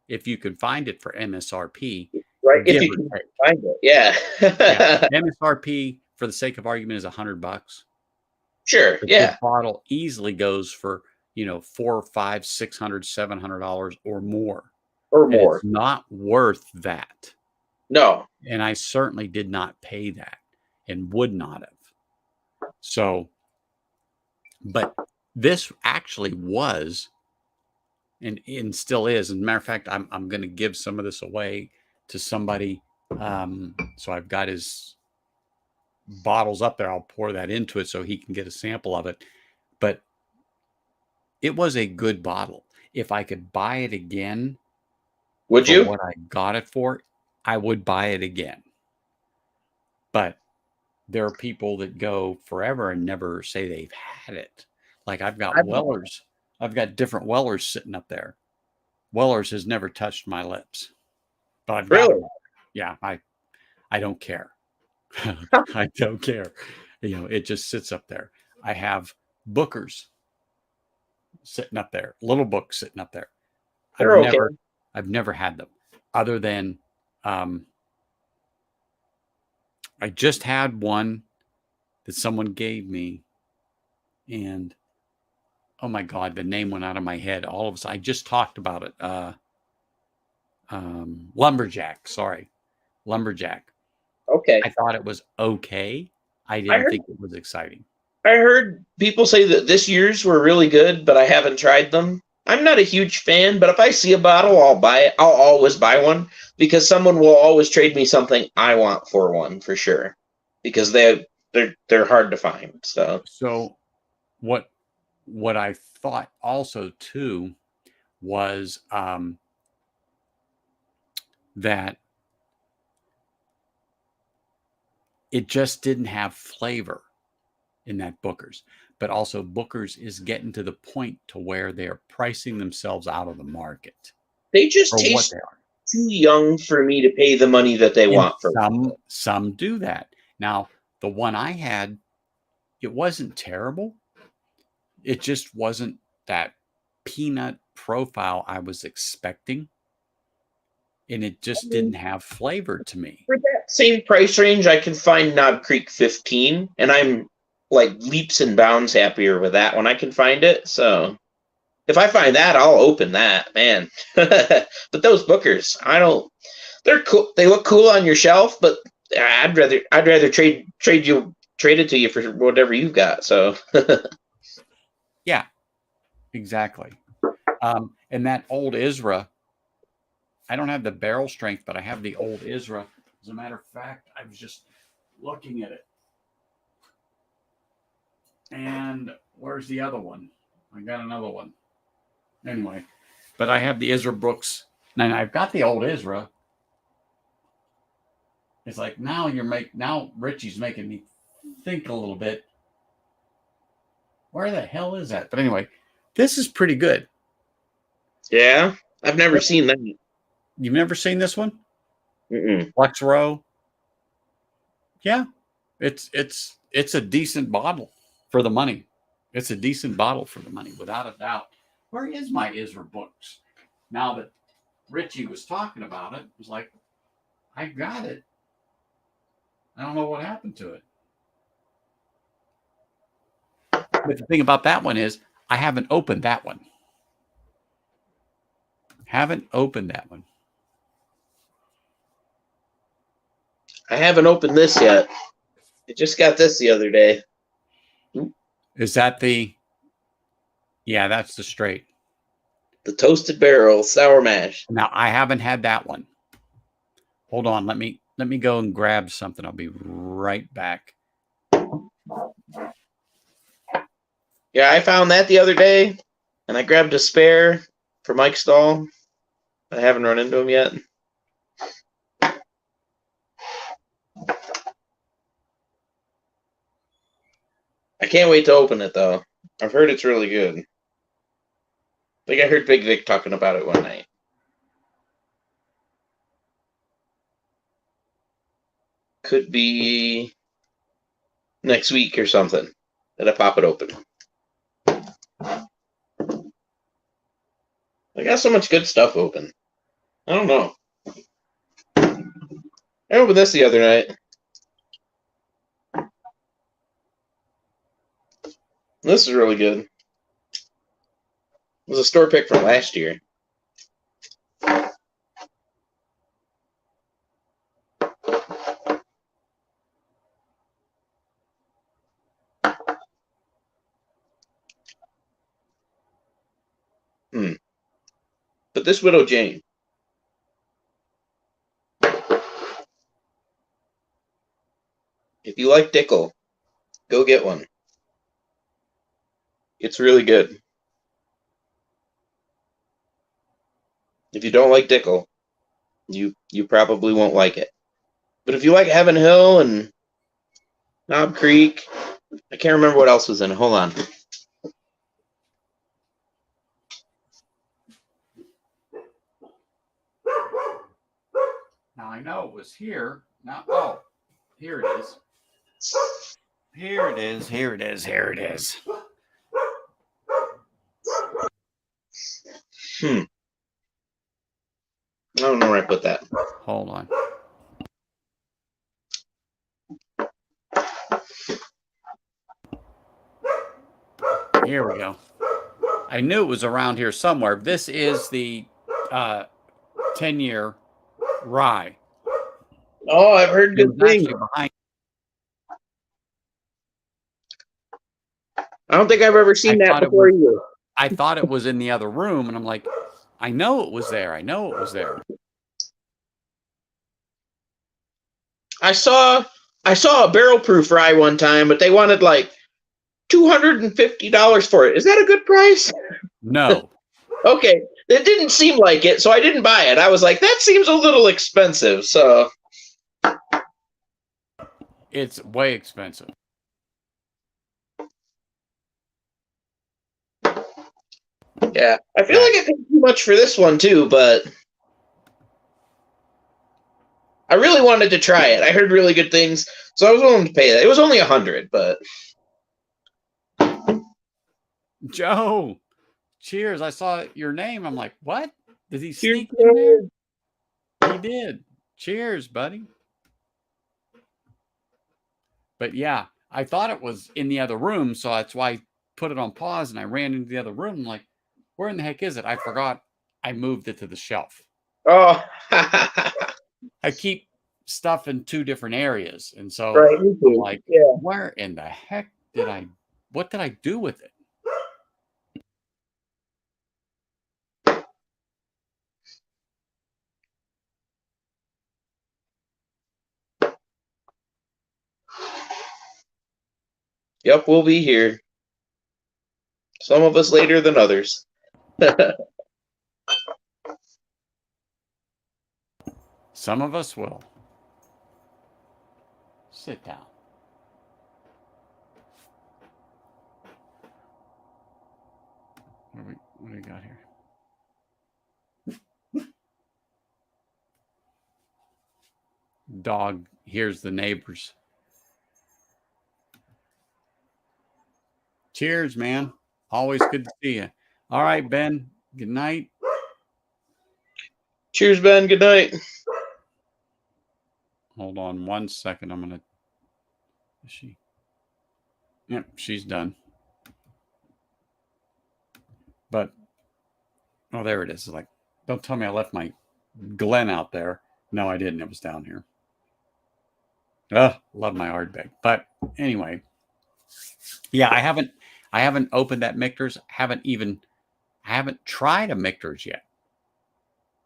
S1: if you can find it for MSRP.
S12: Right, if you can find it, yeah.
S1: MSRP, for the sake of argument, is $100.
S12: Sure,
S1: but
S12: yeah.
S1: This bottle easily goes for $400, $500, $600, $700 or more.
S12: Or more.
S1: It's not worth that.
S12: No.
S1: And I certainly did not pay that and would not have. So, but this actually was and still is. As a matter of fact, I'm going to give some of this away to somebody. So I've got his bottles up there. I'll pour that into it so he can get a sample of it. But it was a good bottle. If I could buy it again,
S12: would you?
S1: What I got it for, I would buy it again. But there are people that go forever and never say they've had it. Like I've got Weller's. I've got different Weller's sitting up there. Weller's has never touched my lips. But I've got them. Yeah, I don't care. I don't care. It just sits up there. I have Booker's sitting up there, Little Book sitting up there. I've never had them other than I just had one that someone gave me, and oh my God, the name went out of my head. All of a sudden, I just talked about it. Lumberjack. Sorry, Lumberjack.
S12: Okay.
S1: I thought it was okay. I didn't think it was exciting.
S12: I heard people say that this year's were really good, but I haven't tried them. I'm not a huge fan, but if I see a bottle, I'll buy it. I'll always buy one because someone will always trade me something I want for one for sure, because they're hard to find. So
S1: what I thought also too was that it just didn't have flavor in that Booker's. but also Booker's is getting to the point to where they're pricing themselves out of the market.
S12: They just
S1: for what
S12: taste
S1: they are.
S12: too young for me to pay the money that they
S1: And
S12: want for them.
S1: some do that. Now, the one I had, it wasn't terrible. It just wasn't that peanut profile I was expecting. And it just didn't have flavor to me.
S12: For that same price range, I can find Knob Creek 15, and I'm like leaps and bounds happier with that when I can find it. So if I find that, I'll open that, man. But those Bookers, I don't. They're cool. They look cool on your shelf, but I'd rather trade it to you for whatever you've got. So
S1: yeah, exactly. And that old Isra, I don't have the barrel strength, but I have the old Isra. As a matter of fact, I was just looking at it. And where's the other one? I got another one. Anyway, but I have the Isra Brooks. And I've got the old Isra. It's like now Richie's making me think a little bit. Where the hell is that? But anyway, this is pretty good.
S12: Yeah, I've never seen that.
S1: You've never seen this one?
S12: Mm-mm.
S1: Flex Row. Yeah, it's a decent bottle for the money. It's a decent bottle for the money, without a doubt. Where is my Isra Books? Now that Richie was talking about it, it was like, I got it. I don't know what happened to it. But the thing about that one is, I haven't opened that one. Haven't opened that one.
S12: I haven't opened this yet. I just got this the other day.
S1: Is that the? Yeah, that's the straight.
S12: The Toasted Barrel Sour Mash.
S1: Now I haven't had that one. Hold on, let me go and grab something. I'll be right back.
S12: Yeah, I found that the other day, and I grabbed a spare for Mike Stahl. I haven't run into him yet. I can't wait to open it, though. I've heard it's really good. I think I heard Big Vic talking about it one night. Could be next week or something that I pop it open. I got so much good stuff open. I don't know. I opened this the other night. This is really good. It was a store pick from last year. But this Widow Jane. If you like Dickel, go get one. It's really good. If you don't like Dickel, you probably won't like it. But if you like Heaven Hill and Knob Creek, I can't remember what else was in it. Hold on.
S1: Now I know it was here. Now, oh, here it is. Here it is. Here it is. Here it is.
S12: I don't know where I put that.
S1: Hold on. Here we go. I knew it was around here somewhere. This is the 10-year rye.
S12: Oh, I've heard good things. I don't think I've ever seen that before either.
S1: I thought it was in the other room, and I'm like, I know it was there. I know it was there.
S12: I saw a barrel proof rye one time, but they wanted like $250 for it. Is that a good price?
S1: No.
S12: Okay. It didn't seem like it, so I didn't buy it. I was like, that seems a little expensive. So
S1: it's way expensive.
S12: Yeah, I feel like I paid too much for this one too, but I really wanted to try it. I heard really good things, so I was willing to pay that. It was only $100, but
S1: Joe, cheers! I saw your name. I'm like, what? Did he sneak in there? He did. Cheers, buddy. But yeah, I thought it was in the other room, so that's why I put it on pause and I ran into the other room. I'm like, where in the heck is it? I forgot I moved it to the shelf.
S12: Oh,
S1: I keep stuff in two different areas. And so
S12: right,
S1: I'm like, where in the heck what did I do with it?
S12: Yep, we'll be here. Some of us later than others.
S1: Some of us will. Sit down. What do we got here? Dog hears the neighbors. Cheers, man. Always good to see you. All right, Ben. Good night.
S12: Cheers, Ben. Good night.
S1: Hold on 1 second. I'm gonna. Is she? Yep, she's done. But oh, there it is. It's like, don't tell me I left my Glen out there. No, I didn't. It was down here. Love my Ardbeg. But anyway, yeah, I haven't opened that Michter's. I haven't tried a Michter's yet.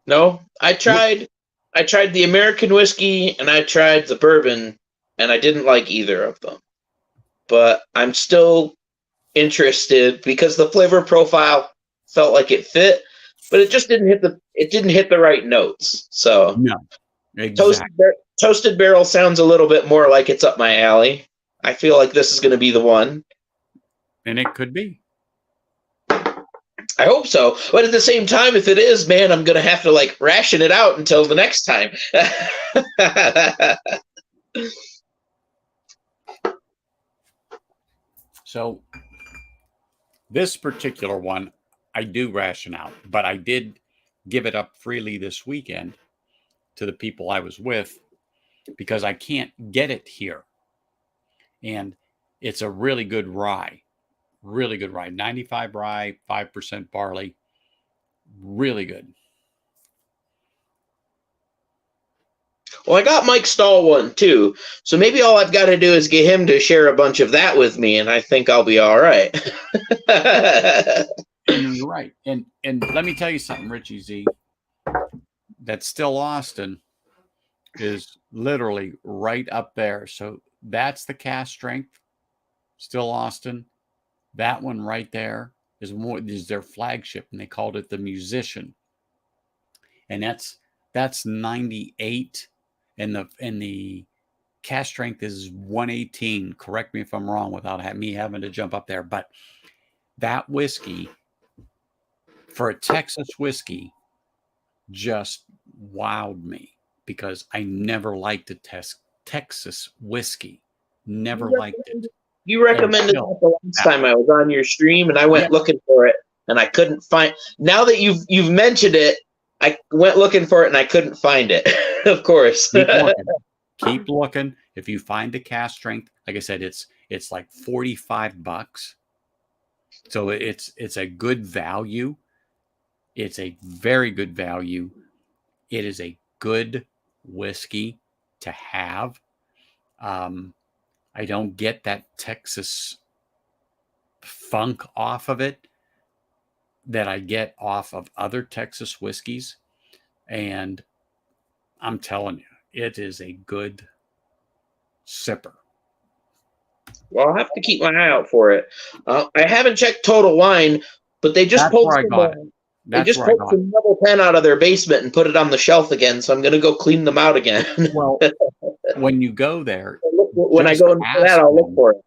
S12: No, I tried the American whiskey and I tried the bourbon, and I didn't like either of them. But I'm still interested because the flavor profile felt like it fit, but it just didn't hit the right notes. So
S1: no, exactly.
S12: Toasted barrel sounds a little bit more like it's up my alley. I feel like this is going to be the one,
S1: and it could be.
S12: I hope so. But at the same time, if it is, man, I'm going to have to like ration it out until the next time.
S1: So this particular one, I do ration out, but I did give it up freely this weekend to the people I was with because I can't get it here. And it's a really good rye. Really good rye. 95 rye, 5% barley. Really good.
S12: Well, I got Mike Stahl one too, so maybe all I've got to do is get him to share a bunch of that with me, and I think I'll be all right.
S1: You're right. And let me tell you something, Richie Z. That Still Austin is literally right up there. So that's the cast strength, Still Austin. That one right there is their flagship, and they called it the Musician. And that's 98, and the cast strength is 118. Correct me if I'm wrong without me having to jump up there. But that whiskey, for a Texas whiskey, just wowed me because I never liked a Texas whiskey. Never liked it.
S12: You recommended that the last time I was on your stream, and I went looking for it, and I couldn't find. Now that you've mentioned it, I went looking for it, and I couldn't find it. Of course.
S1: Keep looking. Keep looking. If you find the cast strength, like I said, it's like $45. So it's a good value. It's a very good value. It is a good whiskey to have. I don't get that Texas funk off of it that I get off of other Texas whiskeys. And I'm telling you, it is a good sipper.
S12: Well, I'll have to keep my eye out for it. I haven't checked Total Wine, but they just pulled some level 10 out of their basement and put it on the shelf again. So I'm going to go clean them out again.
S1: Well, when you go there,
S12: when I go into that, I'll look for it.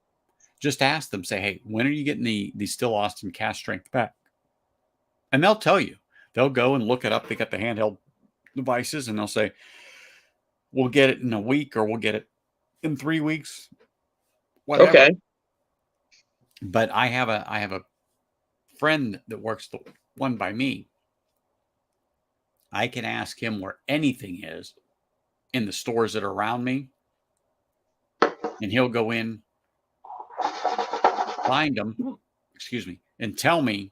S1: Just ask them, say, hey, when are you getting the Still Austin cast strength back? And they'll tell you. They'll go and look it up. They got the handheld devices, and they'll say, we'll get it in a week, or we'll get it in 3 weeks, whatever.
S12: Okay.
S1: But I have a friend that works the one by me. I can ask him where anything is in the stores that are around me, and he'll go in, find them, and tell me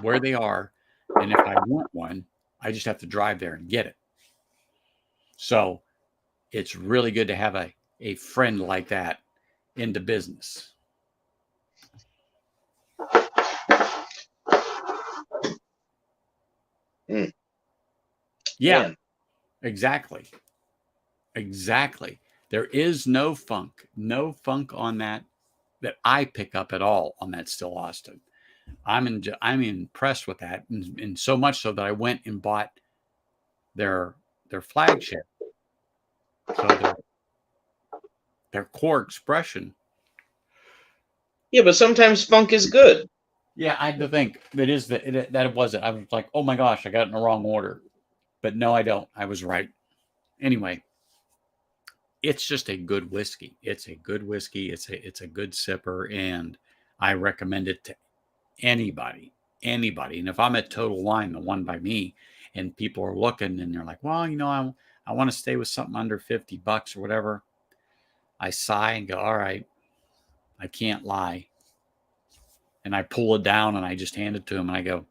S1: where they are. And if I want one, I just have to drive there and get it. So it's really good to have a friend like that into business. Yeah, man. Exactly. There is no funk on that I pick up at all on that Still Austin. I'm impressed with that, and so much so that I went and bought their flagship. So their core expression.
S12: Yeah, but sometimes funk is good.
S1: Yeah, I think that it wasn't. I was like, oh my gosh, I got it in the wrong order. But no, I don't. I was right. Anyway, it's just a good whiskey. It's a good whiskey. It's a good sipper, and I recommend it to anybody. And if I'm at Total Wine, the one by me, and people are looking and they're like, well, I want to stay with something under $50 or whatever, I sigh and go, all right, I can't lie. And I pull it down and I just hand it to him and I go,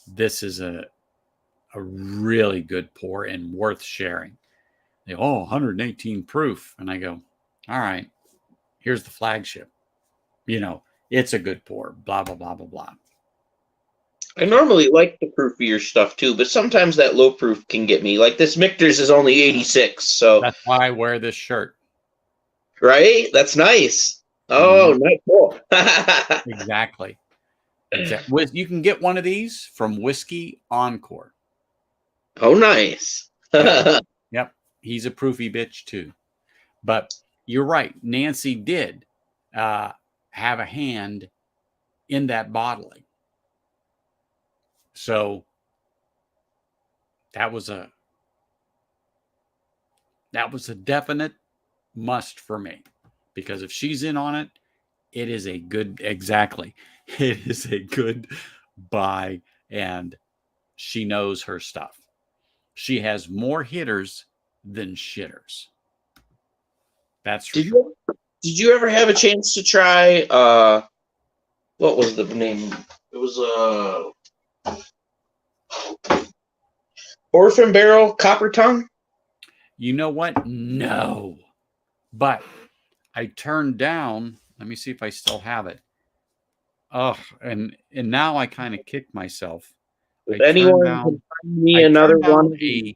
S1: this is a really good pour and worth sharing. They go, 118 proof. And I go, all right, here's the flagship. It's a good pour, blah, blah, blah, blah, blah.
S12: I normally like the proofier stuff too, but sometimes that low proof can get me. Like this Michter's is only 86, so
S1: that's why I wear this shirt.
S12: Right? That's nice. Oh, nice. Cool.
S1: Exactly. You can get one of these from Whiskey Encore.
S12: Oh, nice.
S1: Yep. He's a proofy bitch too. But you're right. Nancy did have a hand in that bottling. So that was a definite must for me, because if she's in on it, it is a good buy, and she knows her stuff. She has more hitters than shitters. That's for sure.
S12: Did you ever have a chance to try what was the name? It was Orphan Barrel Copper Tongue?
S1: You know what? No. But I turned down, let me see if I still have it. Oh, and now I kind of kicked myself.
S12: If anyone can find me another one,
S1: a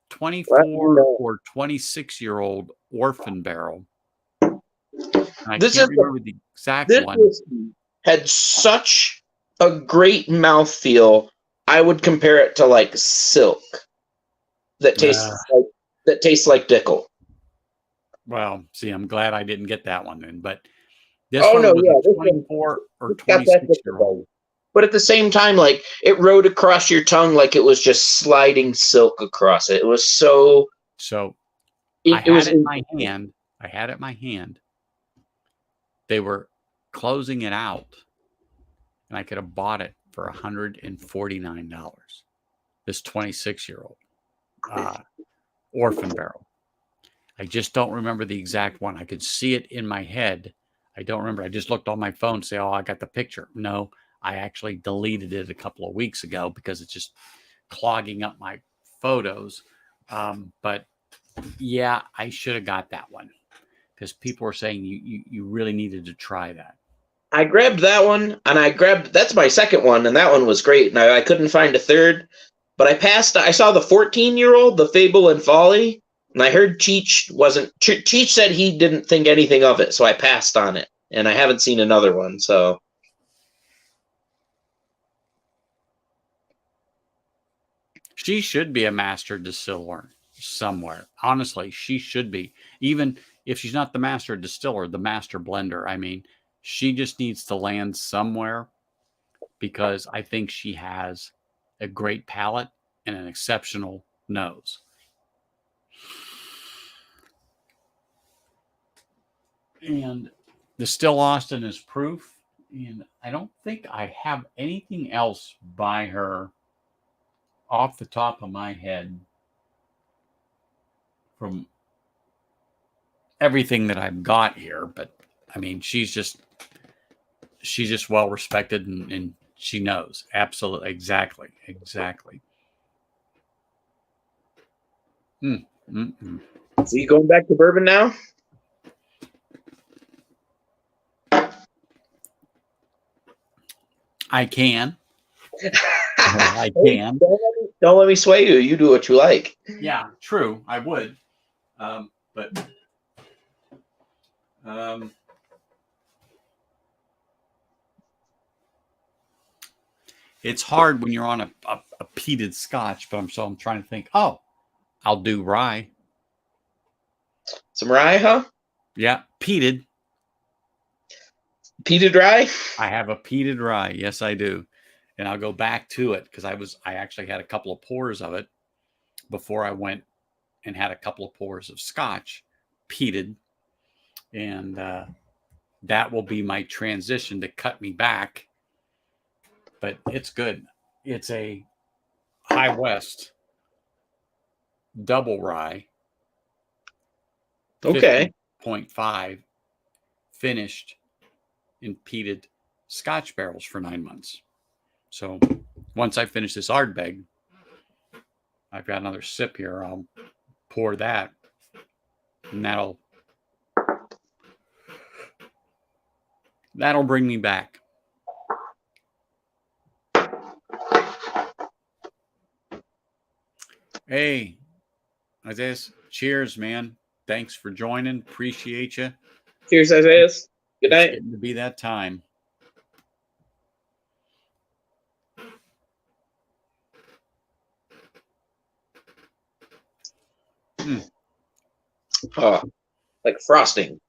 S1: 24 or 26-year-old Orphan Barrel. This can't remember the exact one.
S12: Had such a great mouthfeel. I would compare it to like silk that tastes like Dickel.
S1: Well, see, I'm glad I didn't get that one then. But this one was a 24 or 26-year-old.
S12: But at the same time, like it rode across your tongue like it was just sliding silk across it. It was so.
S1: I had it in my hand. They were closing it out, and I could have bought it for $149. This 26-year-old Orphan Barrel. I just don't remember the exact one. I could see it in my head. I don't remember. I just looked on my phone to say, oh, I got the picture. No, I actually deleted it a couple of weeks ago because it's just clogging up my photos. But yeah, I should have got that one because people were saying you really needed to try that.
S12: I grabbed that one, and that's my second one, and that one was great. And I couldn't find a third, but I saw the 14-year-old, the Fable and Folly, and I heard Cheech said he didn't think anything of it, so I passed on it, and I haven't seen another one, so.
S1: She should be a master distiller somewhere. Honestly, she should be. Even if she's not the master distiller, the master blender. I mean, she just needs to land somewhere because I think she has a great palate and an exceptional nose. And the Still Austin is proof. And I don't think I have anything else by her off the top of my head from everything that I've got here. But I mean, she's just well respected, and she knows. Absolutely. Exactly.
S12: So you going back to bourbon now?
S1: I can. I can.
S12: Don't let me sway you. You do what you like.
S1: Yeah, true. I would. But it's hard when you're on a peated scotch, but I'm trying to think, oh, I'll do rye.
S12: Some rye, huh?
S1: Yeah, peated.
S12: Peated rye?
S1: I have a peated rye. Yes, I do. And I'll go back to it because I actually had a couple of pours of it before I went and had a couple of pours of scotch, peated. And that will be my transition to cut me back. But it's good. It's a High West double rye.
S12: Okay.
S1: 0.5 finished in peated scotch barrels for 9 months. So once I finish this Ardbeg, I've got another sip here. I'll pour that, and that'll bring me back. Hey, Isaiah, cheers, man. Thanks for joining. Appreciate you.
S12: Cheers, Isaiah. Good night.
S1: It's getting to be that time.
S12: Oh, like frosting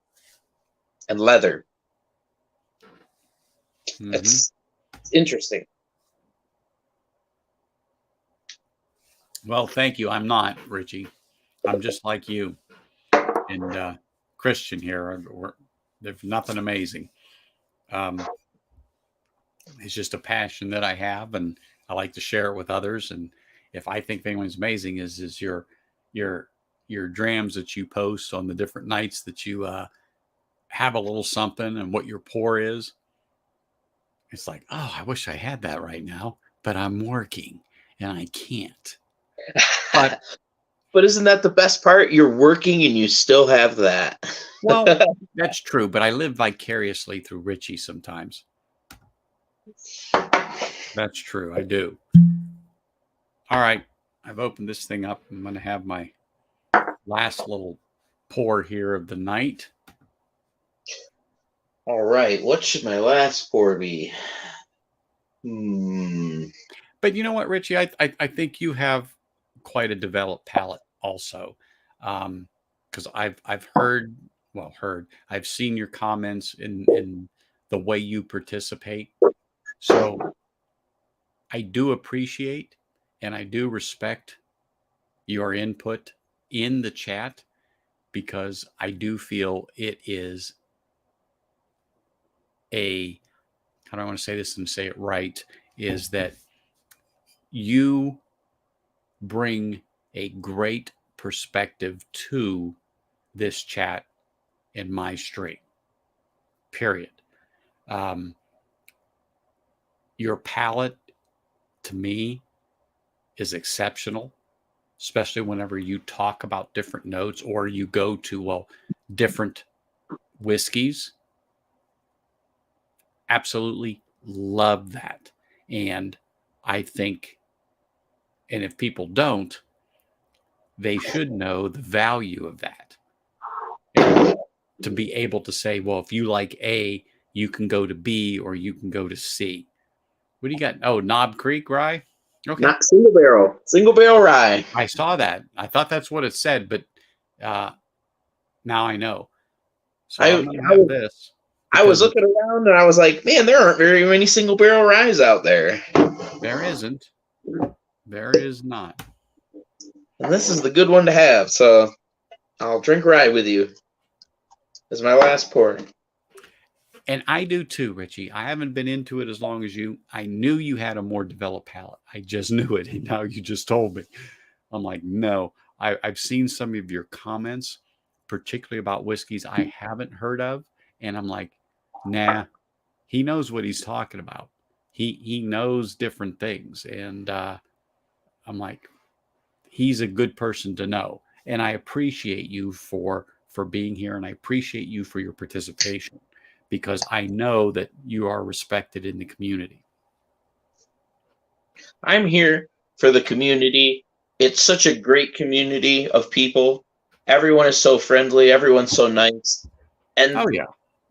S12: and leather.
S1: Mm-hmm.
S12: It's interesting.
S1: Well, thank you. I'm not, Richie. I'm just like you and Christian here. There's nothing amazing. It's just a passion that I have, and I like to share it with others. And if I think anyone's amazing, is your drams that you post on the different nights that you have a little something, and what your pour is. It's like, oh, I wish I had that right now, but I'm working and I can't.
S12: But isn't that the best part? You're working and you still have that.
S1: Well, that's true, but I live vicariously through Richie sometimes. That's true. I do. All right. I've opened this thing up. I'm going to have my last little pour here of the night.
S12: All right. What should my last pour be?
S1: But you know what, Richie? I think you have quite a developed palate also. Because I've I've seen your comments in the way you participate. So I do appreciate and I do respect your input in the chat, because I do feel it is how do I want to say this and say it right, is that you bring a great perspective to this chat in my stream, period. Your palate, to me, is exceptional, especially whenever you talk about different notes or you go to, different whiskeys. Absolutely love that. And I think, and if people don't, they should know the value of that. And to be able to say, well, if you like A, you can go to B or you can go to C. What do you got? Oh, Knob Creek rye? Okay.
S12: Not single barrel rye.
S1: I saw that. I thought that's what it said, but now I know. So I'm gonna have this.
S12: I was looking around and I was like, man, there aren't very many single barrel ryes out there.
S1: There isn't. There is not.
S12: And this is the good one to have. So I'll drink rye with you. As my last pour.
S1: And I do too, Richie. I haven't been into it as long as you. I knew you had a more developed palate. I just knew it. And now you just told me. I'm like, no. I've seen some of your comments, particularly about whiskeys I haven't heard of. And I'm like, nah, he knows what he's talking about. He knows different things. And I'm like, he's a good person to know. And I appreciate you for being here. And I appreciate you for your participation, because I know that you are respected in the community.
S12: I'm here for the community. It's such a great community of people. Everyone is so friendly. Everyone's so nice. And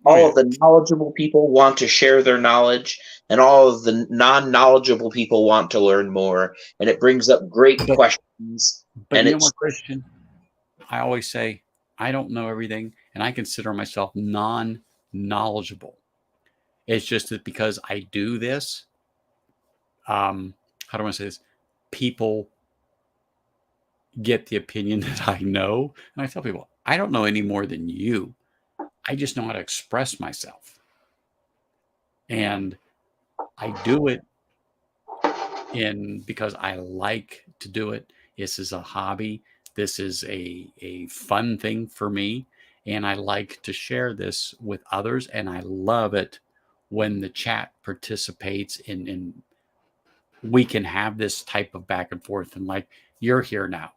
S12: all of the knowledgeable people want to share their knowledge, and all of the non-knowledgeable people want to learn more. And it brings up great questions.
S1: But
S12: and
S1: you know what, Christian? I always say, I don't know everything, and I consider myself non-knowledgeable. It's just that because I do this, how do I want to say this? People get the opinion that I know. And I tell people, I don't know any more than you. I just know how to express myself. And I do it because I like to do it. This is a hobby. This is a fun thing for me. And I like to share this with others. And I love it when the chat participates in we can have this type of back and forth. And like, you're here now.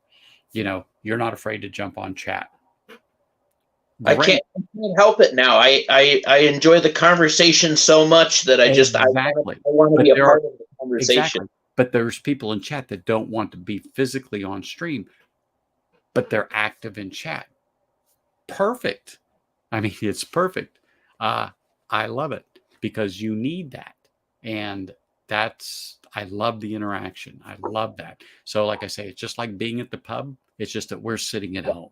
S1: You know, you're not afraid to jump on chat.
S12: I can't help it now. I enjoy the conversation so much that I want to be a part of the conversation.
S1: Exactly. But there's people in chat that don't want to be physically on stream, but they're active in chat. Perfect. I mean, it's perfect. I love it because you need that. And I love the interaction. I love that. So like I say, it's just like being at the pub. It's just that we're sitting at home.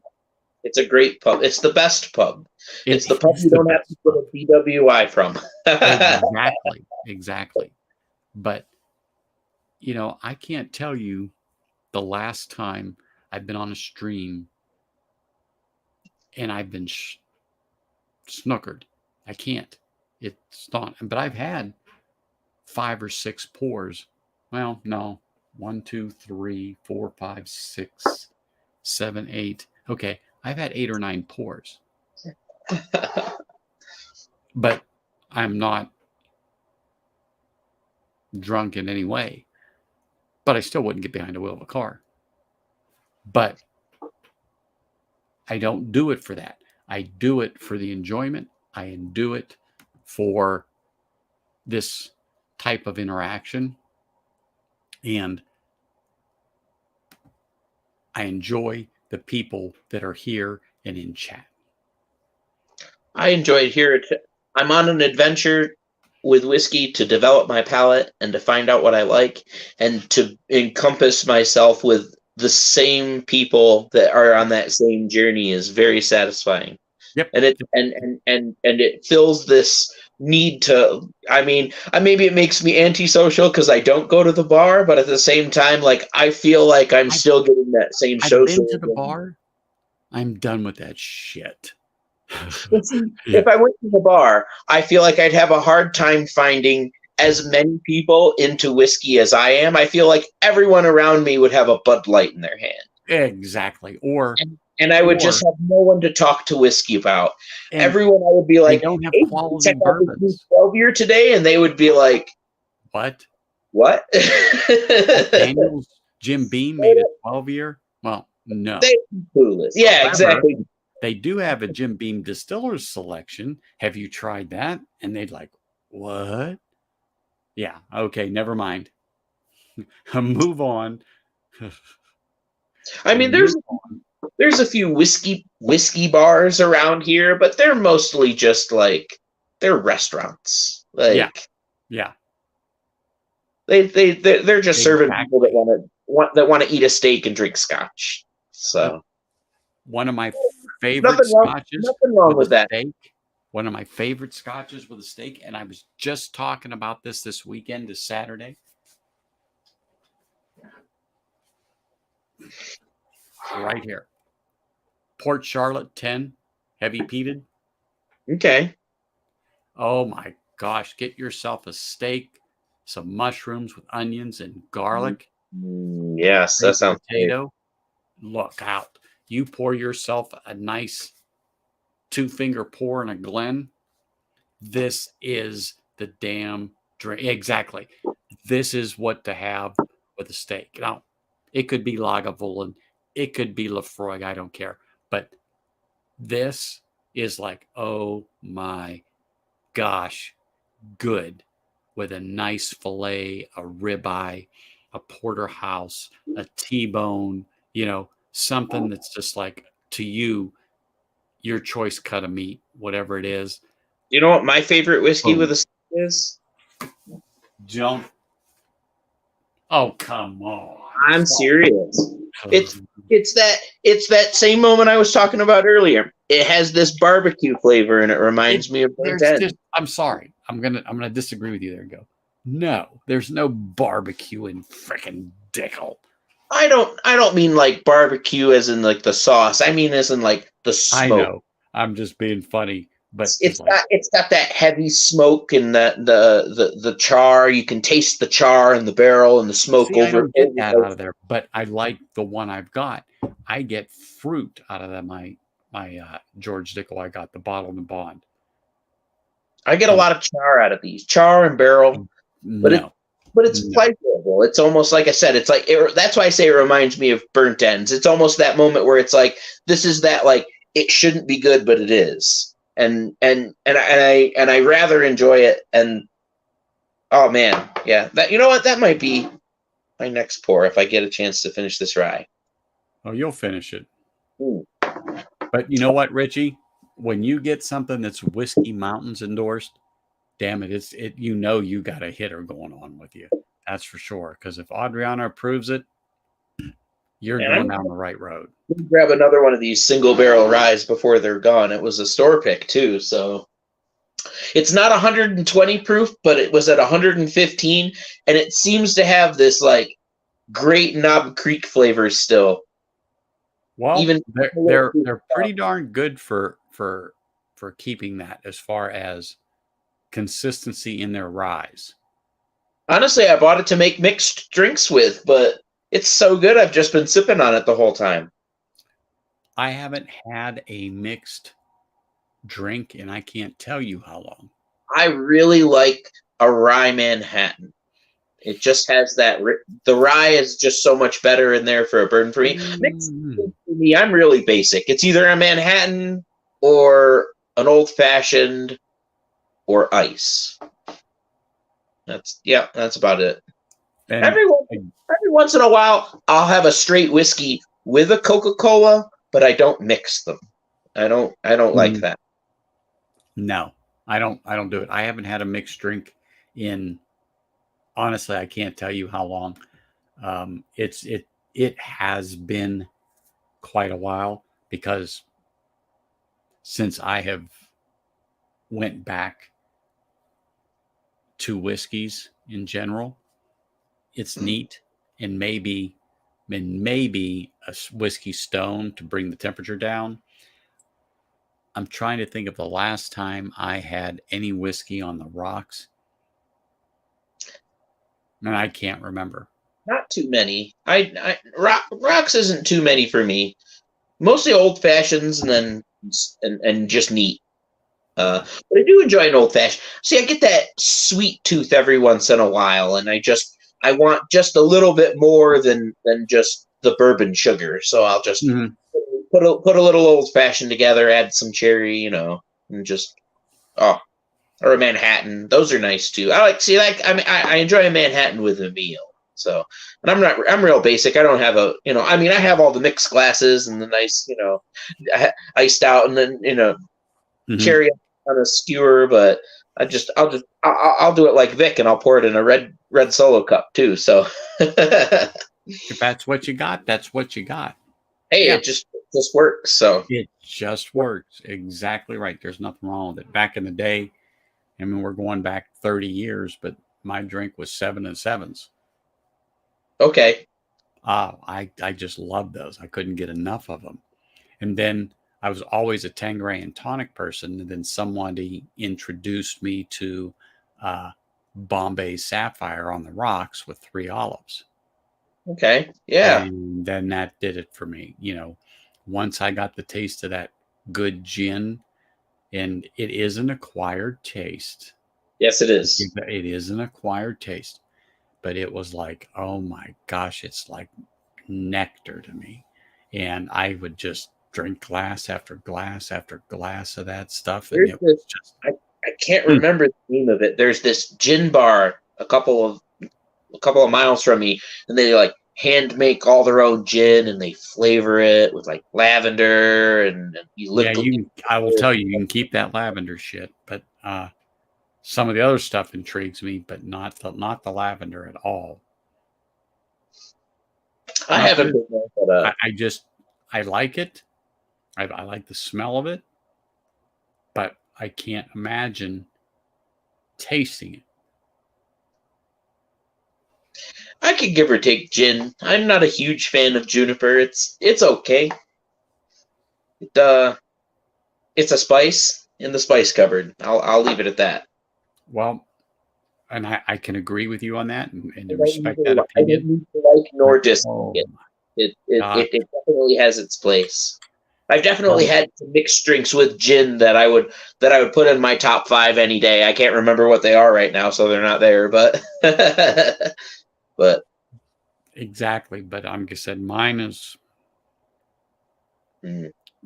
S12: It's a great pub. It's the best pub. It's the pub you don't have to put a BWI from.
S1: Exactly. But, you know, I can't tell you the last time I've been on a stream and I've been snookered. I can't. It's not. But I've had 5 or 6 pours. Well, no. 1, 2, 3, 4, 5, 6, 7, 8. Okay. I've had 8 or 9 pours. But I'm not drunk in any way. But I still wouldn't get behind the wheel of a car. But I don't do it for that. I do it for the enjoyment. I do it for this type of interaction. And I enjoy the people that are here and in chat.
S12: I enjoy it here. I'm on an adventure with whiskey to develop my palate and to find out what I like and to encompass myself with the same people that are on that same journey is very satisfying.
S1: Yep.
S12: And it fills this need to, I mean, maybe it makes me antisocial because I don't go to the bar, but at the same time, like I feel like I'm still getting that same social.
S1: I've been to the bar. I'm done with that shit.
S12: If I went to the bar, I feel like I'd have a hard time finding as many people into whiskey as I am. I feel like everyone around me would have a Bud Light in their hand.
S1: Exactly.
S12: And I would just have no one to talk to whiskey about. Everyone I would be like,
S1: don't have
S12: hey,
S1: quality
S12: check out
S1: bourbons.
S12: this 12 year today, and they would be like,
S1: What?
S12: Daniel's
S1: Jim Beam made a 12-year? Well, no.
S12: They're clueless. Yeah,
S1: However,
S12: exactly.
S1: They do have a Jim Beam Distillers selection. Have you tried that? And they'd like, what? Yeah. Okay. Never mind. Move on.
S12: I mean, there's a few whiskey bars around here, but they're mostly just like they're restaurants. Like,
S1: yeah.
S12: They're just serving people that want to eat a steak and drink scotch. So
S1: one of my favorite scotches.
S12: Nothing wrong with that.
S1: Steak one of my favorite scotches with a steak, and I was just talking about this weekend, this Saturday. Right here. Port Charlotte 10, heavy peated.
S12: Okay.
S1: Oh my gosh, get yourself a steak, some mushrooms with onions and garlic.
S12: Yes, that sounds
S1: potato. Great. Look out. You pour yourself a nice 2-finger pour in a Glen. This is the damn drink. Exactly. This is what to have with a steak. Now, it could be Lagavulin, it could be Lafroig, I don't care. But this is like, oh my gosh, good, with a nice filet, a ribeye, a porterhouse, a T-bone, something that's just like, to you, your choice cut of meat, whatever it is.
S12: You know what my favorite whiskey with a steak is?
S1: Don't. Oh, come on.
S12: I'm serious. It's that same moment I was talking about earlier. It has this barbecue flavor, and it reminds me of Burnt.
S1: I'm sorry. I'm gonna disagree with you there and go. No, there's no barbecue in frickin' Dickel.
S12: I don't mean like barbecue as in like the sauce. I mean as in like the smoke.
S1: I know. I'm just being funny, but
S12: it's got that heavy smoke and the char. You can taste the char in the barrel and the smoke over.
S1: I don't get that out of there, but I like the one I've got. I get fruit out of that. My George Dickel. I got the bottled and bond.
S12: I get a lot of char out of these, char and barrel, but it's pleasurable. It's almost like I said. It's like that's why I say it reminds me of burnt ends. It's almost that moment where it's like this is that like it shouldn't be good, but it is, and I rather enjoy it. And oh man, yeah, that you know what, that might be my next pour if I get a chance to finish this rye.
S1: Oh, you'll finish it.
S12: Ooh.
S1: But you know what, Richie? When you get something that's Whiskey Mountains endorsed, damn it, you got a hitter going on with you. That's for sure. Because if Adriana approves it, you're going down the right road.
S12: Grab another one of these single barrel ryes before they're gone. It was a store pick too, so it's not 120 proof, but it was at 115, and it seems to have this like great Knob Creek flavor still.
S1: Well, even they're pretty darn good for keeping that as far as consistency in their ryes.
S12: Honestly, I bought it to make mixed drinks with, but it's so good I've just been sipping on it the whole time.
S1: I haven't had a mixed drink and I can't tell you how long.
S12: I really like a rye Manhattan. It just has that. The rye is just so much better in there for a burn for me. Mixed for me, I'm really basic. It's either a Manhattan or an old fashioned or ice. That's about it. And every once in a while, I'll have a straight whiskey with a Coca-Cola, but I don't mix them. I don't like that.
S1: No, I don't do it. I haven't had a mixed drink in, honestly, I can't tell you how long. It has been quite a while, because since I have went back to whiskeys in general, it's neat, and maybe a whiskey stone to bring the temperature down. I'm trying to think of the last time I had any whiskey on the rocks, and I can't remember.
S12: Not too many. Rocks isn't too many for me. Mostly old fashions, and just neat. But I do enjoy an old fashioned. See, I get that sweet tooth every once in a while, and I want just a little bit more than just the bourbon sugar. So I'll just put a little old fashioned together, add some cherry, and just or a Manhattan. Those are nice too. I enjoy a Manhattan with a meal. So, and I'm real basic. I don't have I have all the mixed glasses and the nice, iced out, and then, cherry on a skewer, but I'll do it like Vic, and I'll pour it in a red Solo cup too. So
S1: if that's what you got, that's what you got.
S12: Hey,
S1: yeah.
S12: just works. So
S1: it just works. Exactly right. There's nothing wrong with it. Back in the day, I mean, we're going back 30 years, but my drink was 7 and 7s.
S12: Okay.
S1: I just loved those. I couldn't get enough of them. And then I was always a Tanqueray and tonic person. And then somebody introduced me to Bombay Sapphire on the rocks with 3 olives.
S12: Okay. Yeah.
S1: And then that did it for me. You know, once I got the taste of that good gin, and it is an acquired taste.
S12: Yes, it is.
S1: It is an acquired taste. But it was like, oh my gosh, it's like nectar to me. And I would just drink glass after glass after glass of that stuff. And it was just,
S12: I can't remember the name of it. There's this gin bar a couple of miles from me, and they like hand make all their own gin, and they flavor it with like lavender, and you lift.
S1: Yeah, I will tell you, you can keep that lavender shit, but some of the other stuff intrigues me, but not the lavender at all.
S12: I haven't been there, but
S1: I like it. I like the smell of it, but I can't imagine tasting it.
S12: I could give or take gin. I'm not a huge fan of juniper. It's okay. It's a spice in the spice cupboard. I'll leave it at that.
S1: Well, and I can agree with you on that and respect that opinion.
S12: I didn't like nor dislike it. It definitely has its place. I've definitely had some mixed drinks with gin that I would put in my top 5 any day. I can't remember what they are right now, so they're not there. But but
S1: exactly. But I'm just said mine is.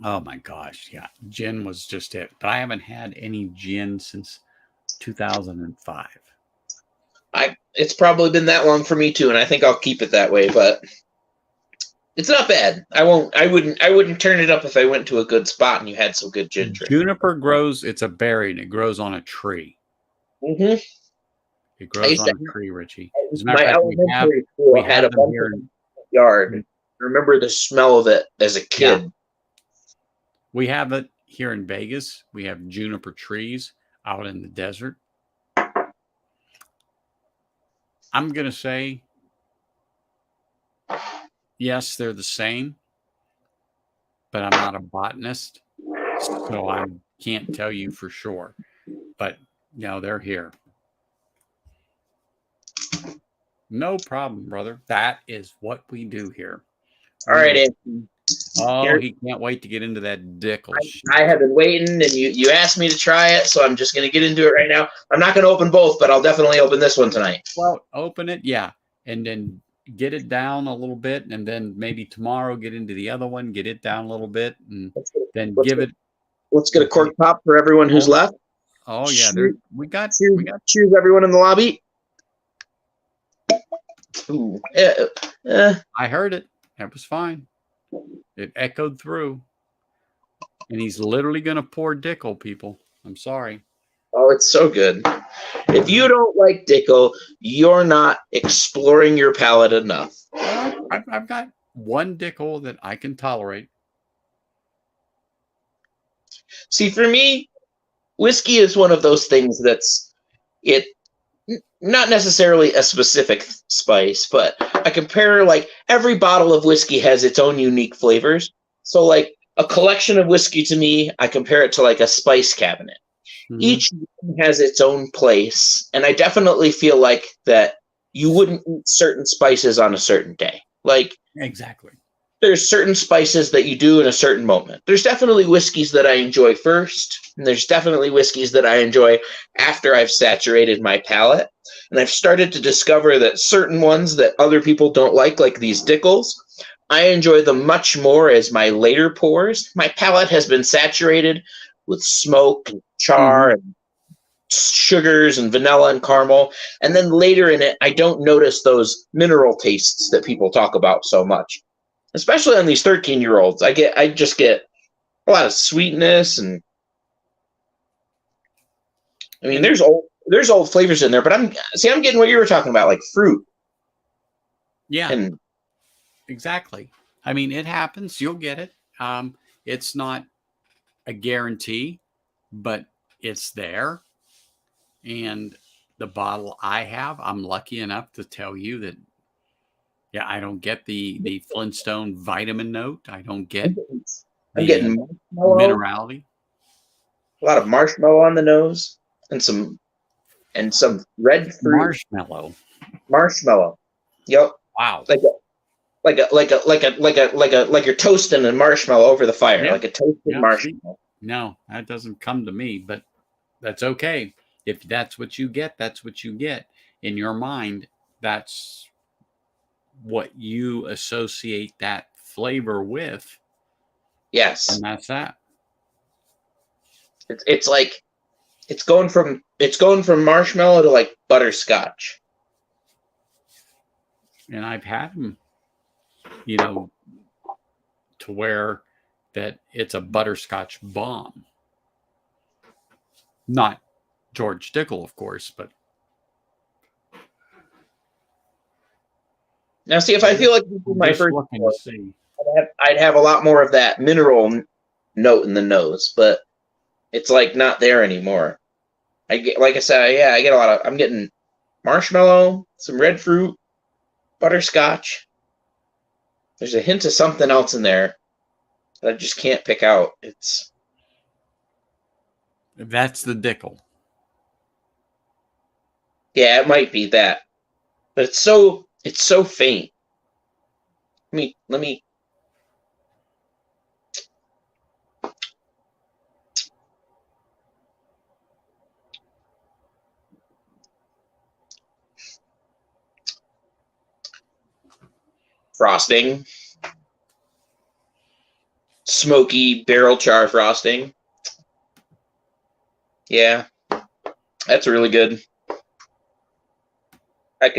S1: Oh my gosh, yeah, gin was just it. But I haven't had any gin since 2005.
S12: It's probably been that long for me too, and I think I'll keep it that way. But it's not bad. I wouldn't turn it up if I went to a good spot and you had some good gin drink.
S1: Juniper grows. It's a berry, and it grows on a tree.
S12: Mm-hmm.
S1: It grows on a tree, Richie. As a
S12: My
S1: matter of fact,
S12: elementary school had a bunch in the yard. I remember the smell of it as a kid.
S1: Yeah. We have it here in Vegas. We have juniper trees out in the desert. I'm going to say, yes, they're the same, but I'm not a botanist, so I can't tell you for sure. But, you know, they're here. No problem, brother. That is what we do here.
S12: All right, Anthony.
S1: Oh, he can't wait to get into that Dickel.
S12: I have been waiting, and you asked me to try it, so I'm just going to get into it right now. I'm not going to open both, but I'll definitely open this one tonight.
S1: Well, open it, yeah, and then get it down a little bit, and then maybe tomorrow get into the other one, get it down a little bit, and then give it.
S12: Let's get a cork pop for everyone who's left.
S1: Oh yeah, we got.
S12: Cheers, everyone in the lobby. Ooh,
S1: I heard it. That was fine. It echoed through. And he's literally going to pour Dickel, people. I'm sorry.
S12: Oh, it's so good. If you don't like Dickel, you're not exploring your palate enough.
S1: I've got one Dickel that I can tolerate.
S12: See, for me, whiskey is one of those things not necessarily a specific spice, but I compare, like, every bottle of whiskey has its own unique flavors. So, like, a collection of whiskey to me, I compare it to like a spice cabinet. Mm-hmm. Each has its own place, and I definitely feel like that you wouldn't eat certain spices on a certain day. Like,
S1: exactly.
S12: There's certain spices that you do in a certain moment. There's definitely whiskeys that I enjoy first, and there's definitely whiskeys that I enjoy after I've saturated my palate. And I've started to discover that certain ones that other people don't like these Dickels, I enjoy them much more as my later pours. My palate has been saturated with smoke and char and sugars and vanilla and caramel. And then later in it, I don't notice those mineral tastes that people talk about so much. Especially on these 13-year-olds. I just get a lot of sweetness, and I mean there's old flavors in there, but I'm getting what you were talking about, like fruit.
S1: Yeah. Exactly. I mean, it happens. You'll get it. It's not a guarantee, but it's there. And the bottle I have, I'm lucky enough to tell you that, yeah, I don't get the Flintstone vitamin note. I don't get
S12: I'm getting
S1: minerality.
S12: A lot of marshmallow on the nose, and some red fruit. Marshmallow. Yep.
S1: Wow.
S12: Like you're toasting a marshmallow over the fire, like a toasted marshmallow.
S1: No, that doesn't come to me, but that's okay. If that's what you get, that's what you get. In your mind, that's what you associate that flavor with.
S12: Yes.
S1: And that's that.
S12: It's like it's going from marshmallow to like butterscotch.
S1: And I've had them, you know, to where that it's a butterscotch bomb. Not George Dickel, of course, but
S12: now see, if I feel like this is my first pour, I'd have a lot more of that mineral note in the nose, but it's like not there anymore. I get, like I said, I get a lot of. I'm getting marshmallow, some red fruit, butterscotch. There's a hint of something else in there that I just can't pick out.
S1: That's the Dickel.
S12: Yeah, it might be that, but it's so faint. Let me. Frosting, smoky barrel char frosting. Yeah, that's really good. I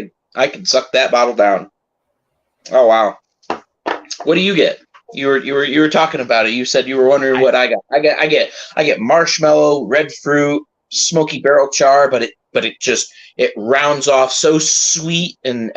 S12: could suck that bottle down. Oh wow! What do you get? You were talking about it. You said you were wondering what I got. I get marshmallow, red fruit, smoky barrel char, but it rounds off so sweet and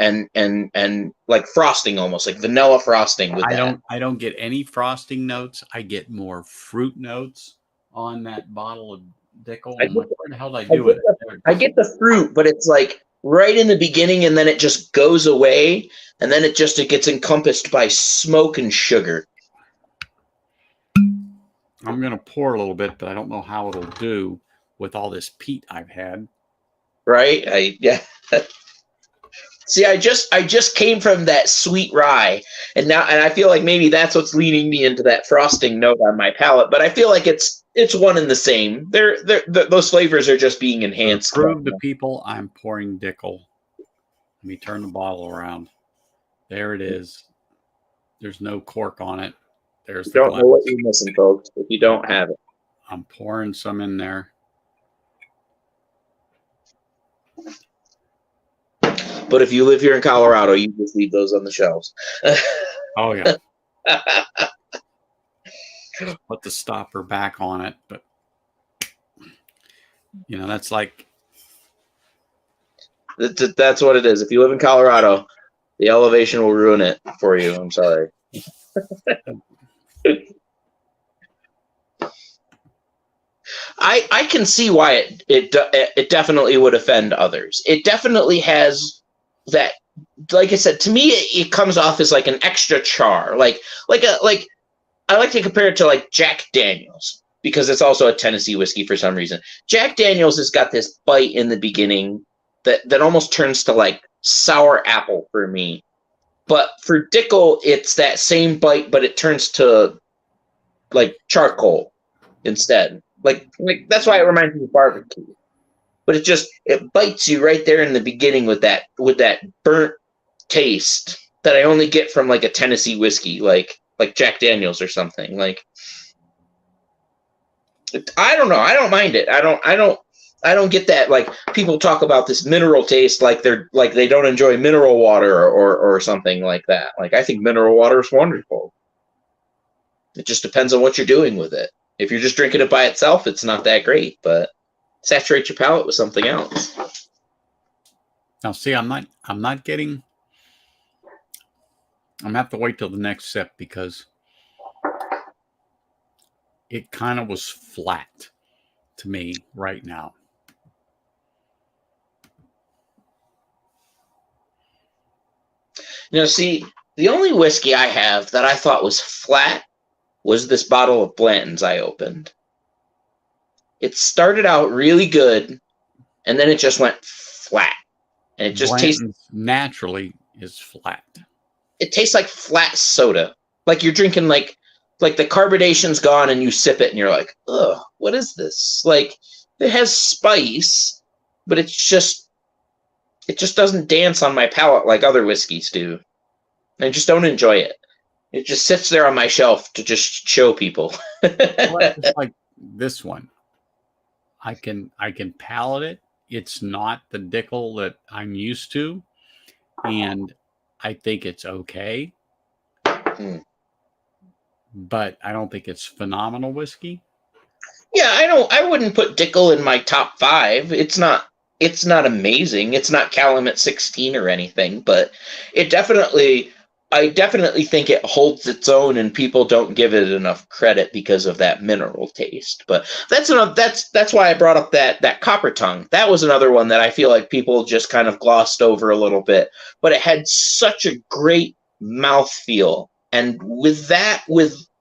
S12: like frosting, almost like vanilla frosting with that.
S1: I don't get any frosting notes. I get more fruit notes on that bottle of Dickel. Where the hell did I do it?
S12: I get the fruit, but it's like right in the beginning, and then it just goes away, and then it gets encompassed by smoke and sugar.
S1: I'm going to pour a little bit, but I don't know how it'll do with all this peat I've had.
S12: Right? Yeah. See, I just came from that sweet rye, and I feel like maybe that's what's leading me into that frosting note on my palate. But I feel like it's one and the same. Those flavors are just being enhanced.
S1: To prove to people I'm pouring Dickel. Let me turn the bottle around. There it is. There's no cork on it. There's the
S12: don't know what you're missing, folks, if you don't have it.
S1: I'm pouring some in there.
S12: But if you live here in Colorado, you just leave those on the shelves.
S1: Oh, yeah. Put the stopper back on it. But, you know, that's like...
S12: That's what it is. If you live in Colorado, the elevation will ruin it for you. I'm sorry. I can see why it definitely would offend others. It definitely has that, like I said, to me it comes off as like an extra char, like I like to compare it to like Jack Daniels, because it's also a Tennessee whiskey for some reason. Jack Daniels has got this bite in the beginning that almost turns to like sour apple for me. But for Dickel, it's that same bite, but it turns to like charcoal instead. Like that's why it reminds me of barbecue. But it bites you right there in the beginning with that burnt taste that I only get from like a Tennessee whiskey, like Jack Daniels or something. Like, I don't know. I don't mind it. I don't get that. Like, people talk about this mineral taste like they don't enjoy mineral water or something like that. Like, I think mineral water is wonderful. It just depends on what you're doing with it. If you're just drinking it by itself, it's not that great, but saturate your palate with something else.
S1: Now, see, I'm not getting... I'm going to have to wait till the next sip, because it kind of was flat to me right now.
S12: Now, see, the only whiskey I have that I thought was flat was this bottle of Blanton's I opened. It started out really good, and then it just went flat. And it just tastes
S1: naturally is flat.
S12: It tastes like flat soda. Like you're drinking like the carbonation's gone and you sip it and you're like, ugh, what is this? Like it has spice, but it just doesn't dance on my palate like other whiskeys do. I just don't enjoy it. It just sits there on my shelf to just show people.
S1: It's like this one. I can palate it. It's not the Dickel that I'm used to, and I think it's okay. But I don't think it's phenomenal whiskey.
S12: Yeah, I wouldn't put Dickel in my top 5. It's not amazing. It's not Calumet 16 or anything, but I definitely think it holds its own, and people don't give it enough credit because of that mineral taste. But that's why I brought up that Copper Tongue. That was another one that I feel like people just kind of glossed over a little bit, but it had such a great mouthfeel, and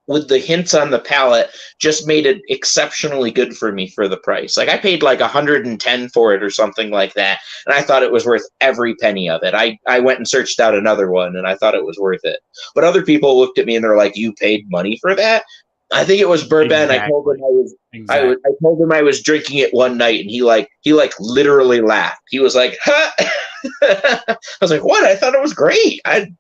S12: with the hints on the palate, just made it exceptionally good for me for the price. Like I paid like $110 for it or something like that, and I thought it was worth every penny of it. I went and searched out another one, and I thought it was worth it. But other people looked at me and they're like, "You paid money for that?" I think it was bourbon. Exactly. I told him I was drinking it one night, and he literally laughed. He was like, "Huh?" I was like, "What? I thought it was great." I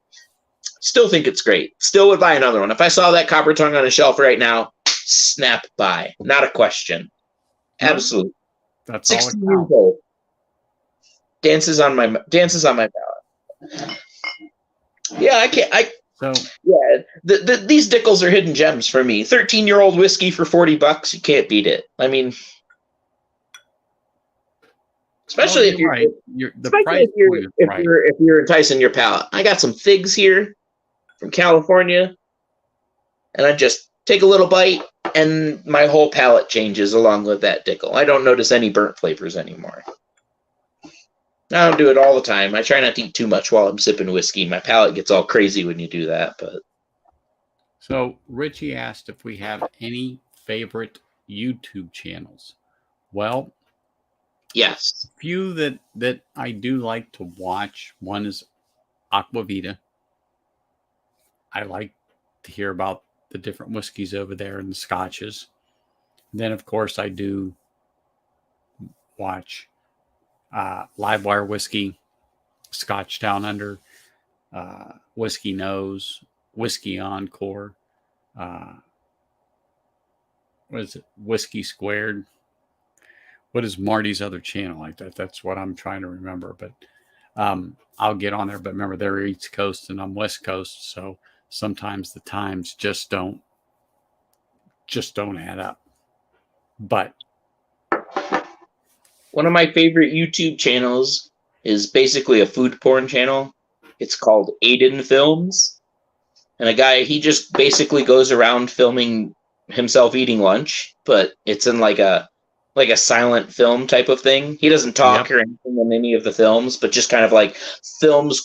S12: still think it's great. Still would buy another one. If I saw that Copper Tongue on a shelf right now, snap buy. Not a question. Absolutely.
S1: That's
S12: 16 years old. Dances on my palate. Yeah, these Dickels are hidden gems for me. 13-year-old whiskey for $40, you can't beat it. I mean, especially if you're enticing your palate. I got some figs here from California, and I just take a little bite, and my whole palate changes along with that Dickel. I don't notice any burnt flavors anymore. I don't do it all the time. I try not to eat too much while I'm sipping whiskey. My palate gets all crazy when you do that. But
S1: so Richie asked if we have any favorite YouTube channels. Well,
S12: yes,
S1: a few that I do like to watch. One is Aquavita. I like to hear about the different whiskeys over there and the scotches. And then, of course, I do watch Livewire Whiskey, Scotch Down Under, Whiskey Nose, Whiskey Encore. What is it? Whiskey Squared. What is Marty's other channel like that? That's what I'm trying to remember. But I'll get on there. But remember, they're East Coast and I'm West Coast, so sometimes the times just don't add up. But
S12: one of my favorite YouTube channels is basically a food porn channel. It's called Aiden Films. And a guy, he just basically goes around filming himself eating lunch, but it's in like a silent film type of thing. He doesn't talk or anything in any of the films, but just kind of like films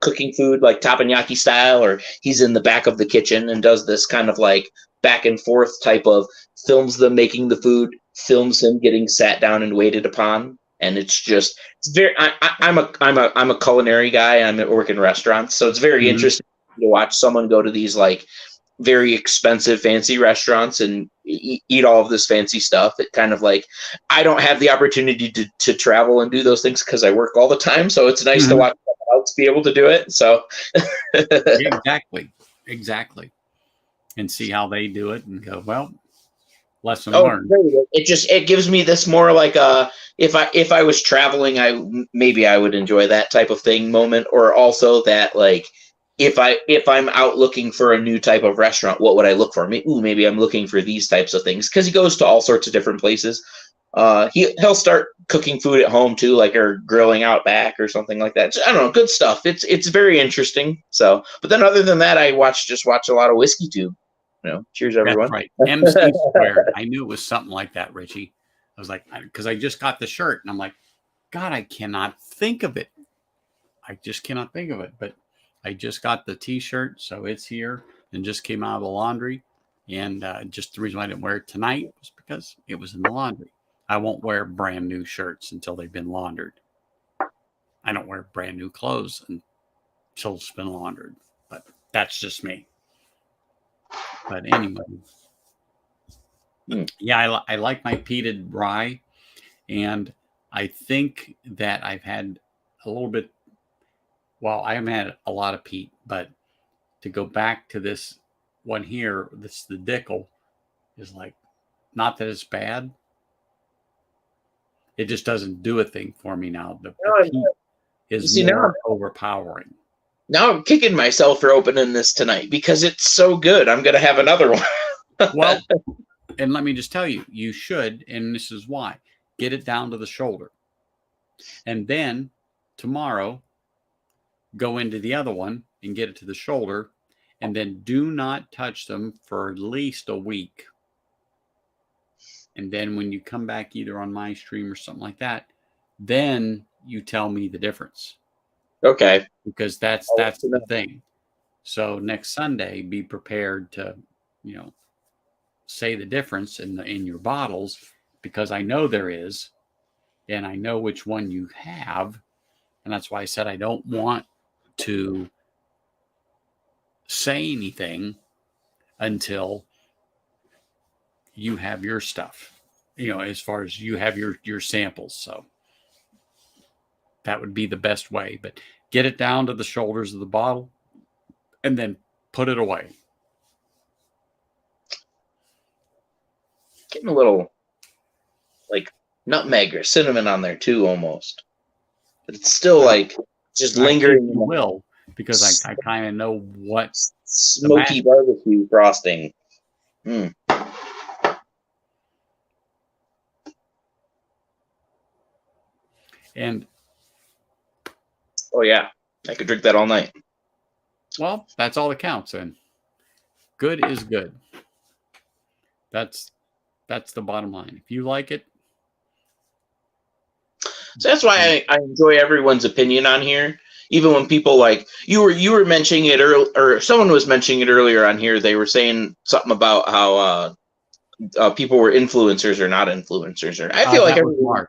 S12: cooking food like teppanyaki style, or he's in the back of the kitchen and does this kind of like back and forth type of films them making the food, films him getting sat down and waited upon. And it's very, I'm a culinary guy. I work in restaurants. So it's very interesting to watch someone go to these like very expensive, fancy restaurants and eat all of this fancy stuff. It kind of like, I don't have the opportunity to travel and do those things because I work all the time. So it's nice to watch someone else be able to do it. So
S1: exactly. And see how they do it and go, well, lesson learned.
S12: It gives me this more like if I was traveling, I would enjoy that type of thing moment, or also that like if I'm out looking for a new type of restaurant, what would I look for? Maybe I'm looking for these types of things, because he goes to all sorts of different places. He'll start cooking food at home too, like, or grilling out back or something like that. I don't know, good stuff. It's very interesting. So, but then other than that, I watch a lot of Whiskey Tube. cheers, everyone.
S1: That's right. MC squared. I knew it was something like that, Richie. I was like, because I just got the shirt and I'm like, God, I cannot think of it. I just cannot think of it. But I just got the t-shirt, so it's here and just came out of the laundry. And just the reason why I didn't wear it tonight was because it was in the laundry. I won't wear brand new shirts until they've been laundered. I don't wear brand new clothes until it's been laundered. But that's just me. But anyway, yeah, I like my peated rye, and I think that I've had a little bit. Well, I haven't had a lot of peat, but to go back to this one here, this the Dickel, is like, not that it's bad. It just doesn't do a thing for me now. The peat is more overpowering.
S12: Now I'm kicking myself for opening this tonight because it's so good. I'm going to have another one.
S1: Well, and let me just tell you, you should, and this is why. Get it down to the shoulder. And then tomorrow, go into the other one and get it to the shoulder. And then do not touch them for at least a week. And then when you come back either on my stream or something like that, then you tell me the difference.
S12: Okay.
S1: Because that's the thing. So next Sunday, be prepared to, say the difference in your bottles, because I know there is, and I know which one you have, and that's why I said I don't want to say anything until you have your stuff, as far as you have your samples. So that would be the best way. But get it down to the shoulders of the bottle and then put it away.
S12: Getting a little like nutmeg or cinnamon on there too, almost. But it's still like just lingering.
S1: You will, because I kind of know what
S12: smoky barbecue frosting.
S1: And
S12: oh yeah, I could drink that all night.
S1: Well, that's all that counts. And good is good. That's the bottom line. If you like it.
S12: So that's why I enjoy everyone's opinion on here. Even when people like you were mentioning it or someone was mentioning it earlier on here. They were saying something about how people were influencers or not influencers. Or I feel like everyone,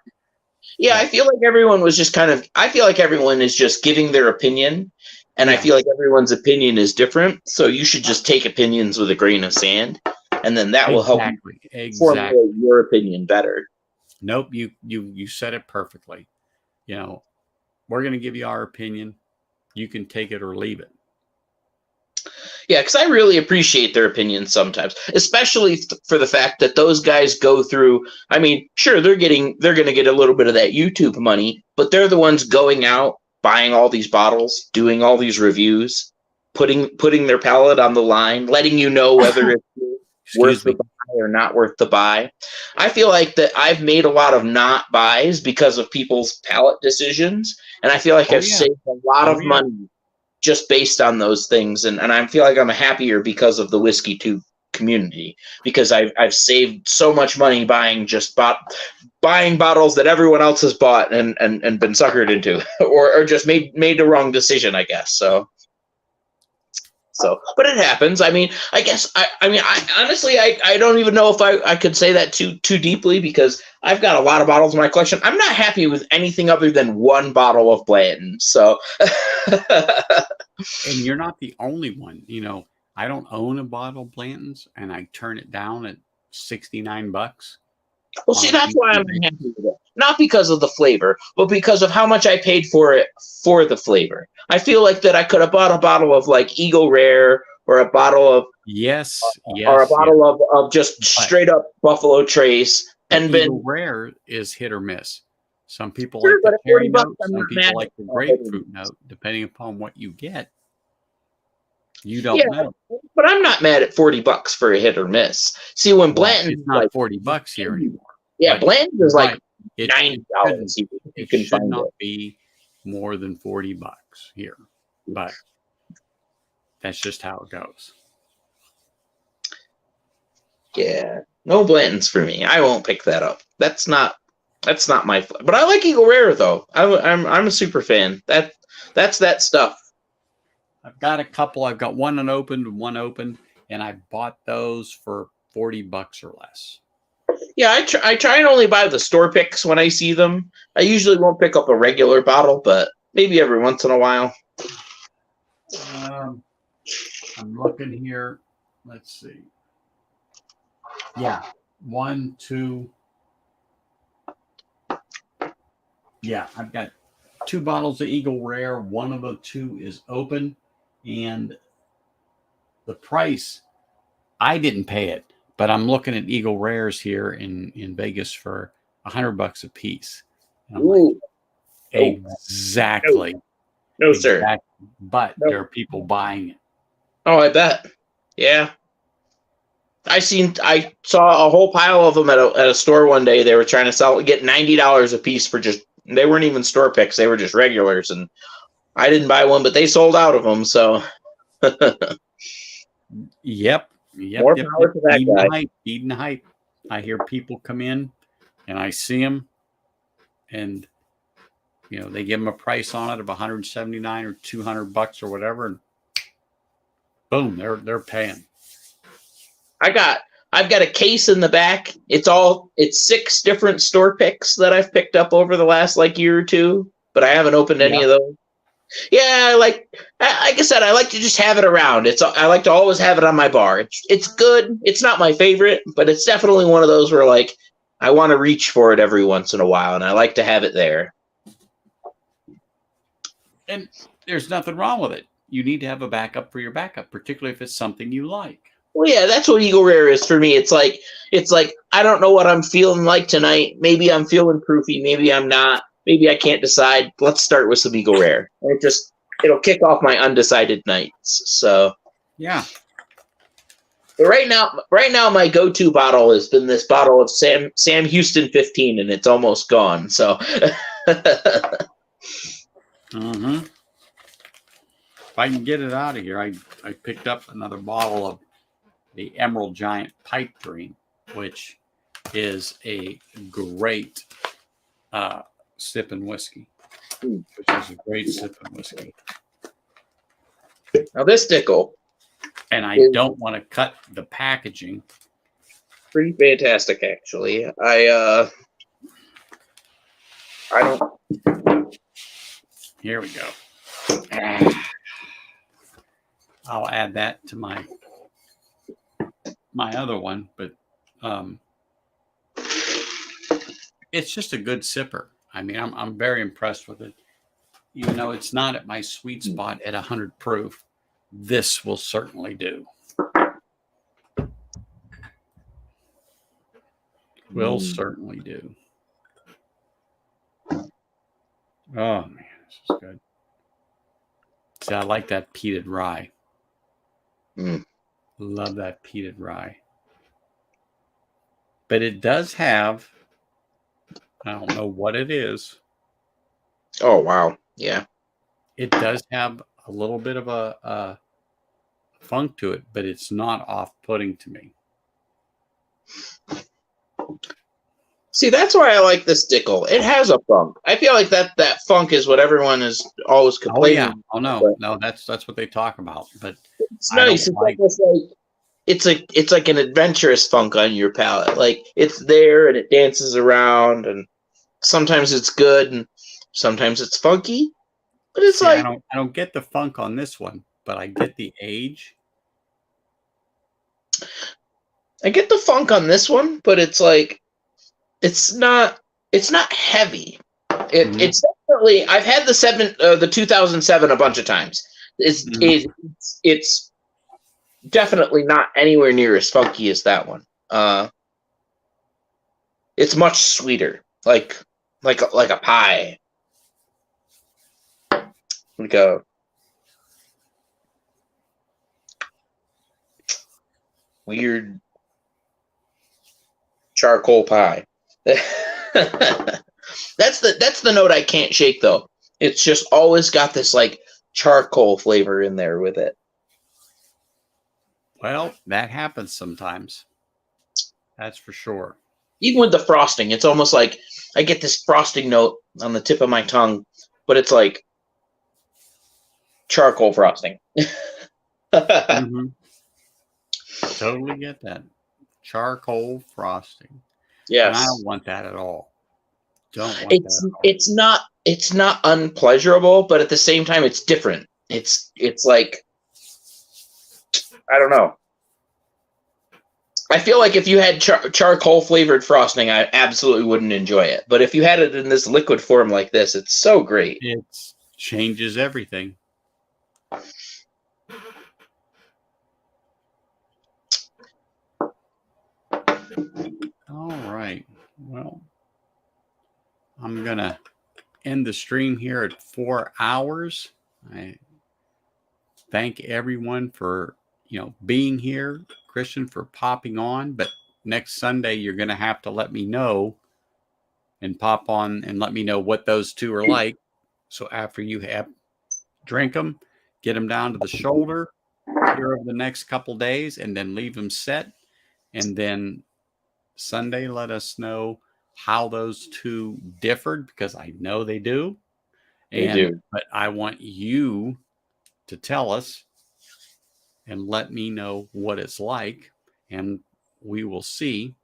S12: I feel like everyone was just I feel like everyone is just giving their opinion, and I feel like everyone's opinion is different. So you should just take opinions with a grain of sand, and then that will help formulate your opinion better.
S1: Nope, you said it perfectly. We're going to give you our opinion. You can take it or leave it.
S12: Yeah, because I really appreciate their opinions sometimes, especially for the fact that those guys go through. I mean, sure, they're going to get a little bit of that YouTube money, but they're the ones going out, buying all these bottles, doing all these reviews, putting their palate on the line, letting you know whether it's worth the buy or not worth the buy. I feel like that I've made a lot of not buys because of people's palate decisions, and I feel like I've saved a lot of money just based on those things, and I feel like I'm happier because of the Whiskey Tube community, because I've saved so much money buying bottles that everyone else has bought and been suckered into, or just made the wrong decision, I guess. So, but it happens. I mean, I guess I honestly don't even know if I could say that too deeply, because I've got a lot of bottles in my collection. I'm not happy with anything other than one bottle of Blanton. So,
S1: and you're not the only one. I don't own a bottle of Blanton's, and I turn it down at $69.
S12: Well, see, that's why I'm happy with it. Not because of the flavor, but because of how much I paid for it for the flavor. I feel like that I could have bought a bottle of like Eagle Rare, or a bottle of or a bottle of just straight up Buffalo Trace, and
S1: Eagle Rare is hit or miss. Some people like the cherry note, some people like the grapefruit note, depending upon what you get. You don't know.
S12: But I'm not mad at $40 for a hit or miss. See, when Blanton,
S1: it's not $40 here anymore.
S12: Yeah, Blanton is like $90.
S1: It should not be more than $40 here, but that's just how it goes.
S12: Yeah, no Blanton's for me. I won't pick that up. That's not my. But I like Eagle Rare though. I'm a super fan. That's that stuff.
S1: I've got a couple. I've got one unopened, and I bought those for $40 or less.
S12: Yeah, I try and only buy the store picks when I see them. I usually won't pick up a regular bottle, but maybe every once in a while.
S1: I'm looking here. Let's see. Yeah, 1, 2. Yeah, I've got 2 bottles of Eagle Rare. One of the 2 is open, and the price, I didn't pay it, but I'm looking at Eagle Rares here in Vegas for $100 a piece. And I'm like, exactly.
S12: No, sir.
S1: But there are people buying it.
S12: Oh, I bet. Yeah. I saw a whole pile of them at a store one day. They were trying to get $90 a piece for they weren't even store picks. They were just regulars. And I didn't buy one, but they sold out of them. So.
S1: Yep.
S12: More power to that guy.
S1: Feeding hype. I hear people come in and I see them and, they give them a price on it of $179 or $200 or whatever. And boom, they're paying.
S12: I've got a case in the back. It's 6 different store picks that I've picked up over the last year or two, but I haven't opened any of those. Yeah, like I said, I like to just have it around. I like to always have it on my bar. It's good. It's not my favorite, but it's definitely one of those where I want to reach for it every once in a while, and I like to have it there.
S1: And there's nothing wrong with it. You need to have a backup for your backup, particularly if it's something you like.
S12: Well, yeah, that's what Eagle Rare is for me. It's like I don't know what I'm feeling like tonight. Maybe I'm feeling proofy. Maybe I'm not. Maybe I can't decide. Let's start with some Eagle Rare. And it'll kick off my undecided nights. So
S1: yeah.
S12: But right now, my go-to bottle has been this bottle of Sam Houston 15, and it's almost gone. So.
S1: Mm-hmm. If I can get it out of here, I picked up another bottle of the Emerald Giant Pipe Dream, which is a great sipping whiskey. Which is a great sipping whiskey.
S12: Now this Dickel.
S1: And I don't want to cut the packaging.
S12: Pretty fantastic, actually. I don't.
S1: Here we go. I'll add that to my other one, but it's just a good sipper. I mean, I'm very impressed with it. Even though it's not at my sweet spot at 100 proof, this will certainly do. Will certainly do. Oh man, this is good. See, I like that peated rye. Love that peated rye. But it does have, I don't know what it is.
S12: Oh, wow. Yeah.
S1: It does have a little bit of a funk to it, but it's not off-putting to me.
S12: See, that's why I like this Dickel. It has a funk. I feel like that funk is what everyone is always complaining.
S1: Oh yeah. Oh no, no, that's what they talk about. But
S12: it's nice. It's like an adventurous funk on your palate. Like it's there and it dances around, and sometimes it's good and sometimes it's funky. But it's
S1: I don't get the funk on this one, but I get the age.
S12: I get the funk on this one, but it's like it's not heavy. It's definitely, I've had the 2007 a bunch of times. It's definitely not anywhere near as funky as that one. It's much sweeter, like a pie. Like a weird charcoal pie. That's the note I can't shake though. It's just always got this like charcoal flavor in there with it.
S1: Well, that happens sometimes. That's for sure.
S12: Even with the frosting, it's almost like I get this frosting note on the tip of my tongue, but it's like charcoal frosting.
S1: Mm-hmm. Totally get that. Charcoal frosting.
S12: Yes.
S1: And I don't want that at all. Don't want
S12: it's
S1: that at all.
S12: it's not unpleasurable, but at the same time it's different. It's like, I don't know. I feel like if you had charcoal flavored frosting, I absolutely wouldn't enjoy it. But if you had it in this liquid form like this, it's so great.
S1: It changes everything. All right. Well, I'm going to end the stream here at 4 hours. I thank everyone for, being here. Christian, for popping on. But next Sunday, you're going to have to let me know and pop on and let me know what those two are like. So after you have drink them, get them down to the shoulder here over the next couple days, and then leave them set. And then Sunday, let us know how those two differed, because I know they do.
S12: They do.
S1: But I want you to tell us and let me know what it's like, and we will see.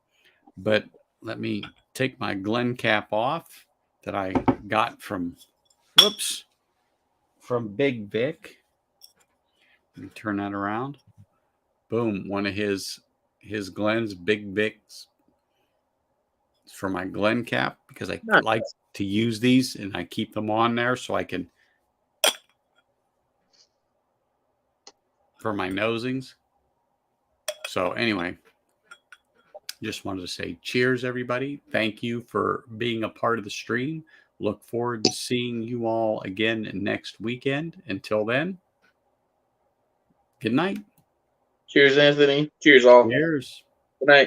S1: But let me take my Glen cap off that I got from Big Vic. Let me turn that around. Boom. One of his Glen's, Big Vic's, for my Glen cap, because I like to use these and I keep them on there so I can, for my nosings. So anyway, just wanted to say cheers, everybody. Thank you for being a part of the stream. Look forward to seeing you all again next weekend. Until then, good night.
S12: Cheers, Anthony. Cheers, all.
S1: Cheers.
S12: Good night.